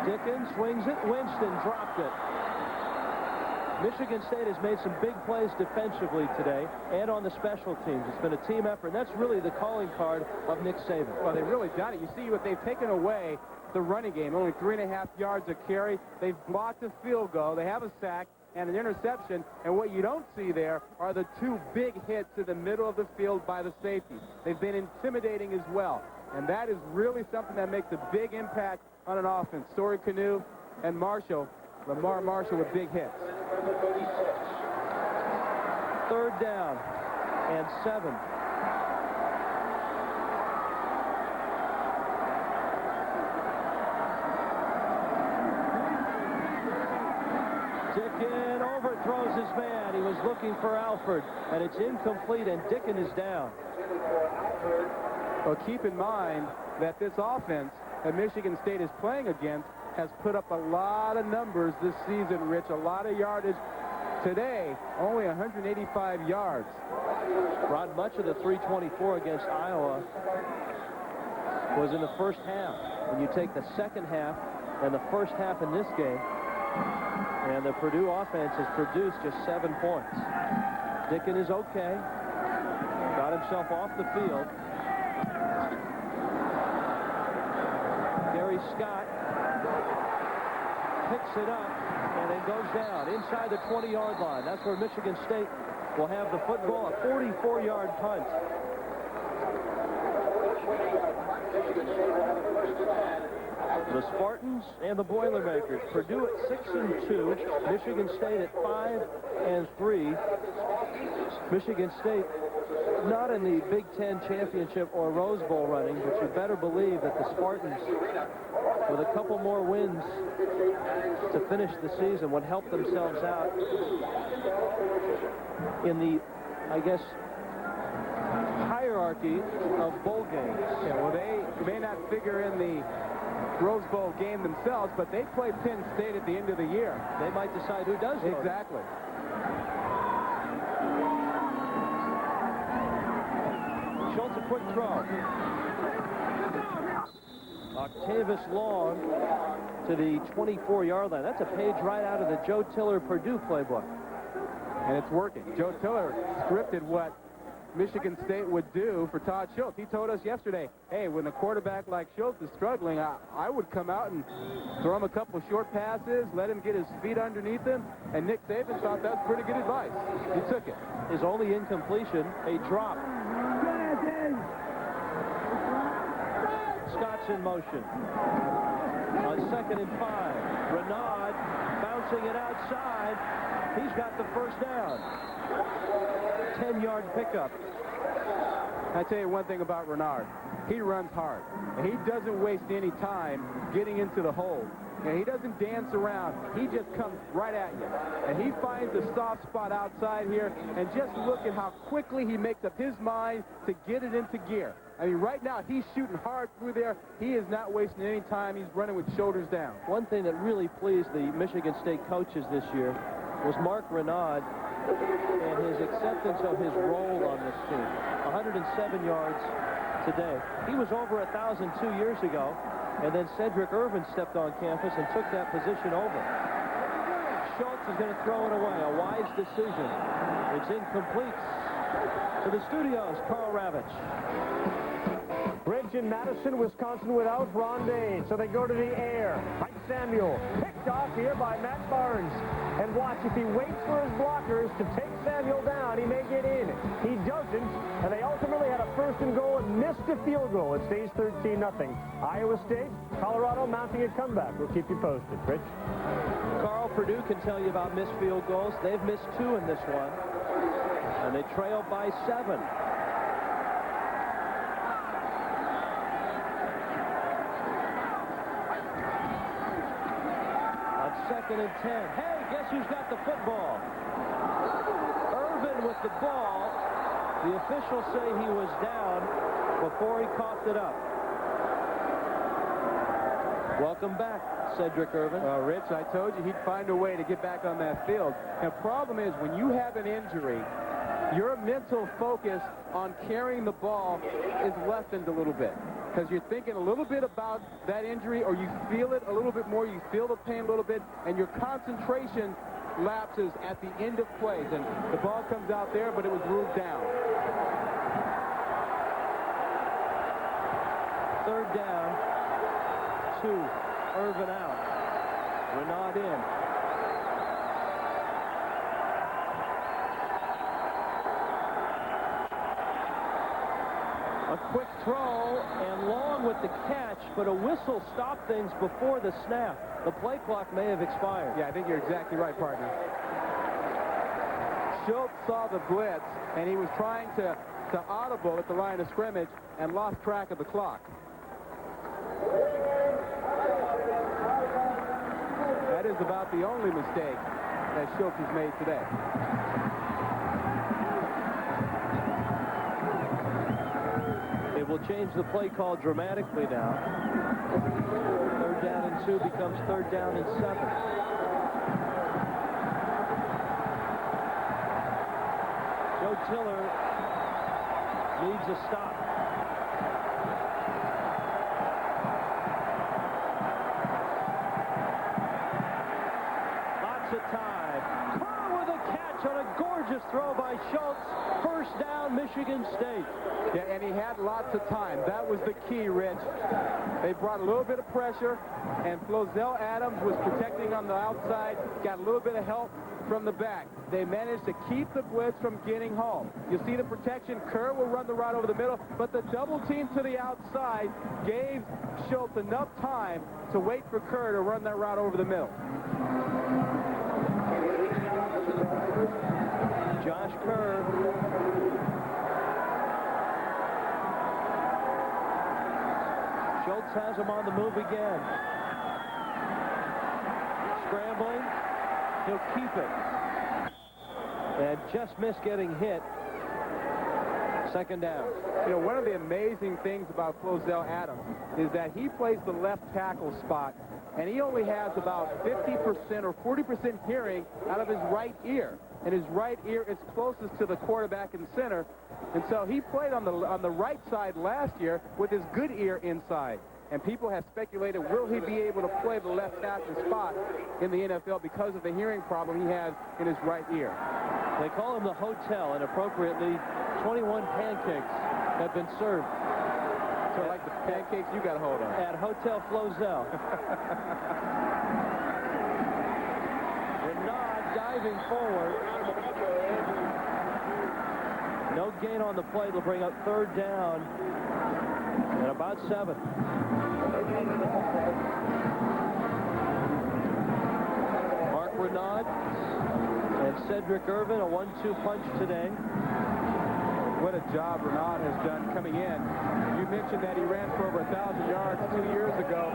Dickens swings it. Winston dropped it. Michigan State has made some big plays defensively today and on the special teams. It's been a team effort, and that's really the calling card of Nick Saban. Well, they've really done it. You see what they've taken away, the running game, only 3.5 yards a carry. They've blocked a field goal. They have a sack and an interception, and what you don't see there are the 2 big hits in the middle of the field by the safeties. They've been intimidating as well, and that is really something that makes a big impact on an offense. Story Canoe and Marshall, Lamar Marshall with big hits. 3rd down and 7. Dickens overthrows his man. He was looking for Alford, and it's incomplete, and Dickens is down. Well, keep in mind that this offense that Michigan State is playing against has put up a lot of numbers this season, Rich, a lot of yardage. Today, only 185 yards. Rod, much of the 324 against Iowa was in the first half. When you take the second half and the first half in this game, and the Purdue offense has produced just 7 points. Dickens is okay. Got himself off the field. Gary Scott picks it up, and and then goes down inside the 20-yard line. That's where Michigan State will have the football, a 44-yard punt. The Spartans and the Boilermakers. Purdue at 6-2. Michigan State at 5-3. Michigan State not in the Big Ten championship or Rose Bowl running, but you better believe that the Spartans, with a couple more wins to finish the season, would help themselves out in the, I guess, hierarchy of bowl games. Yeah, well, they may not figure in the Rose Bowl game themselves, but they play Penn State at the end of the year. They might decide who does it. Exactly. Schultz, a quick throw. Octavius Long to the 24-yard line. That's a page right out of the Joe Tiller Purdue playbook. And it's working. Joe Tiller scripted what Michigan State would do for Todd Schultz. He told us yesterday, hey, when a quarterback like Schultz is struggling, I would come out and throw him a couple short passes, let him get his feet underneath him, and Nick Saban thought that was pretty good advice. He took it. His only incompletion, a drop. Scott's in motion. On 2nd and 5, Renaud bouncing it outside. He's got the first down. 10-yard pickup. I tell you one thing about Renard. He runs hard. And he doesn't waste any time getting into the hole. And he doesn't dance around. He just comes right at you. And he finds a soft spot outside here. And just look at how quickly he makes up his mind to get it into gear. I mean, right now, he's shooting hard through there. He is not wasting any time. He's running with shoulders down. One thing that really pleased the Michigan State coaches this year was Mark Renaud and his acceptance of his role on this team. 107 yards today. He was over 1,000 2 years ago, and then Cedric Irvin stepped on campus and took that position over. Schultz is going to throw it away. A wise decision. It's incomplete. To the studios, Carl Ravitch. Bridge in Madison, Wisconsin without Rondé, so they go to the air. Mike Samuel picked off here by Matt Barnes. And watch, if he waits for his blockers to take Samuel down, he may get in. He doesn't, and they ultimately had a 1st and goal and missed a field goal. It stays 13-0. Iowa State, Colorado mounting a comeback. We'll keep you posted. Rich? Carl, Purdue can tell you about missed field goals. They've missed 2 in this one, and they trail by 7. On 2nd and 10. Hey! Guess who's got the football? Irvin with the ball. The officials say he was down before he coughed it up. Welcome back, Cedric Irvin. Rich, I told you he'd find a way to get back on that field. And the problem is when you have an injury, your mental focus on carrying the ball is lessened a little bit. Because you're thinking a little bit about that injury, or you feel it a little bit more, you feel the pain a little bit, and your concentration lapses at the end of plays. And the ball comes out there, but it was ruled down. 3rd down, 2. Irvin out. Renaud in. A quick throw, and Long with the catch, but a whistle stopped things before the snap. The play clock may have expired. Yeah, I think you're exactly right, partner. Schultz saw the blitz, and he was trying to audible at the line of scrimmage and lost track of the clock. That is about the only mistake that Schultz has made today. It will change the play call dramatically now. 3rd down and 2 becomes 3rd down and 7. Joe Tiller needs a stop. Lots of time. Carr with a catch on a gorgeous Gorgeous throw by Schultz. First down, Michigan State. Yeah, and he had lots of time. That was the key, Rich. They brought a little bit of pressure, and Flozell Adams was protecting on the outside, got a little bit of help from the back. They managed to keep the blitz from getting home. You see the protection. Kerr will run the route over the middle, but the double team to the outside gave Schultz enough time to wait for Kerr to run that route over the middle. Josh Kerr. Schultz has him on the move again. Scrambling. He'll keep it. And just missed getting hit. Second down. You know, one of the amazing things about Flozell Adams is that he plays the left tackle spot, and he only has about 50% or 40% hearing out of his right ear. And his right ear is closest to the quarterback and center. And so he played on the right side last year with his good ear inside. And people have speculated, will he be able to play the left tackle spot in the NFL because of the hearing problem he has in his right ear? They call him the hotel, and appropriately, 21 pancakes have been served. So like the pancakes you got a hold of. At Hotel Flozell. Renaud diving forward. No gain on the play. They'll bring up third down at about 7. Mark Renaud and Cedric Irvin, a 1-2 punch today. What a job Renaud has done coming in. You mentioned that he ran for over 1,000 yards 2 years ago.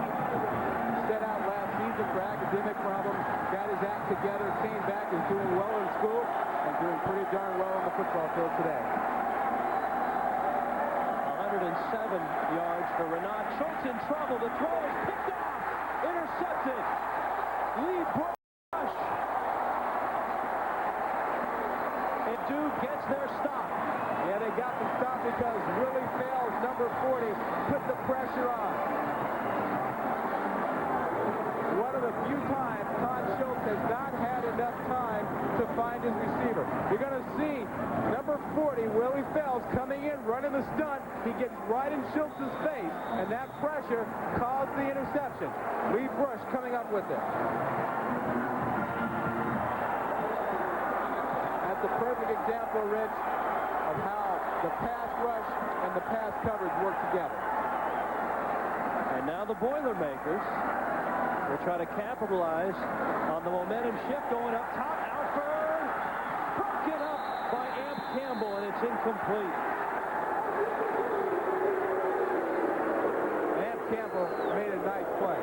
Set out last season for academic problems, got his act together, came back, is doing well in school, and doing pretty darn well on the football field today. 107 yards for Renaud. Schultz in trouble. The throw is picked off. Intercepted. Lee Brush. And Duke gets their stop. Yeah, they got the stop because Willie Fales, number 40, put the pressure on. One of the few times Todd Schultz has not had enough time to find his receiver. You're going to see number 40, Willie Fales, coming in, running the stunt. He gets right in Schultz's face, and that pressure caused the interception. Lee Brush coming up with it. That's a perfect example, Rich, of how the pass rush and the pass coverage work together. And now the Boilermakers will try to capitalize on the momentum shift going up top. Alford broken up by Amp Campbell, and it's incomplete. Amp Campbell made a nice play.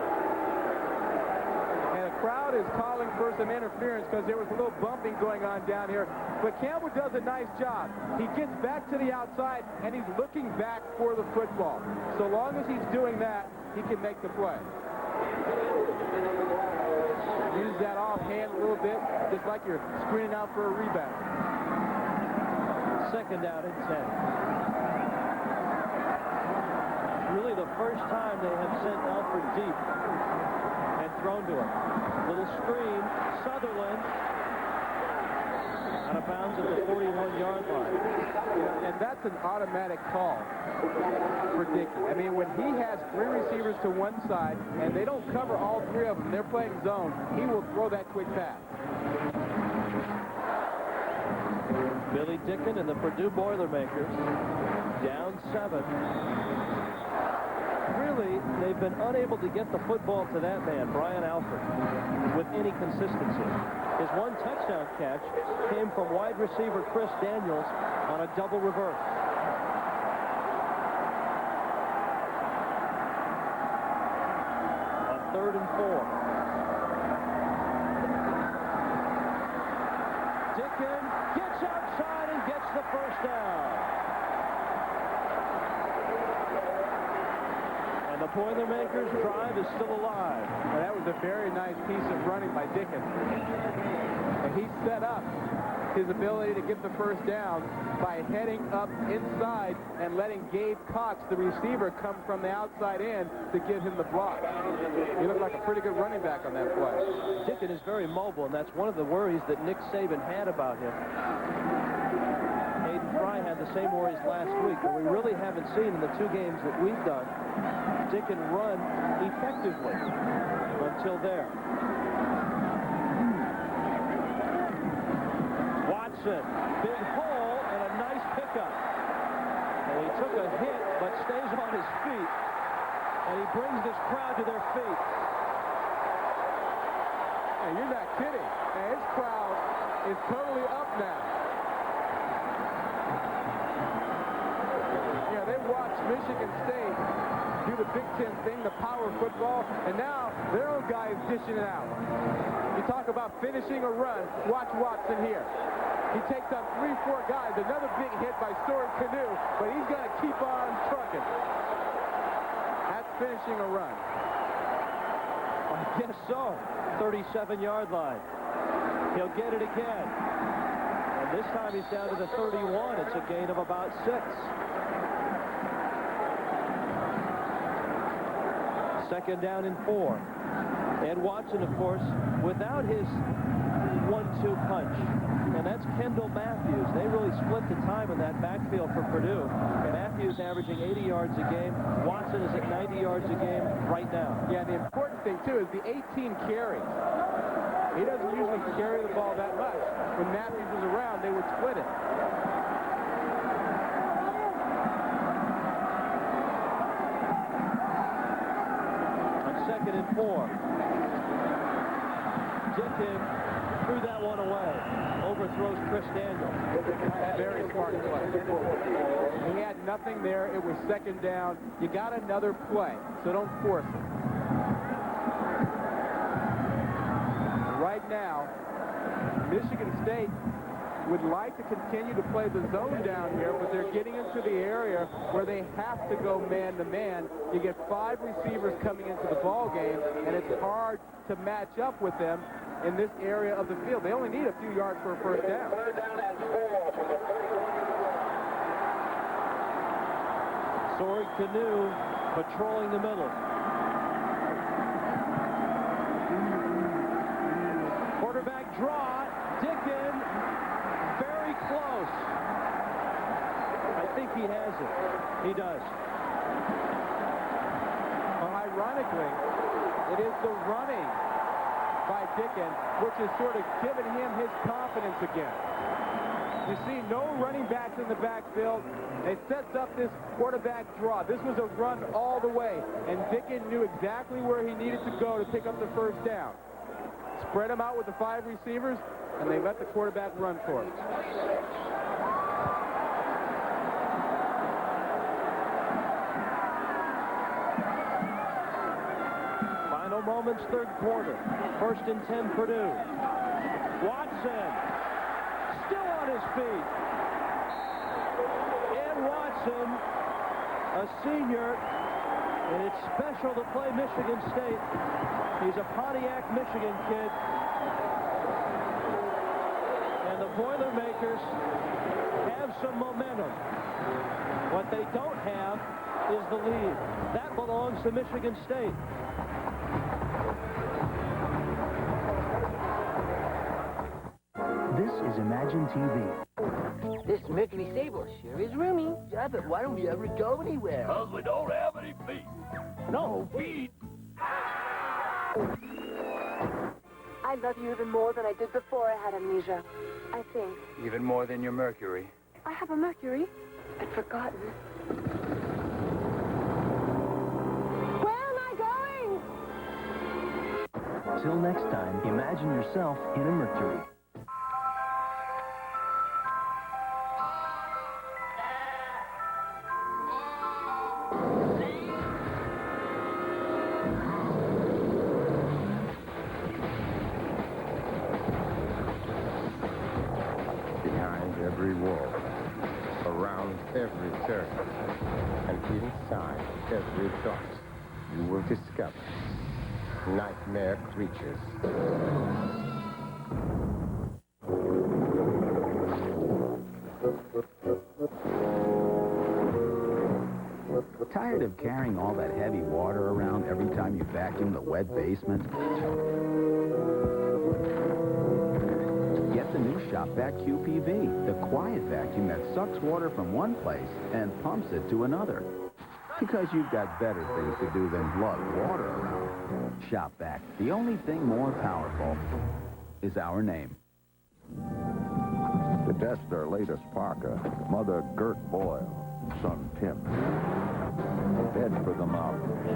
And the crowd is calling for some interference because there was a little bumping going on down here. But Campbell does a nice job. He gets back to the outside, and he's looking back for the football. So long as he's doing that, he can make the play. Use that offhand a little bit, just like you're screening out for a rebound. Second down and 10. Really the first time they have sent Alford deep and thrown to him. Little screen, Sutherland out of bounds at the 41-yard line. And that's an automatic call for Dickey. I mean, when he has 3 receivers to one side and they don't cover all 3 of them, they're playing zone, he will throw that quick pass. Billy Dicken and the Purdue Boilermakers down 7. Really, they've been unable to get the football to that man, Brian Alford, with any consistency. His one touchdown catch came from wide receiver Chris Daniels on a double reverse. On 3rd and 4. Dicken gets outside and gets the first down. And the Boilermakers drive is still alive. Well, that was a very nice piece of running by Dickens. And he set up his ability to get the first down by heading up inside and letting Gabe Cox, the receiver, come from the outside in to give him the block. He looked like a pretty good running back on that play. Dickon is very mobile, and that's one of the worries that Nick Saban had about him. Hayden Fry had the same worries last week, but we really haven't seen in the 2 games that we've done Dickon run effectively until there. Watson, big hole and a nice pickup. And he took a hit but stays on his feet, and he brings this crowd to their feet. Hey, you're not kidding. And his crowd is totally up now. Yeah, they watched Michigan State do the Big Ten thing, the power football, and now their own guy is dishing it out. You talk about finishing a run, watch Watson here. He takes on 3-4 guys. Another big hit by Soren Canoe, but he's going to keep on trucking. That's finishing a run. I guess so. 37-yard line. He'll get it again. And this time he's down to the 31. It's a gain of about 6. Second down and 4. Ed Watson, of course, without his 1-2 punch. And that's Kendall Matthews. They really split the time in that backfield for Purdue. And Matthews averaging 80 yards a game. Watson is at 90 yards a game right now. Yeah, the important thing, too, is the 18 carries. He doesn't usually carry the ball that much. When Matthews was around, they would split it. On 2nd and 4. Dickon threw that one away. Overthrows Chris Daniel. Very smart play. He had nothing there. It was 2nd down. You got another play, so don't force it. Right now, Michigan State would like to continue to play the zone down here, but they're getting into the area where they have to go man-to-man. You get 5 receivers coming into the ball game, and it's hard to match up with them in this area of the field. They only need a few yards for a first down. Soren Canoe patrolling the middle. Quarterback draw. Dickon very close. I think he has it. He does. Well, ironically, it is the running by Dickon, which has sort of given him his confidence again. You see no running backs in the backfield. It sets up this quarterback draw. This was a run all the way, and Dickon knew exactly where he needed to go to pick up the first down. Spread him out with the 5 receivers, and they let the quarterback run for it. Final moments, 3rd quarter. 1st and 10, Purdue. Watson still on his feet. Ed Watson, a senior, and it's special to play Michigan State. He's a Pontiac, Michigan kid. And the Boilermakers have some momentum. What they don't have is the lead. That belongs to Michigan State. This is Imagine TV. This Mercury Sable sure is roomy. Yeah, but why don't we ever go anywhere? Because we don't have any feet. No feet. I love you even more than I did before I had amnesia. I think. Even more than your Mercury. I have a Mercury. I'd forgotten. Where am I going? Till next time, imagine yourself in a Mercury. Behind every wall, around every circle, and inside every thought, you will discover nightmare creatures. Tired of carrying all that heavy water around every time you vacuum the wet basement? Get the new Shop Vac QPV, the quiet vacuum that sucks water from one place and pumps it to another. Because you've got better things to do than lug water around. Shop Vac, the only thing more powerful is our name. To test their latest parka, Mother Gert Boyle, son Tim. Head for the mountains.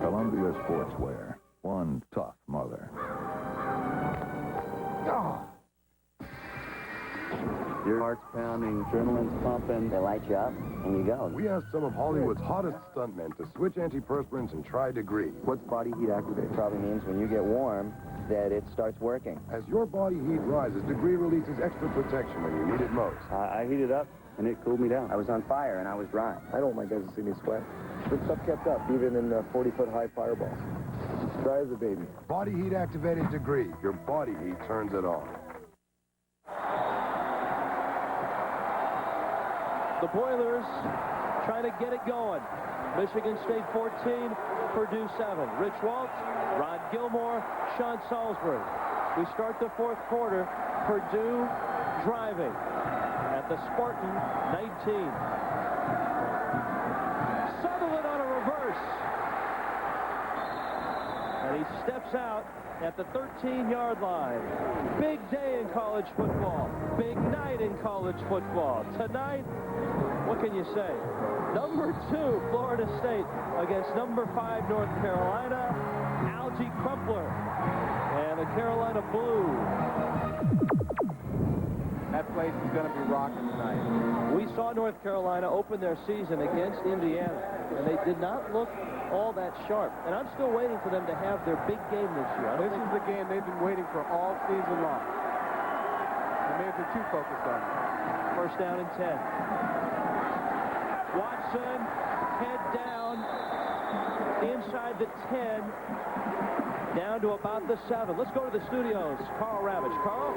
Columbia Sportswear. One tough mother. Your heart's pounding, adrenaline's pumping. They light you up, and you go. We asked some of Hollywood's hottest stuntmen to switch antiperspirants and try Degree. What's body heat activate? Probably means when you get warm, that it starts working. As your body heat rises, Degree releases extra protection when you need it most. I heated up, and it cooled me down. I was on fire, and I was dry. I don't want my guys to see me sweat. Good stuff kept up, even in 40-foot high fireballs. Dry as a baby. Body heat activated Degree. Your body heat turns it on. The Boilers trying to get it going. Michigan State 14, Purdue 7. Rich Waltz, Rod Gilmore, Sean Salisbury. We start the fourth quarter. Purdue driving at the Spartan 19. Sutherland on a reverse. And he steps out at the 13-yard line. Big day in college football. Big night in college football. Tonight, what can you say? Number 2, Florida State against number 5, North Carolina, Algie Crumpler and the Carolina Blues. That place is going to be rocking tonight. We saw North Carolina open their season against Indiana, and they did not look all that sharp. And I'm still waiting for them to have their big game this year. This is the game they've been waiting for all season long. They may have been too focused on it. First down and 10. Watson, head down, inside the 10, down to about the 7. Let's go to the studios. Carl Ravitch. Carl?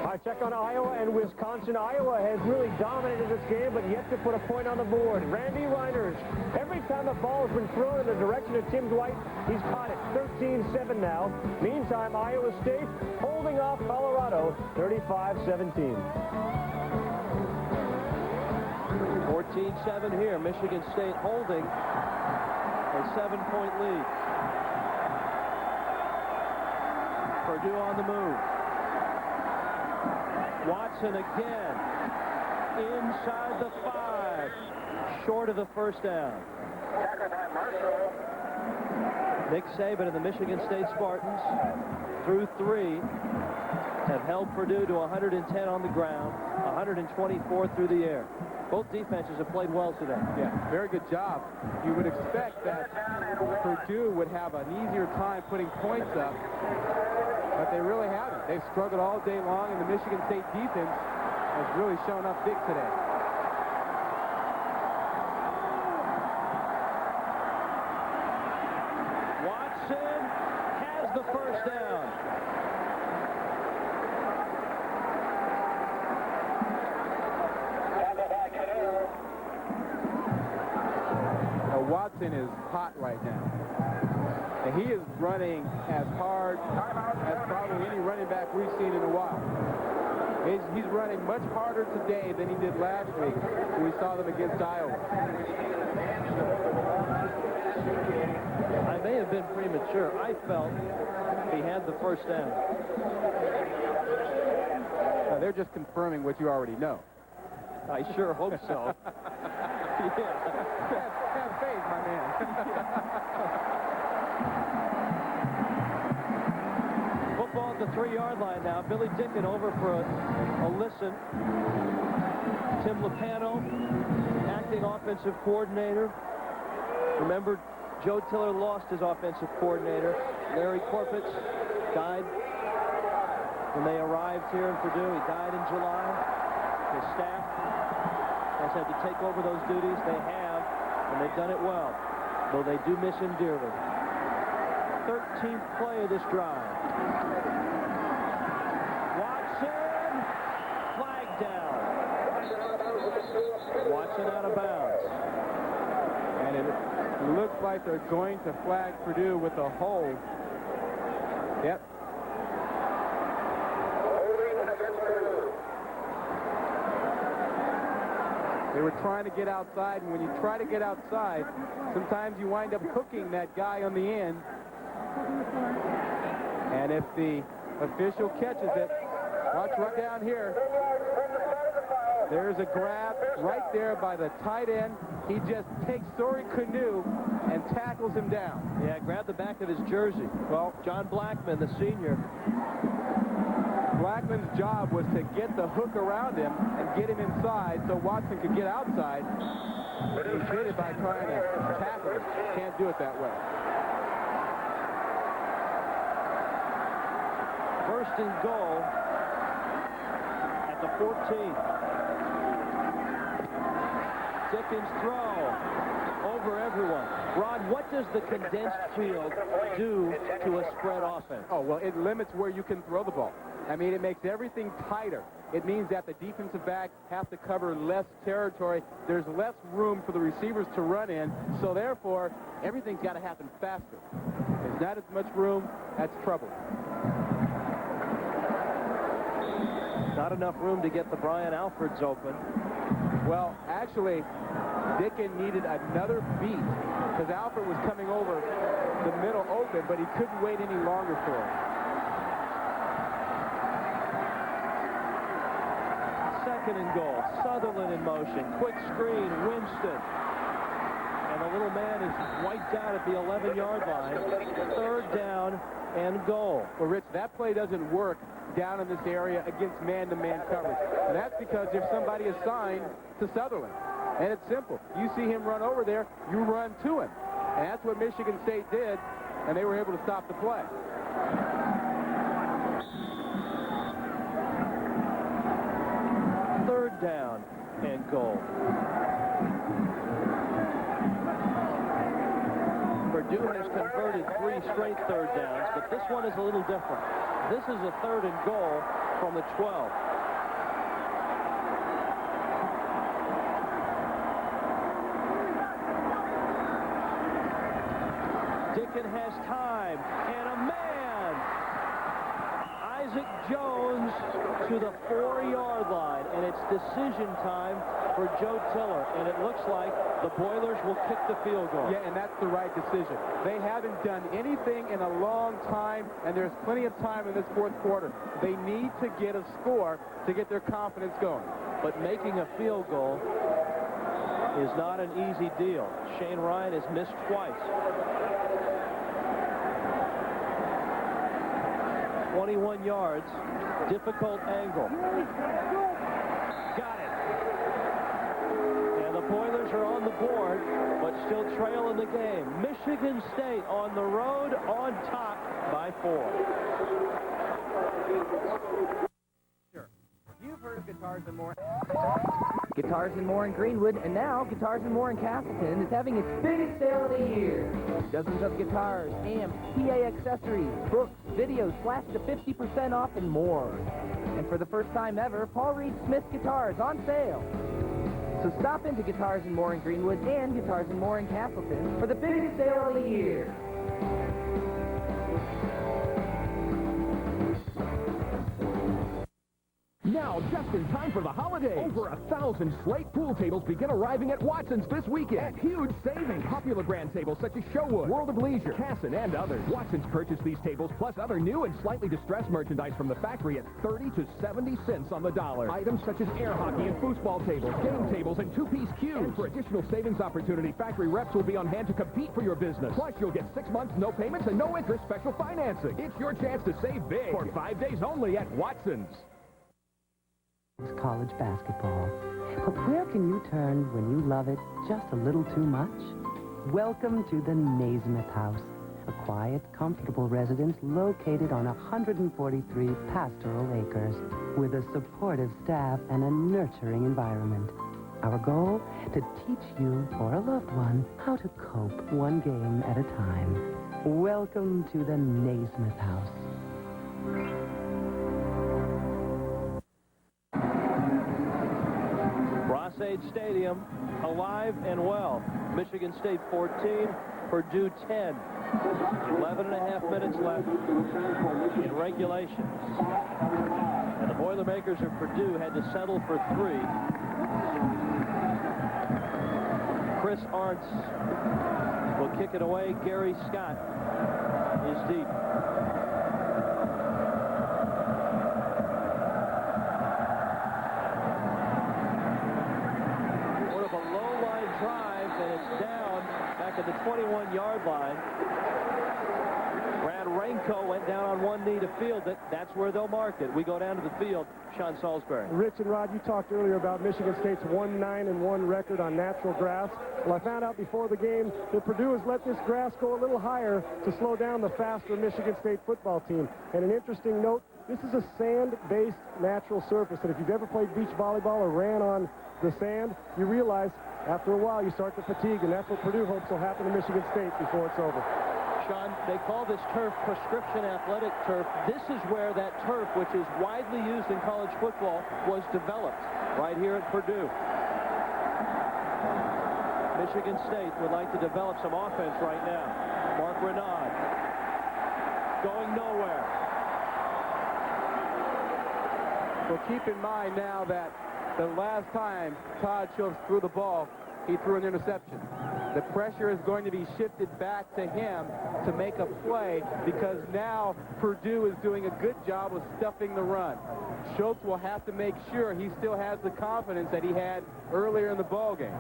I check on Iowa and Wisconsin. Iowa has really dominated this game, but yet to put a point on the board. Randy Reiners, every time a ball has been thrown in the direction of Tim Dwight, he's caught it. 13-7 now. Meantime, Iowa State holding off Colorado, 35-17. 14-7 here. Michigan State holding a 7-point lead. Purdue on the move. Watson again. Inside the 5. Short of the first down. Nick Saban and the Michigan State Spartans, through 3, have held Purdue to 110 on the ground, 124 through the air. Both defenses have played well today. Yeah, very good job. You would expect that Purdue would have an easier time putting points up, but they really haven't. They've struggled all day long, and the Michigan State defense has really shown up big today. Watson has the first down. Watson is hot right now. And he is running as hard as probably any running back we've seen in a while. He's running much harder today than he did last week when we saw them against Iowa. I may have been premature. I felt he had the first down. Now, they're just confirming what you already know. I sure hope so. Have faith, my man. Football at the 3-yard line now. Billy Dickon over for a listen. Tim Lopano, acting offensive coordinator. Remember, Joe Tiller lost his offensive coordinator. Larry Corpitz died when they arrived here in Purdue. He died in July. His staff has had to take over those duties. They have, and they've done it well, though they do miss him dearly. 13th play of this drive. Watson, flag down. Watson out of bounds. And it looks like they're going to flag Purdue with a hold. Yep. They were trying to get outside, and when you try to get outside, sometimes you wind up hooking that guy on the end. And if the official catches it, watch right down here. There's a grab right there by the tight end. He just takes Sorry Canoe and tackles him down. Yeah, grabbed the back of his jersey. Well, John Blackman, the senior. Blackman's job was to get the hook around him and get him inside so Watson could get outside. He did it by trying to tackle him. Can't do it that way. First and goal at the 14. Dickens throw over everyone. Rod, what does the condensed field do to a spread offense? Oh, well, it limits where you can throw the ball. I mean, it makes everything tighter. It means that the defensive backs have to cover less territory. There's less room for the receivers to run in, so therefore, everything's got to happen faster. There's not as much room. That's trouble. Not enough room to get the Brian Alfreds open. Well, actually, Dickens needed another beat because Alfred was coming over the middle open, but he couldn't wait any longer for it. Second and goal. Sutherland in motion. Quick screen. Winston. And the little man is wiped out at the 11-yard line. Third down and goal. Well, Rich, that play doesn't work down in this area against man-to-man coverage. And that's because there's somebody assigned to Sutherland. And it's simple. You see him run over there, you run to him. And that's what Michigan State did, and they were able to stop the play. Third down and goal. Purdue has converted 3 straight third downs, but this one is a little different. This is a third and goal from the 12. Dickens has time, and a man! Isaac Jones to the 4-yard line, and it's decision time for Joe Tiller, and it looks like the Boilers will kick the field goal. Yeah, and that's the right decision. They haven't done anything in a long time, and there's plenty of time in this fourth quarter. They need to get a score to get their confidence going. But making a field goal is not an easy deal. Shane Ryan has missed twice. 21 yards, difficult angle. Got it. And the Boilers are on the board, but still trail in the game. Michigan State on the road, on top by 4. You've heard of Guitars and More. Guitars and More in Greenwood, and now Guitars and More in Castleton is having its biggest sale of the year. Dozens of guitars, amps, PA accessories, books, videos slashed to 50% off and more. And for the first time ever, Paul Reed Smith guitars on sale. So stop into Guitars and More in Greenwood and Guitars and More in Castleton for the biggest sale of the year. Now, just in time for the holidays. Over 1,000 slate pool tables begin arriving at Watson's this weekend. At huge savings. Popular brand tables such as Showwood, World of Leisure, Casson, and others. Watson's purchased these tables plus other new and slightly distressed merchandise from the factory at 30 to 70 cents on the dollar. Items such as air hockey and foosball tables, game tables, and 2-piece cubes. And for additional savings opportunity, factory reps will be on hand to compete for your business. Plus, you'll get 6 months, no payments, and no interest special financing. It's your chance to save big for 5 days only at Watson's. College basketball. But where can you turn when you love it just a little too much? Welcome to the Naismith House, a quiet, comfortable residence located on 143 pastoral acres with a supportive staff and a nurturing environment. Our goal? To teach you or a loved one how to cope one game at a time. Welcome to the Naismith House. Ross-Ade Stadium, alive and well. Michigan State 14, Purdue 10. 11 and a half minutes left in regulation. And the Boilermakers of Purdue had to settle for 3. Chris Arntz will kick it away. Gary Scott is deep. Sort of a low-line drive, and it's down back at the 21-yard line. Brad Renko went down on one knee to field it. That's where they'll mark it. We go down to the field. Sean Salisbury. Rich and Rod, you talked earlier about Michigan State's 1-9-1 record on natural grass. Well, I found out before the game that Purdue has let this grass go a little higher to slow down the faster Michigan State football team. And an interesting note, this is a sand-based natural surface. And if you've ever played beach volleyball or ran on the sand, you realize after a while you start to fatigue. And that's what Purdue hopes will happen to Michigan State before it's over. Sean, they call this turf prescription athletic turf. This is where that turf, which is widely used in college football, was developed, right here at Purdue. Michigan State would like to develop some offense right now. Mark Renaud going nowhere. Well, keep in mind now that the last time Todd Schultz threw the ball, he threw an interception. The pressure is going to be shifted back to him to make a play because now Purdue is doing a good job of stuffing the run. Schultz will have to make sure he still has the confidence that he had earlier in the ball game.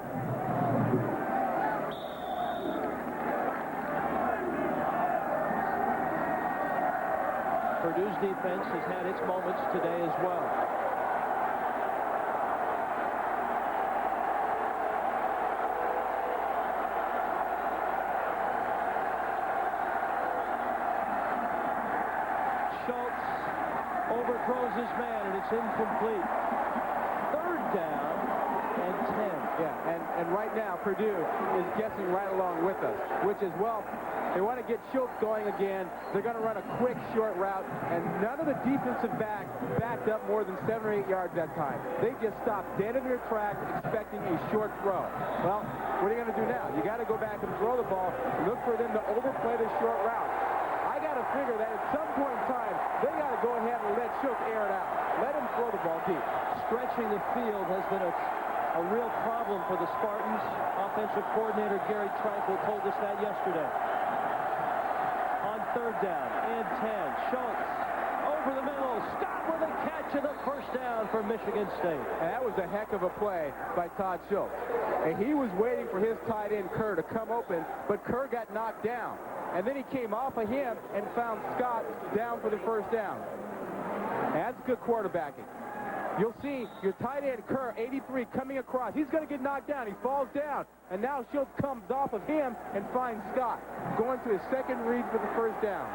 Purdue's defense has had its moments today as well. Overthrows his man, and it's incomplete. 3rd down and 10. Yeah, and right now, Purdue is guessing right along with us, which is, well, they want to get Schultz going again. They're going to run a quick, short route, and none of the defensive backs backed up more than 7 or 8 yards that time. They just stopped dead in their tracks, expecting a short throw. Well, what are you going to do now? You got to go back and throw the ball, look for them to overplay the short route. I got to figure that at some point in time, they got to go ahead and let Schultz air it out. Let him throw the ball deep. Stretching the field has been a real problem for the Spartans. Offensive coordinator Gary Tranquil told us that yesterday. On 3rd down and 10, Schultz over the middle. Scott with a catch and the 1st down for Michigan State. And that was a heck of a play by Todd Schultz. And he was waiting for his tight end, Kerr, to come open, but Kerr got knocked down. And then he came off of him and found Scott down for the 1st down. And that's good quarterbacking. You'll see your tight end, Kerr, 83, coming across. He's going to get knocked down. He falls down. And now Schultz comes off of him and finds Scott, going to his 2nd read for the 1st down.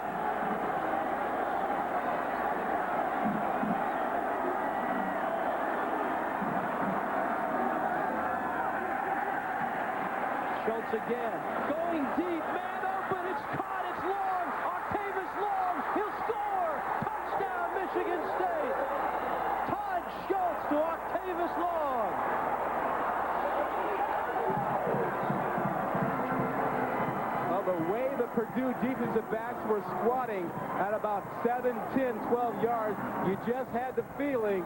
Schultz again, going deep, man open, it's caught, it's long, Octavius Long, he'll score, touchdown Michigan State, Todd Schultz to Octavius Long. Well, the way the Purdue defensive backs were squatting at about 7, 10, 12 yards, you just had the feeling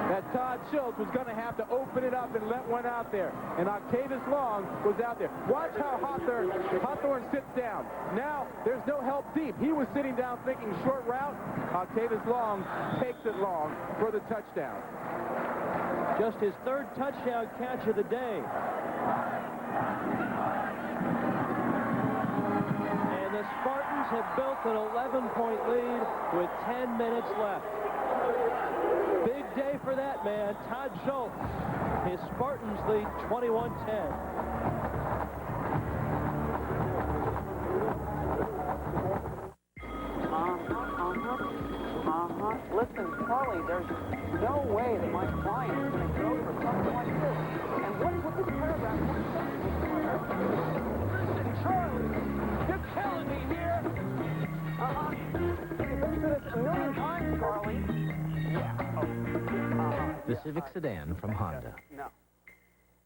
that Todd Schultz was going to have to open it up and let one out there. And Octavius Long was out there. Watch how Hawthorne sits down. Now, there's no help deep. He was sitting down thinking short route. Octavius Long takes it long for the touchdown. Just his 3rd touchdown catch of the day. And the Spartans have built an 11-point lead with 10 minutes left. Big day for that man, Todd Schultz. His Spartans lead 21-10. Listen, Charlie, there's no way that my client is going to go for something like this. And Civic sedan from Honda. No.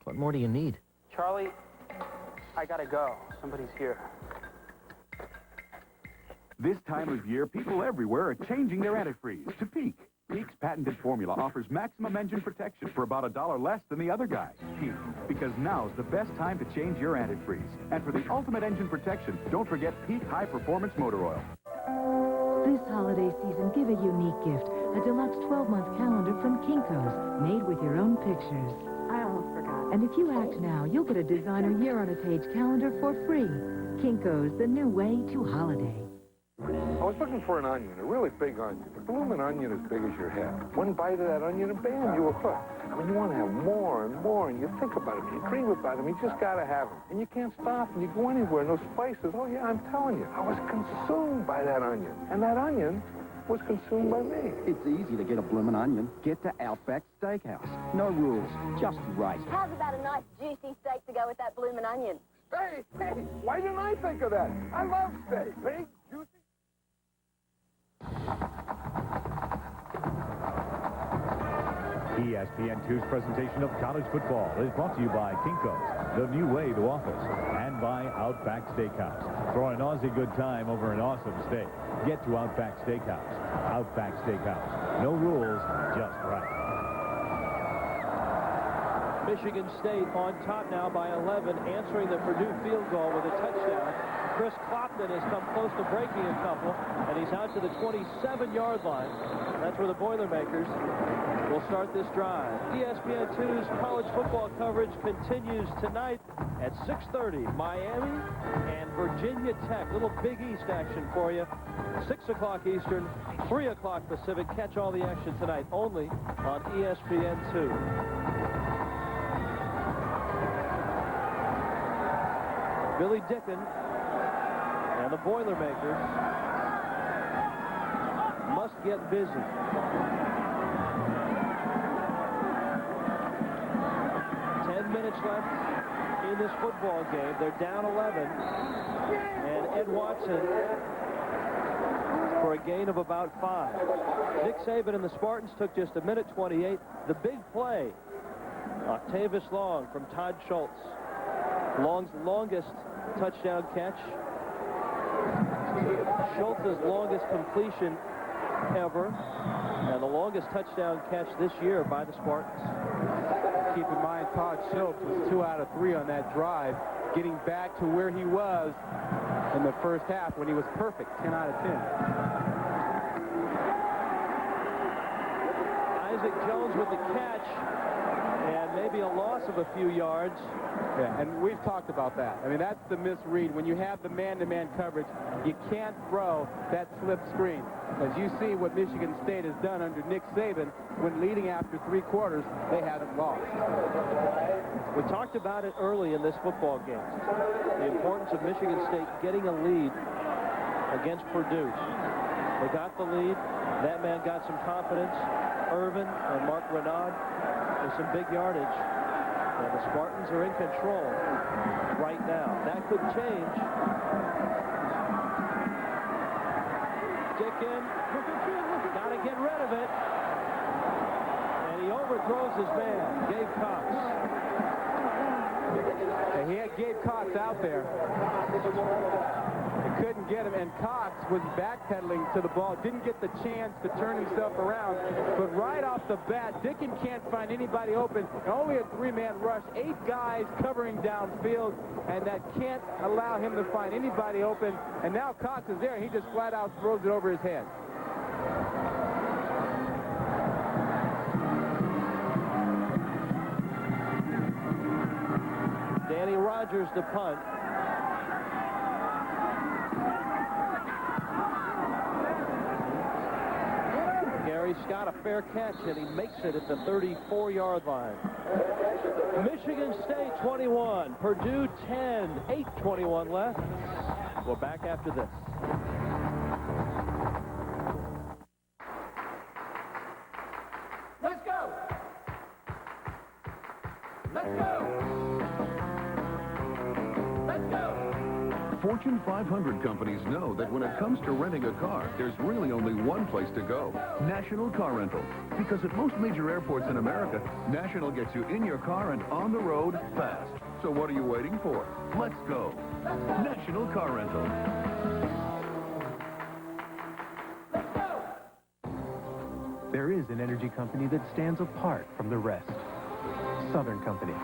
What more do you need? Charlie, I gotta go. Somebody's here. This time of year, people everywhere are changing their antifreeze to Peak. Peak's patented formula offers maximum engine protection for about $1 less than the other guy. Peak, because now's the best time to change your antifreeze. And for the ultimate engine protection, don't forget Peak High Performance Motor Oil. This holiday season, give a unique gift. A deluxe 12-month calendar from Kinko's, made with your own pictures. I almost forgot. And if you act now, you'll get a designer year-on-a-page calendar for free. Kinko's, the new way to holiday. I was looking for an onion, a really big onion. A blooming onion as big as your head. One bite of that onion and bam, you were hooked. I mean, you want to have more and more, and you think about it, you dream about them, you just got to have them. And you can't stop, and you go anywhere, and those places, oh yeah, I'm telling you, I was consumed by that onion. And that onion was consumed by me. It's easy to get a bloomin' onion. Get to Outback Steakhouse. No rules, just right. How's about a nice juicy steak to go with that bloomin' onion? Hey, why didn't I think of that? I love steak. Big, juicy. ESPN2's presentation of college football is brought to you by Kinko's, the new way to office, and by Outback Steakhouse. For an Aussie good time over an awesome steak, get to Outback Steakhouse. Outback Steakhouse. No rules, just right. Michigan State on top now by 11, answering the Purdue field goal with a touchdown. Chris Clopton has come close to breaking a couple, and he's out to the 27-yard line. That's where the Boilermakers will start this drive. ESPN2's college football coverage continues tonight at 6:30. Miami and Virginia Tech. Little Big East action for you. 6 o'clock Eastern, 3 o'clock Pacific. Catch all the action tonight only on ESPN2. Billy Dicken and the Boilermakers must get busy. 10 minutes left in this football game. They're down 11. And Ed Watson for a gain of about 5. Nick Saban and the Spartans took just 1:28. The big play, Octavius Long from Todd Schultz. Long's longest touchdown catch. Schultz's longest completion ever. And the longest touchdown catch this year by the Spartans. Keep in mind, Todd Schultz was 2 out of 3 on that drive, getting back to where he was in the first half when he was perfect, 10 out of 10. Isaac Jones with the catch, and maybe a loss of a few yards. Yeah, and we've talked about that. I mean, that's the misread. When you have the man-to-man coverage, you can't throw that slip screen. As you see what Michigan State has done under Nick Saban, when leading after 3 quarters, they haven't lost. We talked about it early in this football game. The importance of Michigan State getting a lead against Purdue. They got the lead. That man got some confidence. Irvin and Mark Renaud with some big yardage. And the Spartans are in control right now. That could change. Dicken, got to get rid of it. And he overthrows his man, Gabe Cox. And he had Gabe Cox out there. They couldn't get him, and Cox was backpedaling to the ball, didn't get the chance to turn himself around. But right off the bat, Dicken can't find anybody open. Only a 3-man rush, 8 guys covering downfield, and that can't allow him to find anybody open. And now Cox is there, and he just flat out throws it over his head. Danny Rogers to punt. Gary Scott a fair catch, and he makes it at the 34-yard line. Michigan State 21, Purdue 10, 8:21 left. We're back after this. Let's go! Let's go! Let's go! Fortune 500 companies know that when it comes to renting a car, there's really only one place to go, National Car Rental. Because at most major airports in America, National gets you in your car and on the road fast. So what are you waiting for? Let's go. National Car Rental. There is an energy company that stands apart from the rest. Southern Company.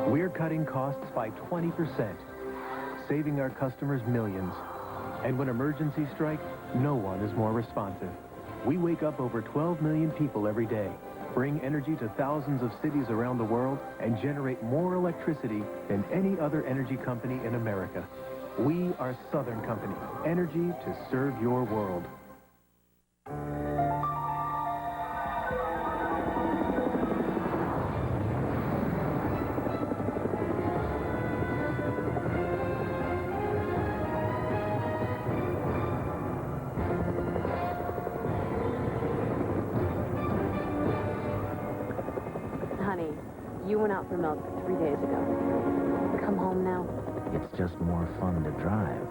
We're cutting costs by 20%, saving our customers millions. And when emergencies strike, no one is more responsive. We wake up over 12 million people every day, bring energy to thousands of cities around the world, and generate more electricity than any other energy company in America. We are Southern Company, energy to serve your world. Honey, you went out for milk 3 days ago. Come home now. It's just more fun to drive.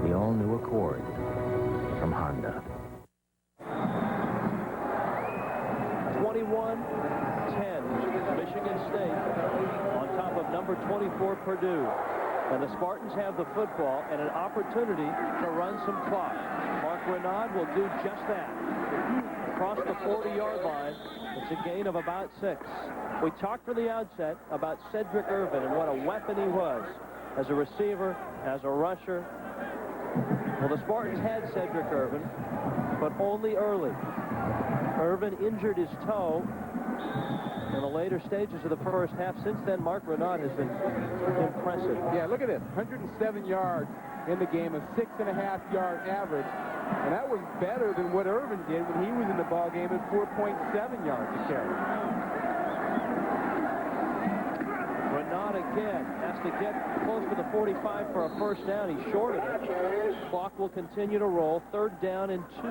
The all-new Accord from Honda. 21-10, Michigan State on top of number 24, Purdue. And the Spartans have the football and an opportunity to run some clock. Mark Renaud will do just that. Across the 40-yard line, it's a gain of about 6. We talked from the outset about Cedric Irvin and what a weapon he was as a receiver, as a rusher. Well, the Spartans had Cedric Irvin, but only early. Irvin injured his toe in the later stages of the first half. Since then, Mark Renaud has been impressive. Yeah, look at this. 107 yards in the game, a 6.5-yard average. And that was better than what Irvin did when he was in the ball game at 4.7 yards a carry. Renaud again has to get close to the 45 for a first down. He's short of it. Clock will continue to roll. 3rd down and 2.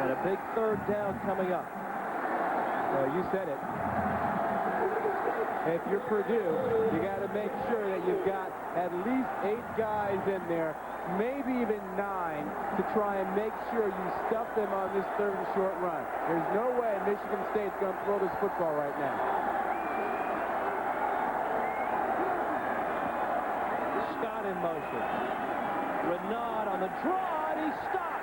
And a big 3rd down coming up. Well, you said it. If you're Purdue, you got to make sure that you've got at least 8 guys in there, maybe even 9, to try and make sure you stuff them on this 3rd and short run. There's no way Michigan State's going to throw this football right now. Scott in motion. Renaud on the draw, and he stopped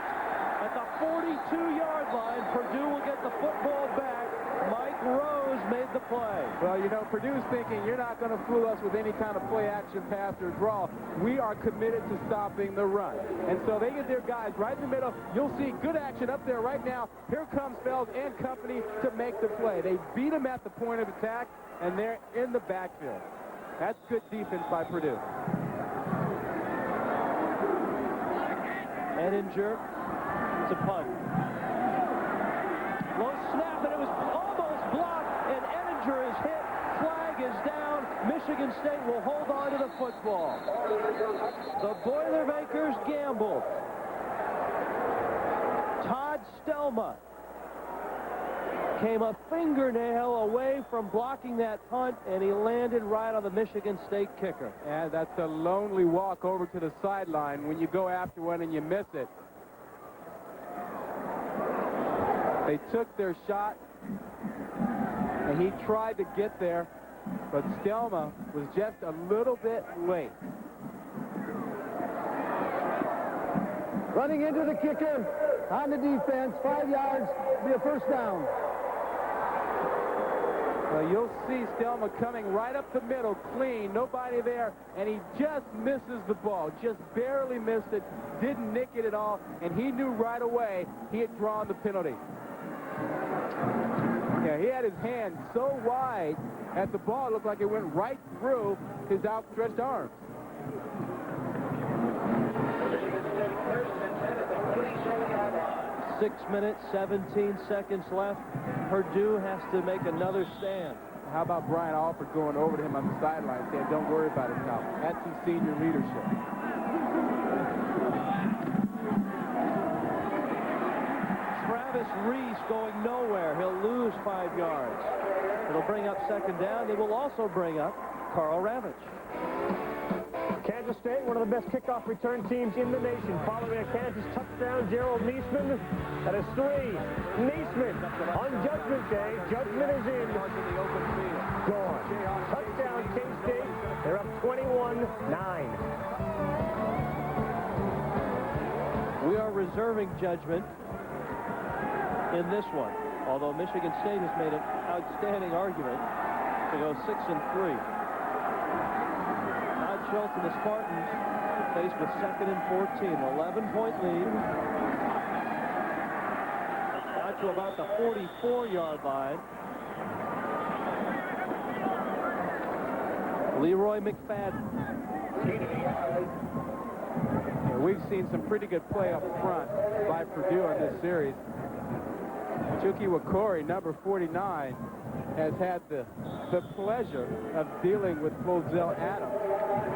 at the 42-yard line. Purdue will get the football back. Mike Rose made the play. Well, you know, Purdue's thinking you're not going to fool us with any kind of play-action pass or draw. We are committed to stopping the run. And so they get their guys right in the middle. You'll see good action up there right now. Here comes Fells and company to make the play. They beat them at the point of attack, and they're in the backfield. That's good defense by Purdue. Edinger, it's a punt. Low snap, and it was almost blocked, and Edinger is hit. Flag is down. Michigan State will hold on to the football. The Boilermakers gambled. Todd Stelma came a fingernail away from blocking that punt, and he landed right on the Michigan State kicker. And that's a lonely walk over to the sideline when you go after one and you miss it. They took their shot, and he tried to get there, but Stelma was just a little bit late. Running into the kicker on the defense, 5 yards, be a first down. Well, you'll see Stelma coming right up the middle, clean, nobody there, and he just misses the ball, just barely missed it, didn't nick it at all, and he knew right away he had drawn the penalty. Yeah, he had his hand so wide at the ball, it looked like it went right through his outstretched arms. Six minutes, 17 seconds left. Purdue has to make another stand. How about Brian Alford going over to him on the sideline saying, don't worry about it now. That's some senior leadership. Travis Reese going nowhere. Purdue's 5 yards. It'll bring up second down. They will also bring up Carl Ravitch. Kansas State, one of the best kickoff return teams in the nation. Following a Kansas touchdown, Gerald Niesman. That is 3. Niesman on Judgment Day. Judgment is in. Gone. Touchdown, K-State. They're up 21-9. We are reserving judgment in this one, although Michigan State has made an outstanding argument to go 6-3. Todd Schultz and the Spartans faced with 2nd and 14, 11-point lead. Got to about the 44-yard line. Leroy McFadden. We've seen some pretty good play up front by Purdue in this series. Chucky Wakori, number 49, has had the pleasure of dealing with Flozell Adams.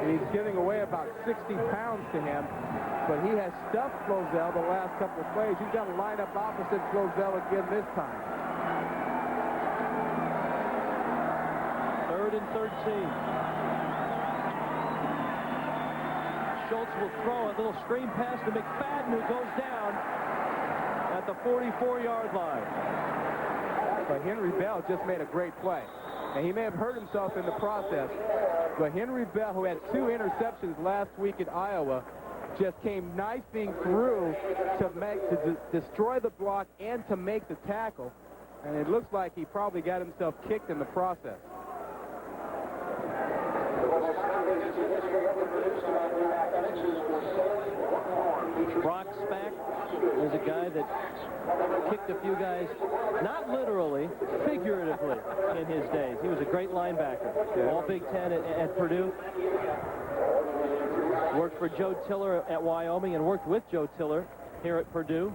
And he's giving away about 60 pounds to him, but he has stuffed Flozell the last couple of plays. He's going to line up opposite Flozell again this time. 3rd and 13. Schultz will throw a little screen pass to McFadden, who goes down at the 44-yard line. But Henry Bell just made a great play. And he may have hurt himself in the process, but Henry Bell, who had 2 interceptions last week at Iowa, just came knifing through to destroy the block and to make the tackle. And it looks like he probably got himself kicked in the process. Brock Spack is a guy that kicked a few guys, not literally, figuratively, in his days. He was a great linebacker. All Big Ten at Purdue. Worked for Joe Tiller at Wyoming and worked with Joe Tiller here at Purdue.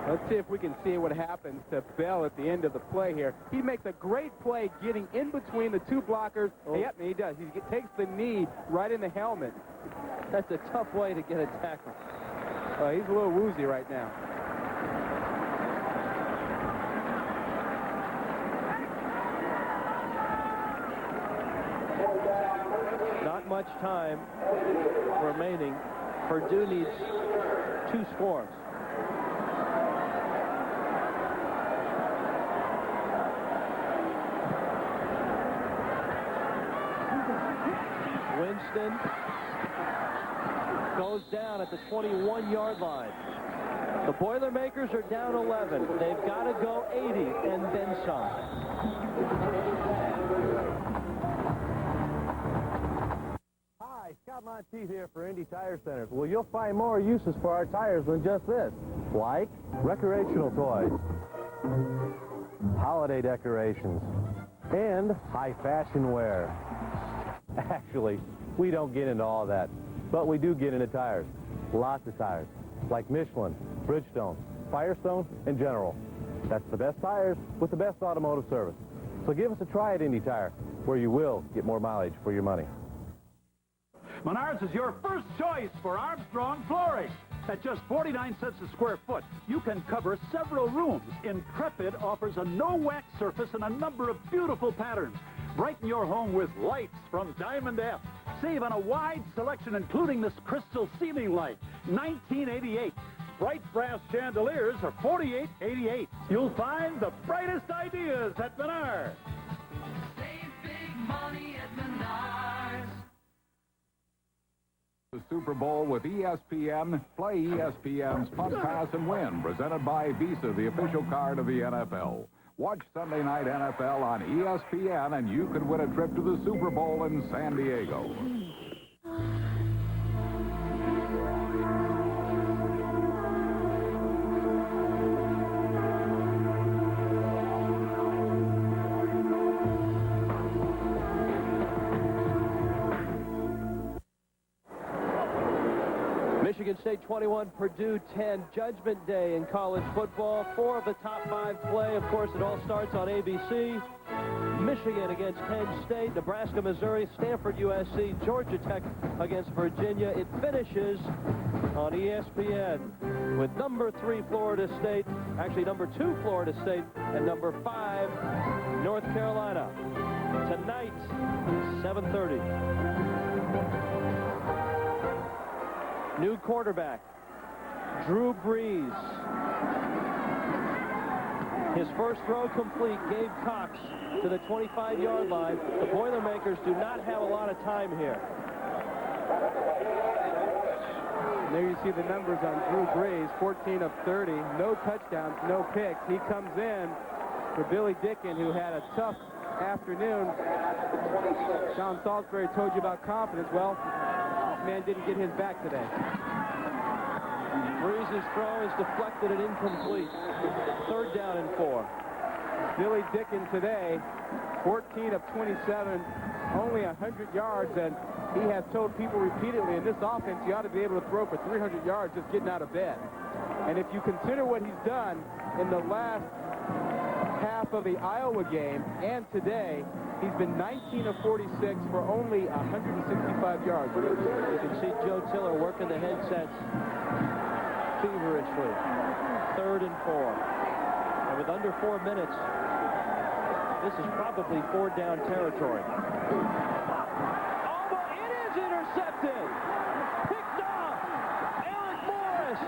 Let's see if we can see what happens to Bell at the end of the play here. He makes a great play getting in between the 2 blockers. Oh. Yep, he does. He takes the knee right in the helmet. That's a tough way to get a tackle. He's a little woozy right now. Not much time remaining. Purdue needs 2 scores. Winston goes down at the 21-yard line. The Boilermakers are down 11. They've got to go 80 and then some. Hi, Scott Monteith here for Indy Tire Center. Well, you'll find more uses for our tires than just this. Like recreational toys, holiday decorations, and high fashion wear. Actually, we don't get into all that, but we do get into tires. Lots of tires, like Michelin, Bridgestone, Firestone, and General. That's the best tires with the best automotive service. So give us a try at Indy Tire, where you will get more mileage for your money. Menards is your first choice for Armstrong flooring. At just 49 cents a square foot, you can cover several rooms. Intrepid offers a no-wax surface and a number of beautiful patterns. Brighten your home with lights from Diamond F. Save on a wide selection, including this crystal ceiling light, $19.88. Bright brass chandeliers are $48.88. You'll find the brightest ideas at Menards. Save big money at Menards. The Super Bowl with ESPN. Play ESPN's Punt, Pass, and Win, presented by Visa, the official card of the NFL. Watch Sunday Night NFL on ESPN, and you could win a trip to the Super Bowl in San Diego. Michigan State 21, Purdue 10. Judgment Day in college football. 4 of the top 5 play. Of course, it all starts on ABC. Michigan against Penn State, Nebraska, Missouri, Stanford, USC, Georgia Tech against Virginia. It finishes on ESPN with number 3 Florida State Actually, number 2, Florida State, and number 5, North Carolina. Tonight, 7:30. New quarterback, Drew Brees. His first throw complete, gave Cox to the 25-yard line. The Boilermakers do not have a lot of time here. There you see the numbers on Drew Brees, 14 of 30, no touchdowns, no picks. He comes in for Billy Dicken, who had a tough afternoon. Sean Salisbury told you about confidence. Well, this man didn't get his back today. Brees' throw is deflected and incomplete. 3rd down and 4. Billy Dicken today, 14 of 27, only 100 yards, and he has told people repeatedly, in this offense, you ought to be able to throw for 300 yards just getting out of bed. And if you consider what he's done in the last half of the Iowa game and today, he's been 19 of 46 for only 165 yards. You can see Joe Tiller working the headsets feverishly. 3rd and 4. And with under 4 minutes, this is probably 4th down territory. Intercepted. Picked off. Eric Morris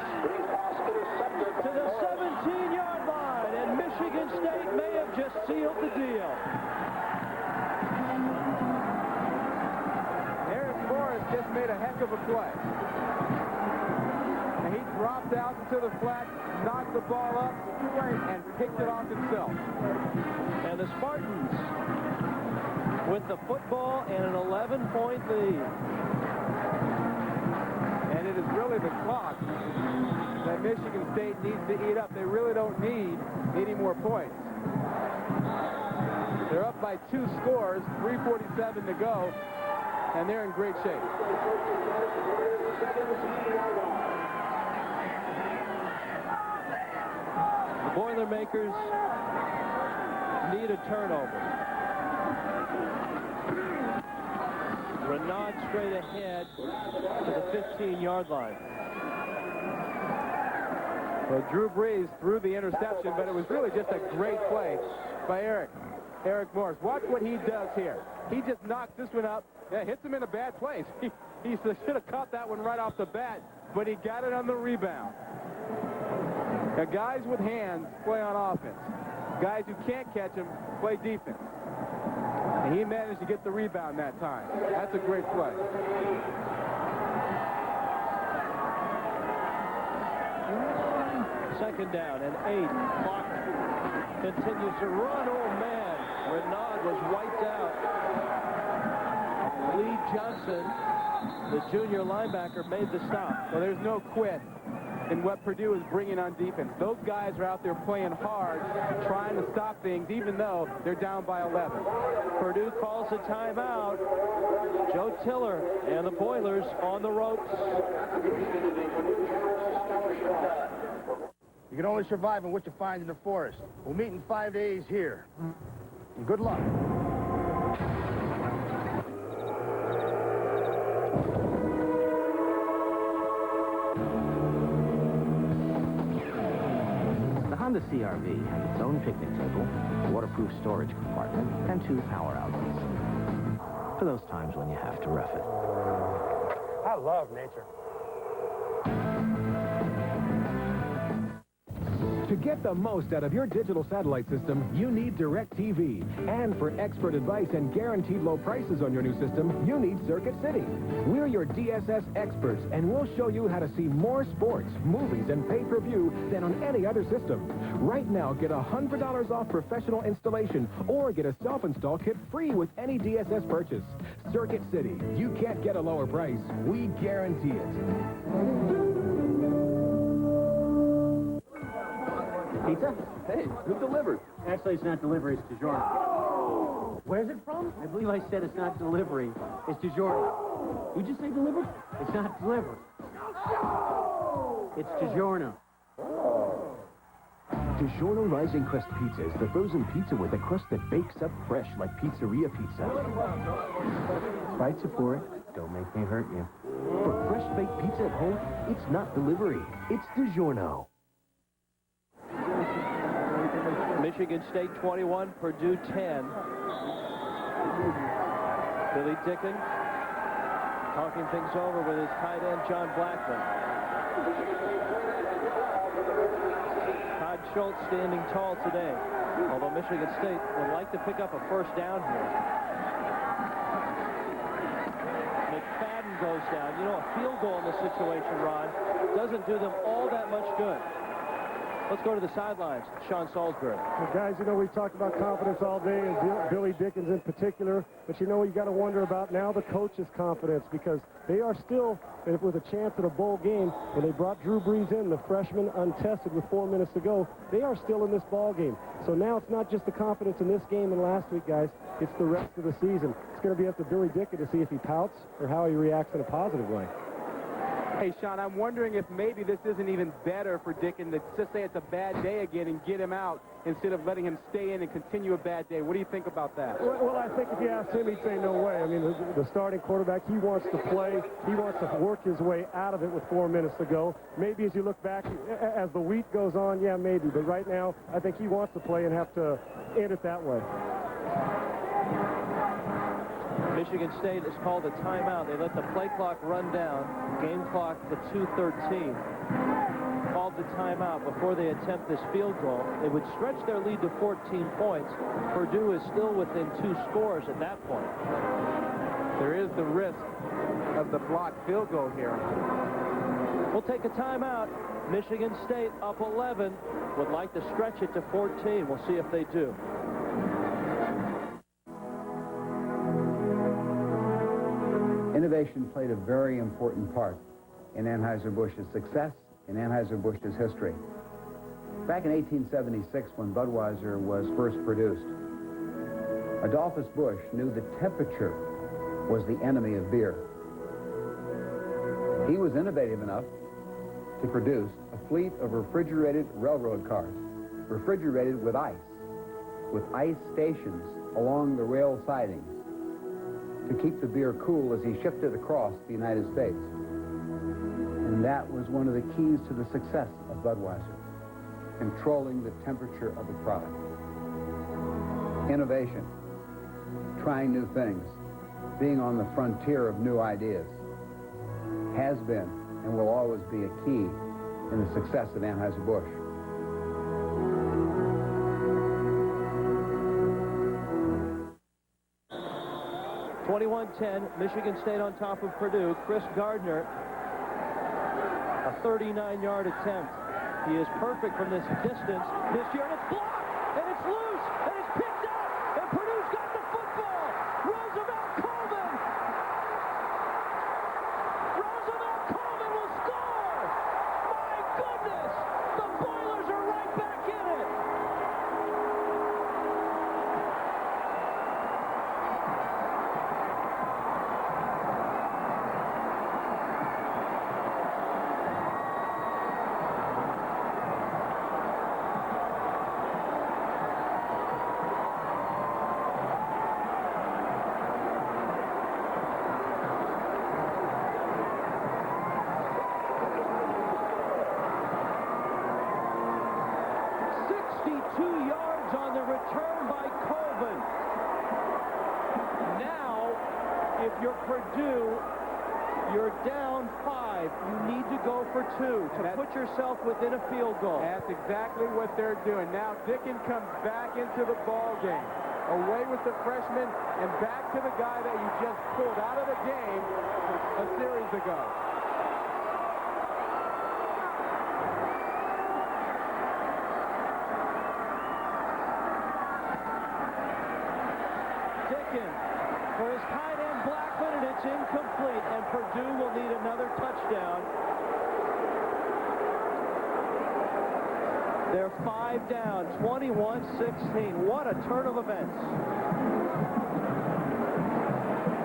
to the 17-yard line, and Michigan State may have just sealed the deal. Eric Morris just made a heck of a play. And he dropped out into the flat, knocked the ball up, and picked it off himself. And the Spartans with the football and an 11-point lead. And it is really the clock that Michigan State needs to eat up. They really don't need any more points. They're up by 2 scores, 3:47 to go, and they're in great shape. The Boilermakers need a turnover. Renaud straight ahead to the 15-yard line. Well, Drew Brees threw the interception, but it was really just a great play by Eric Morris. Watch what he does here. He just knocks this one up. Yeah, hits him in a bad place. He should have caught that one right off the bat, but he got it on the rebound. Now, guys with hands play on offense. Guys who can't catch them play defense. And he managed to get the rebound that time. That's a great play. Second down and 8. Clock continues to run. Oh, man. Renaud was wiped out. Lee Johnson, the junior linebacker, made the stop. Well, there's no quit in what Purdue is bringing on defense. Those guys are out there playing hard, trying to stop things, even though they're down by 11. Purdue calls a timeout. Joe Tiller and the Boilers on the ropes. You can only survive on what you find in the forest. We'll meet in 5 days here. And good luck. The Honda CR-V has its own picnic table, a waterproof storage compartment, and 2 power outlets. For those times when you have to rough it. I love nature. To get the most out of your digital satellite system, you need DirecTV. And for expert advice and guaranteed low prices on your new system, you need Circuit City. We're your DSS experts, and we'll show you how to see more sports, movies, and pay-per-view than on any other system. Right now, get $100 off professional installation or get a self-install kit free with any DSS purchase. Circuit City. You can't get a lower price. We guarantee it. Pizza? Hey, who delivered? Actually, it's not delivery, it's DiGiorno. Where's it from? I believe I said it's not delivery, it's DiGiorno. Did you say delivered? It's not delivered. It's DiGiorno. DiGiorno Rising Crust Pizza is the frozen pizza with a crust that bakes up fresh like pizzeria pizza. Fight for it. Don't make me hurt you. For fresh baked pizza at home, it's not delivery. It's DiGiorno. Michigan State 21, Purdue 10. Billy Dicken talking things over with his tight end, John Blackman. Todd Schultz standing tall today, although Michigan State would like to pick up a first down here. McFadden goes down. You know, a field goal in this situation, Ron, doesn't do them all that much good. Let's go to the sidelines. Sean Salisbury. Well, guys, you know, we talked about confidence all day, and Billy Dickens in particular. But, you know, you got to wonder about now the coach's confidence, because they are still with a chance at a bowl game, and they brought Drew Brees in, the freshman, untested with 4 minutes to go. They are still in this ball game. So now it's not just the confidence in this game and last week, guys. It's the rest of the season. It's going to be up to Billy Dickens to see if he pouts or how he reacts in a positive way. Hey, Sean, I'm wondering if maybe this isn't even better for Dickens to just say it's a bad day again and get him out instead of letting him stay in and continue a bad day. What do you think about that? Well, I think if you ask him, he'd say no way. I mean, the starting quarterback, he wants to play. He wants to work his way out of it with 4 minutes to go. Maybe as you look back, as the week goes on, yeah, maybe. But right now, I think he wants to play and have to end it that way. Michigan State has called a timeout. They let the play clock run down. Game clock to 2:13. Called the timeout before they attempt this field goal. They would stretch their lead to 14 points. Purdue is still within 2 scores at that point. There is the risk of the blocked field goal here. We'll take a timeout. Michigan State up 11. Would like to stretch it to 14. We'll see if they do. Innovation played a very important part in Anheuser-Busch's success, in Anheuser-Busch's history. Back in 1876, when Budweiser was first produced, Adolphus Busch knew that temperature was the enemy of beer. He was innovative enough to produce a fleet of refrigerated railroad cars, refrigerated with ice stations along the rail sidings, to keep the beer cool as he shipped it across the United States. And that was one of the keys to the success of Budweiser, controlling the temperature of the product. Innovation, trying new things, being on the frontier of new ideas, has been and will always be a key in the success of Anheuser-Busch. (21-10), Michigan State on top of Purdue. Chris Gardner, a 39-yard attempt. He is perfect from this distance this year, and it's blocked, and it's loose, and it's picked up, and Purdue's got the football. Roosevelt Coleman will score. My goodness, the Boilers are right back in it. Return by Colvin. Now, if you're Purdue, you're down 5. You need to go for 2 to put yourself within a field goal. That's exactly what they're doing. Now Dickens comes back into the ball game. Away with the freshman and back to the guy that you just pulled out of the game a series ago. For his tight end Blackman, and it's incomplete, and Purdue will need another touchdown. They're 5 down, 21-16. What a turn of events.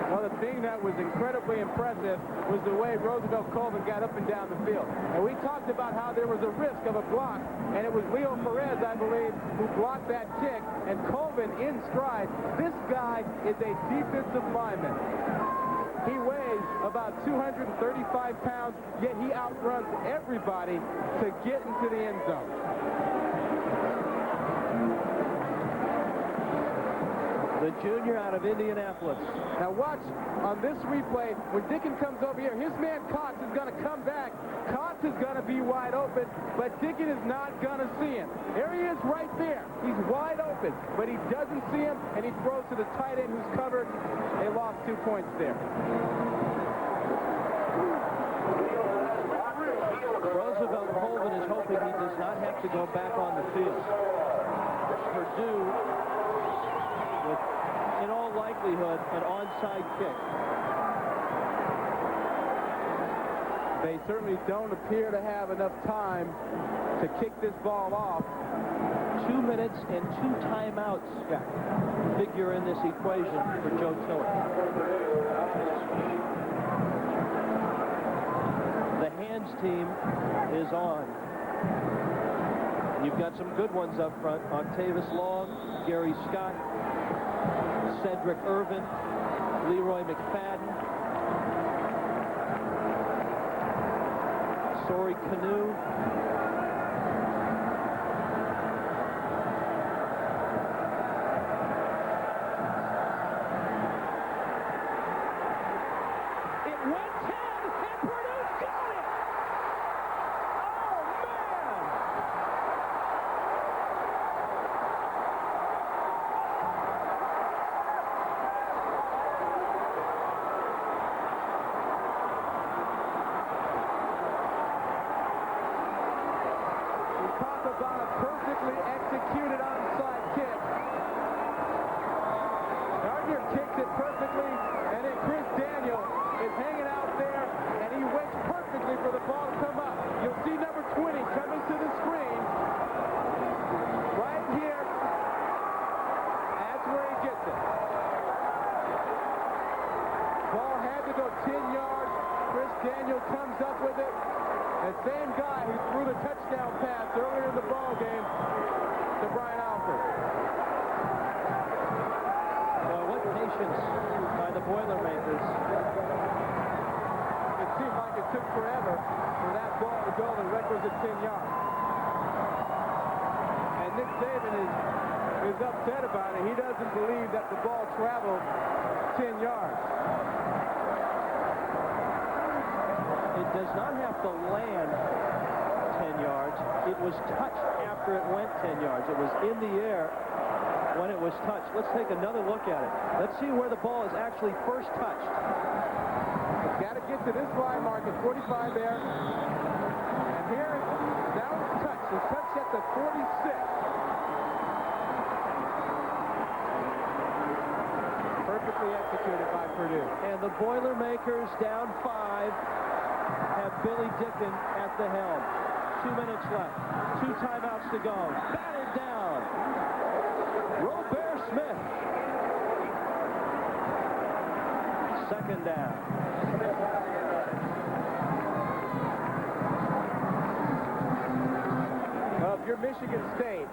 Well, the thing that was incredibly impressive was the way Roosevelt Colvin got up and down the field. And we talked about how there was a risk of a block, and it was Leo Perez, I believe, who blocked that kick, and Colvin in stride. This guy is a defensive lineman. He weighs about 235 pounds, yet he outruns everybody to get into the end zone. the junior out of Indianapolis. Now watch on this replay, when Dickens comes over here, his man Cox is going to come back. Cox is going to be wide open, but Dickens is not going to see him. There he is right there. He's wide open, but he doesn't see him, and he throws to the tight end who's covered. They lost 2 points there. Roosevelt Colvin is hoping he does not have to go back on the field. Purdue, with, in all likelihood, an onside kick. They certainly don't appear to have enough time to kick this ball off. 2 minutes and 2 timeouts figure in this equation for Joe Tiller. The hands team is on. And you've got some good ones up front. Octavius Long, Gary Scott, Cedric Irvin, Leroy McFadden, Sorry Canoe. By the Boilermakers. It seemed like it took forever for that ball to go the requisite 10 yards. And Nick Saban is upset about it. He doesn't believe that the ball traveled 10 yards. It does not have to land 10 yards. It was touched after it went 10 yards. It was in the air when it was touched. Let's take another look at it. Let's see where the ball is actually first touched. It's got to get to this line mark at 45 there. And here, now it's touched. It's touched at the 46. Perfectly executed by Purdue. And the Boilermakers, down 5, have Billy Dicken at the helm. 2 minutes left. 2 timeouts to go. Batted down. Robert Smith. Second down. Well, if you're Michigan State,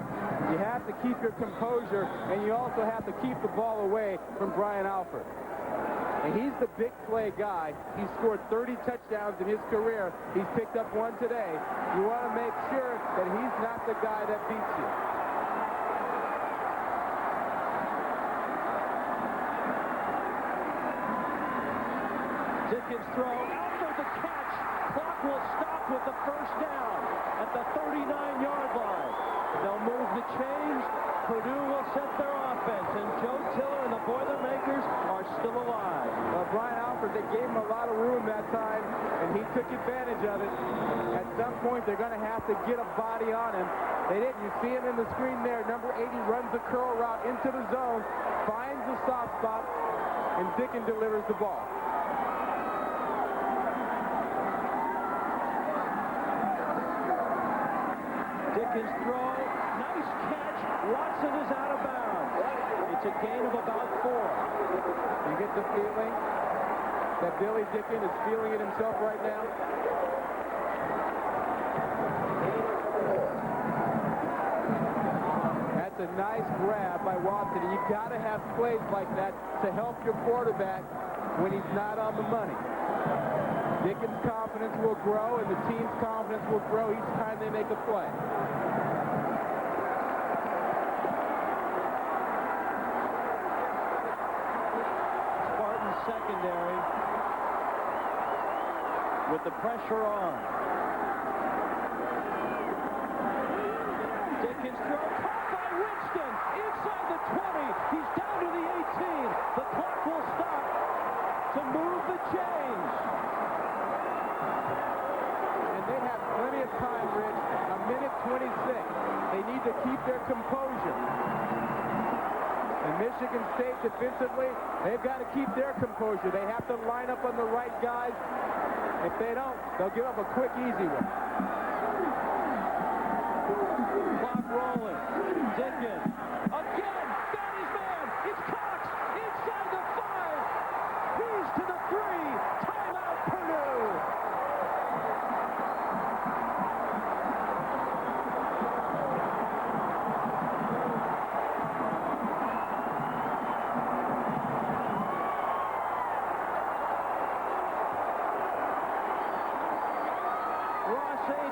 you have to keep your composure, and you also have to keep the ball away from Brian Alford. And he's the big play guy. He's scored 30 touchdowns in his career. He's picked up 1 today. You want to make sure that he's not the guy that beats you. Dickens throw, Alford the catch. Clock will stop with the first down at the 39-yard line. They'll move the chains. Purdue will set their offense, and Joe Tiller and the Boilermakers are still alive. Well, Brian Alford, they gave him a lot of room that time, and he took advantage of it. At some point, they're going to have to get a body on him. They didn't. You see him in the screen there. Number 80 runs the curl route into the zone, finds the soft spot, and Dickens delivers the ball. Dickens throw, nice catch. Watson is out of bounds. It's a gain of about 4. You get the feeling that Billy Dickens is feeling it himself right now. That's a nice grab by Watson, and you got to have plays like that to help your quarterback when he's not on the money. Dickens' confidence will grow, and the team's confidence will grow each time they make a play. secondary with the pressure on. Dickens throw, caught by Winston, inside the 20. He's down to the 18. The clock will stop to move the change. And they have plenty of time, Rich. A minute 26. They need to keep their composure. And Michigan State defensively, they've got to keep their composure. They have to line up on the right guys. If they don't, they'll give up a quick, easy one. Clock rolling. Dickens again. Got his man. It's Cox inside the 5. He's to the 3. Timeout, Purdue.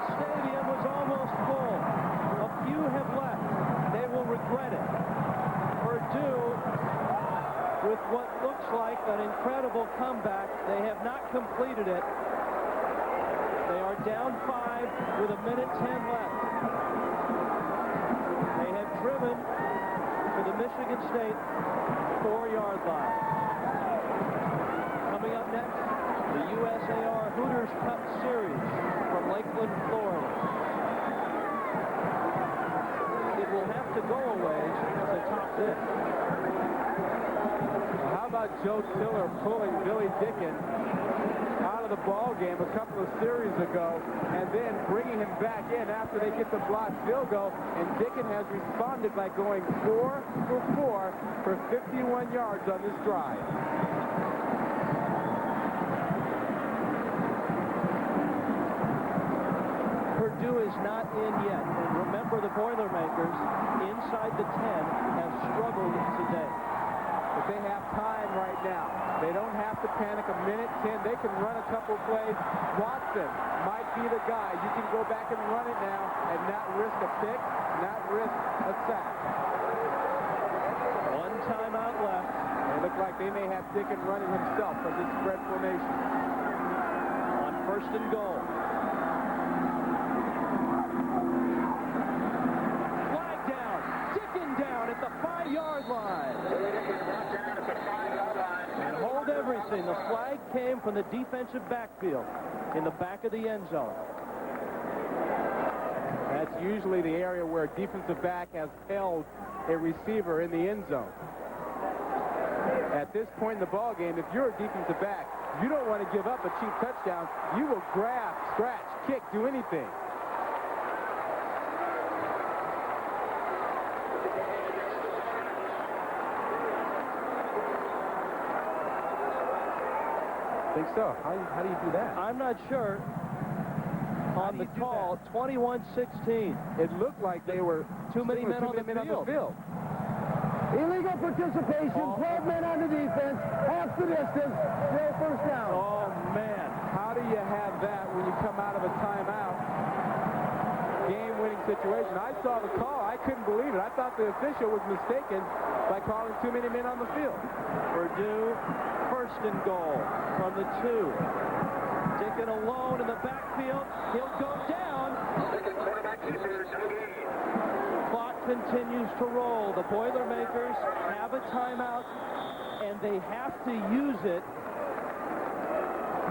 Stadium was almost full. A few have left. They will regret it. Purdue, with what looks like an incredible comeback, they have not completed it. They are down 5 with a minute 10 left. They have driven to the Michigan State 4-yard line. Coming up next, the USAR Hooters Cup Series from Lakeland, Florida. It will have to go away to top this. How about Joe Tiller pulling Billy Dickens out of the ball game a couple of series ago and then bringing him back in after they get the blocked field goal, and Dickens has responded by going 4 for 4 for 51 yards on this drive. Purdue is not in yet. And remember, the Boilermakers inside the 10 have struggled today. But they have time right now. They don't have to panic. A minute 10. They can run a couple plays. Watson might be the guy. You can go back and run it now and not risk a pick, not risk a sack. One timeout left. They look like they may have Dickens running himself from this spread formation. On 1st and goal. At the 5-yard line. And hold everything. The flag came from the defensive backfield in the back of the end zone. That's usually the area where a defensive back has held a receiver in the end zone. At this point in the ball game, if you're a defensive back, you don't want to give up a cheap touchdown. You will grab, scratch, kick, do anything. I think so. How do you do that? I'm not sure. On the call, 21-16. It looked like they were too many men on the field. Illegal participation, 12 men on the defense, half the distance, still first down. Oh, man. How do you have that when you come out of a timeout? Game-winning situation. I saw the call. I couldn't believe it. I thought the official was mistaken by calling too many men on the field. Purdue, 1st and goal from the 2. Dickens alone in the backfield. He'll go down. Clock continues to roll. The Boilermakers have a timeout, and they have to use it.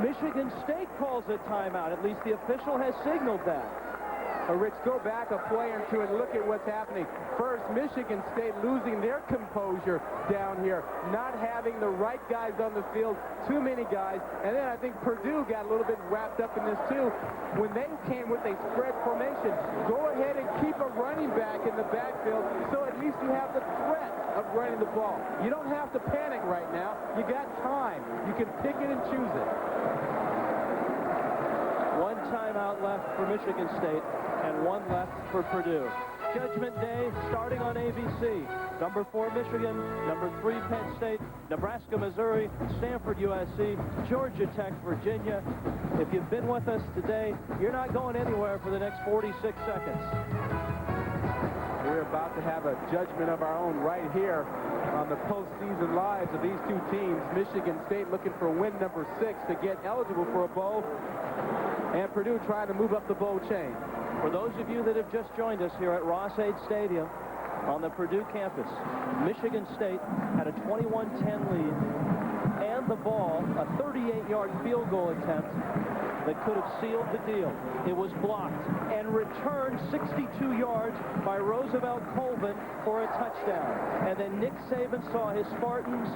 Michigan State calls a timeout. At least the official has signaled that. Rich, go back a play or two and look at what's happening. First, Michigan State losing their composure down here, not having the right guys on the field, too many guys. And then I think Purdue got a little bit wrapped up in this too. When they came with a spread formation, go ahead and keep a running back in the backfield so at least you have the threat of running the ball. You don't have to panic right now. You got time. You can pick it and choose it. One timeout left for Michigan State and one left for Purdue. Judgment Day starting on ABC. Number 4 Michigan, number 3 Penn State, Nebraska, Missouri, Stanford, USC, Georgia Tech, Virginia. If you've been with us today, you're not going anywhere for the next 46 seconds. we're about to have a judgment of our own right here on the postseason lives of these two teams. Michigan State looking for win number 6 to get eligible for a bowl, and Purdue trying to move up the bowl chain. For those of you that have just joined us here at Ross-Ade Stadium on the Purdue campus, Michigan State had a 21-10 lead and the ball, a 38-yard field goal attempt that could have sealed the deal. It was blocked and returned 62 yards by Roosevelt Colvin for a touchdown. And then Nick Saban saw his Spartans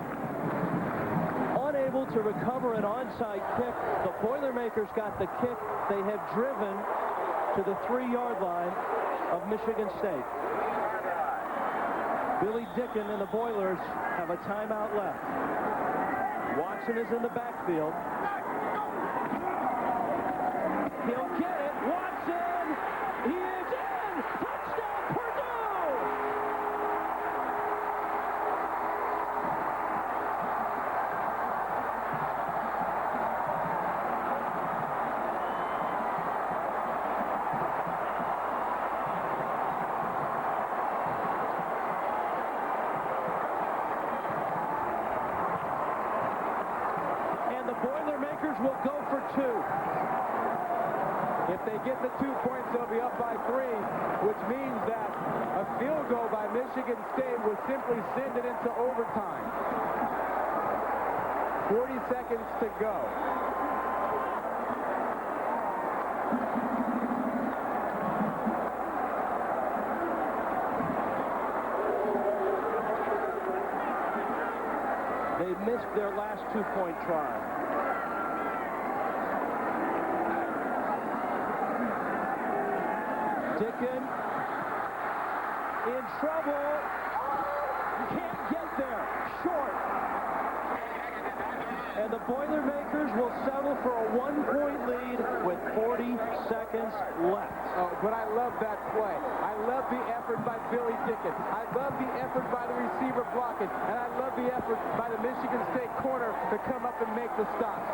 unable to recover an onside kick. The Boilermakers got the kick. They have driven to the 3-yard line of Michigan State. Billy Dicken and the Boilers have a timeout left. Watson is in the backfield. He'll get it. Watson! He is in! Touchdown, Purdue! And the Boilermakers will go for 2. If they get the 2 points, they'll be up by 3, which means that a field goal by Michigan State will simply send it into overtime. 40 seconds to go. They missed their last 2-point try. Dicken in trouble. Can't get there. Short. And the Boilermakers will settle for a 1-point lead with 40 seconds left. Oh, but I love that play. I love the effort by Billy Dicken. I love the effort by the receiver blocking. And I love the effort by the Michigan State corner to come up and make the stop.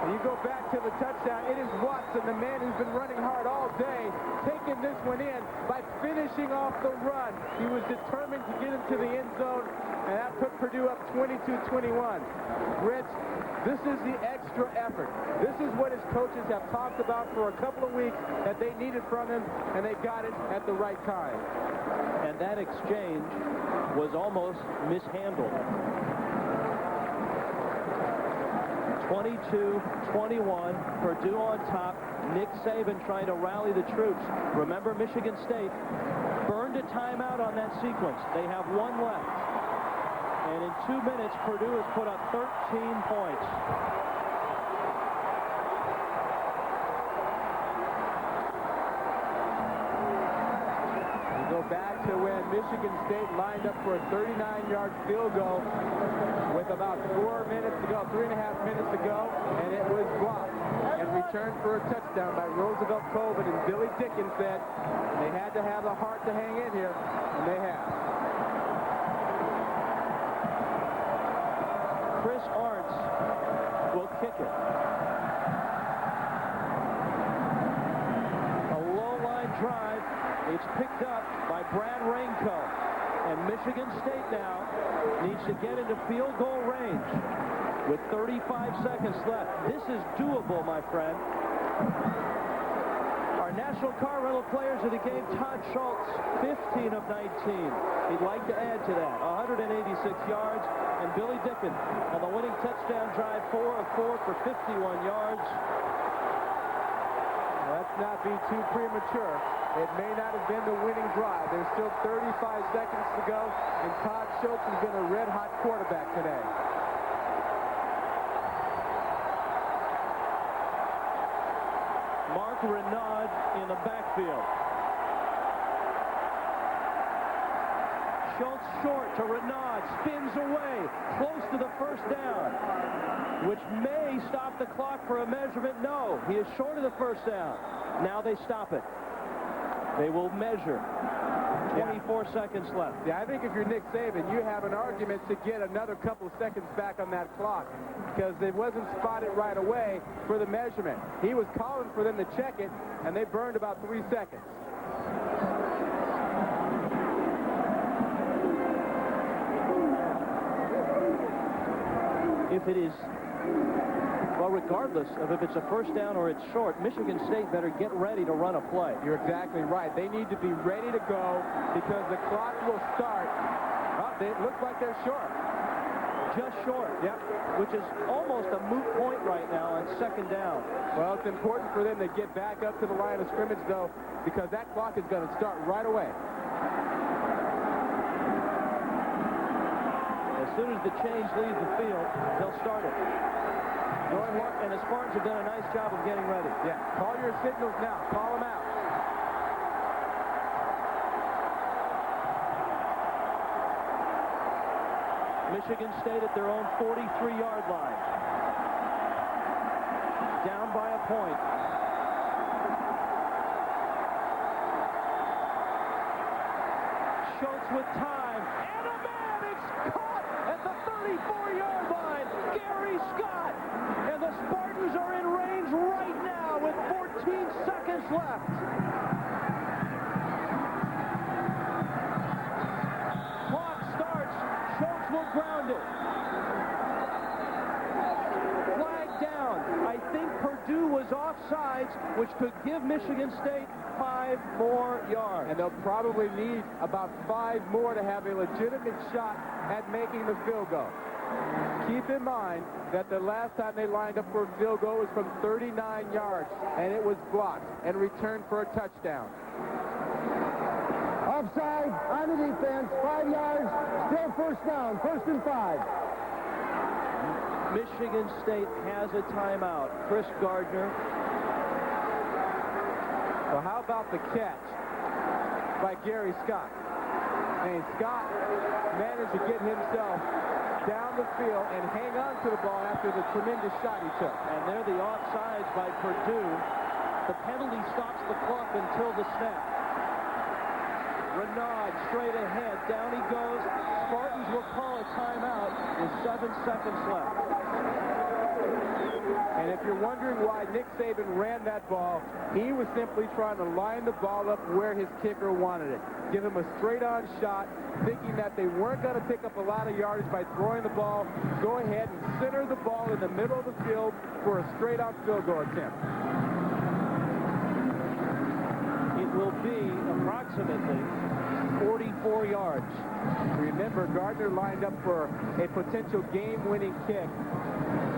You go back to the touchdown. It is Watson, the man who's been running hard all day, taking this one in by finishing off the run. He was determined to get into the end zone, and that put Purdue up 22-21. Rich, this is the extra effort. This is what his coaches have talked about for a couple of weeks that they needed from him, and they got it at the right time. And that exchange was almost mishandled. 22-21, Purdue on top. Nick Saban trying to rally the troops. Remember, Michigan State burned a timeout on that sequence. They have 1 left. And in 2 minutes, Purdue has put up 13 points. We go back to when Michigan State lined up for a 39-yard field goal with about 4 minutes to go, 3.5 minutes to go, and it was blocked and returned for a touchdown by Roosevelt Colvin. And Billy Dicken said they had to have the heart to hang in here, and they have. Chris Arntz will kick it. A low-line drive. It's picked up by Brad Rainco. And Michigan State now needs to get into field goal range with 35 seconds left. This is doable, my friend. Our National Car Rental players of the game, Todd Schultz, 15 of 19. He'd like to add to that, 186 yards. And Billy Dicken on the winning touchdown drive, 4 of 4 for 51 yards. Let's not be too premature. It may not have been the winning drive. There's still 35 seconds to go, and Todd Schultz has been a red-hot quarterback today. Mark Renaud in the backfield. Schultz short to Renaud, spins away, close to the first down, which may stop the clock for a measurement. No, he is short of the first down. Now they stop it. They will measure. 24 seconds left. Yeah, I think if you're Nick Saban, you have an argument to get another couple of seconds back on that clock because it wasn't spotted right away for the measurement. He was calling for them to check it, and they burned about 3 seconds. If it is, well, regardless of if it's a first down or it's short, Michigan State better get ready to run a play. You're exactly right. They need to be ready to go because the clock will start. Oh, it looks like they're short. Just short. Yep. Which is almost a moot point right now on second down. Well, it's important for them to get back up to the line of scrimmage, though, because that clock is going to start right away. As soon as the change leaves the field, they'll start it. And the Spartans have done a nice job of getting ready. Yeah, call your signals now. Call them out. Michigan State at their own 43-yard line. Down by a point. Schultz with time. And a man! It's caught at the 34-yard line. Gary Scott. And the Spartans are in range right now with 14 seconds left. Clock starts. Schultz will ground it. Flag down. I think Purdue was offsides, which could give Michigan State 5 more yards. And they'll probably need about 5 more to have a legitimate shot at making the field goal. Keep in mind that the last time they lined up for a field goal was from 39 yards, and it was blocked and returned for a touchdown. Offside, on the defense, 5 yards, still first down, 1st and 5. Michigan State has a timeout. Chris Gardner. Well, how about the catch by Gary Scott? And Scott managed to get himself down the field and hang on to the ball after the tremendous shot he took. And they're the offsides by Purdue. The penalty stops the clock until the snap. Renaud straight ahead. Down he goes. Spartans will call a timeout with 7 seconds left. And if you're wondering why Nick Saban ran that ball, he was simply trying to line the ball up where his kicker wanted it. Give him a straight-on shot, thinking that they weren't going to pick up a lot of yardage by throwing the ball. Go ahead and center the ball in the middle of the field for a straight-on field goal attempt. It will be approximately 44 yards. Remember, Gardner lined up for a potential game-winning kick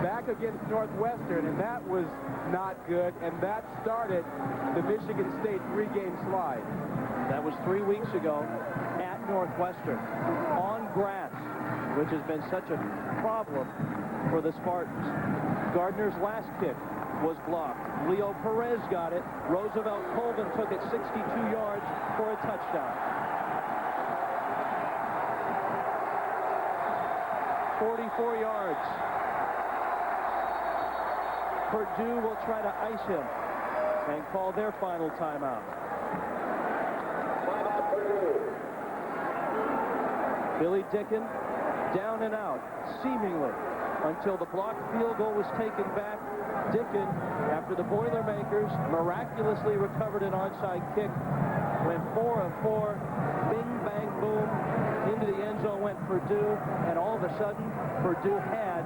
back against Northwestern, and that was not good, and that started the Michigan State 3-game slide. That was 3 weeks ago at Northwestern on grass, which has been such a problem for the Spartans. Gardner's last kick was blocked. Leo Perez got it. Roosevelt Colvin took it 62 yards for a touchdown. 44 yards. Purdue will try to ice him and call their final timeout. Billy Dicken down and out, seemingly, until the blocked field goal was taken back. Dicken, after the Boilermakers miraculously recovered an onside kick, went 4 of 4, bing, bang, boom, into the end zone went Purdue, and all of a sudden, Purdue had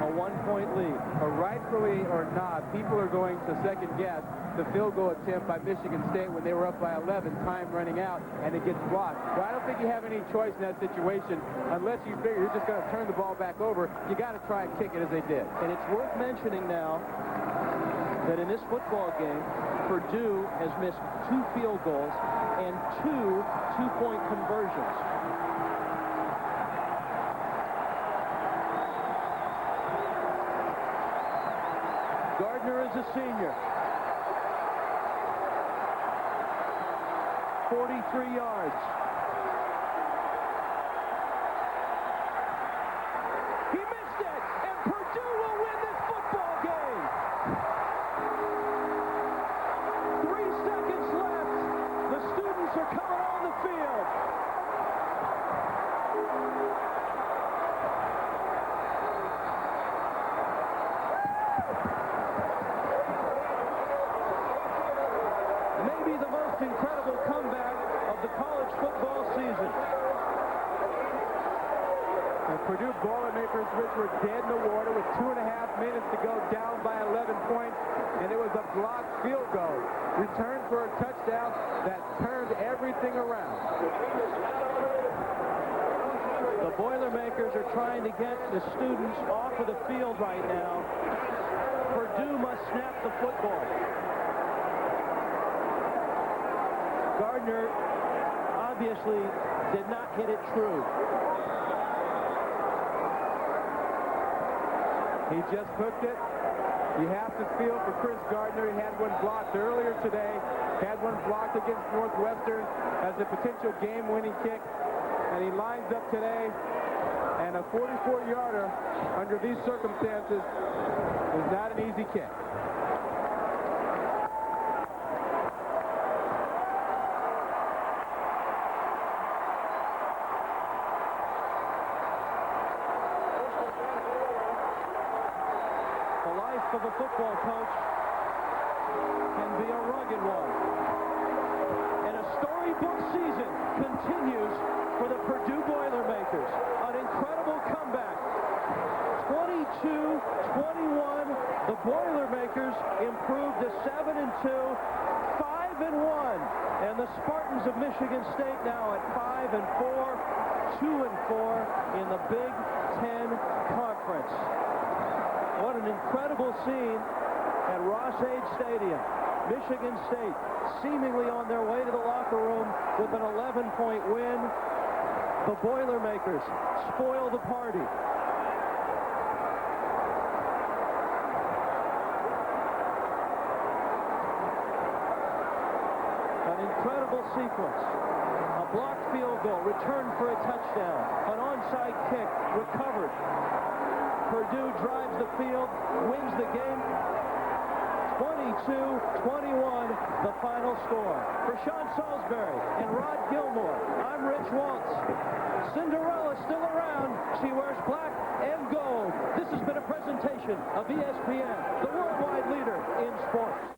a 1-point lead. Rightfully or not, people are going to second guess the field goal attempt by Michigan State when they were up by 11, time running out, and it gets blocked. But I don't think you have any choice in that situation unless you figure you're just going to turn the ball back over. You got to try and kick it as they did. And it's worth mentioning now that in this football game, Purdue has missed 2 field goals and 2 two-point conversions. Gardner is a senior. 43 yards. He missed it, and Purdue will win this football game. 3 seconds left. Bullets are coming on the field. Maybe the most incredible comeback of the college football season. The Purdue Boilermakers, which were dead in the water with 2.5 minutes to go, down by 11 points, and it was a blocked field goal. Returned for a touchdown that turned everything around. The Boilermakers are trying to get the students off of the field right now. Purdue must snap the football. Gardner obviously did not hit it true. He just hooked it. You have to feel for Chris Gardner. He had one blocked earlier today. Had one blocked against Northwestern as a potential game-winning kick. And he lines up today. And a 44-yarder under these circumstances is not an easy kick. Of a football coach can be a rugged one. And a storybook season continues for the Purdue Boilermakers. An incredible comeback. 22-21. The Boilermakers improved to 7-2, 5-1. And the Spartans of Michigan State now at 5-4, 2-4 in the Big Ten Conference. What an incredible scene at Ross-Ade Stadium. Michigan State seemingly on their way to the locker room with an 11-point win. The Boilermakers spoil the party. An incredible sequence. A blocked field goal, returned for a touchdown. An onside kick, recovered. Purdue drives the field, wins the game. 22-21, the final score. For Sean Salisbury and Rod Gilmore, I'm Rich Waltz. Cinderella's still around. She wears black and gold. This has been a presentation of ESPN, the worldwide leader in sports.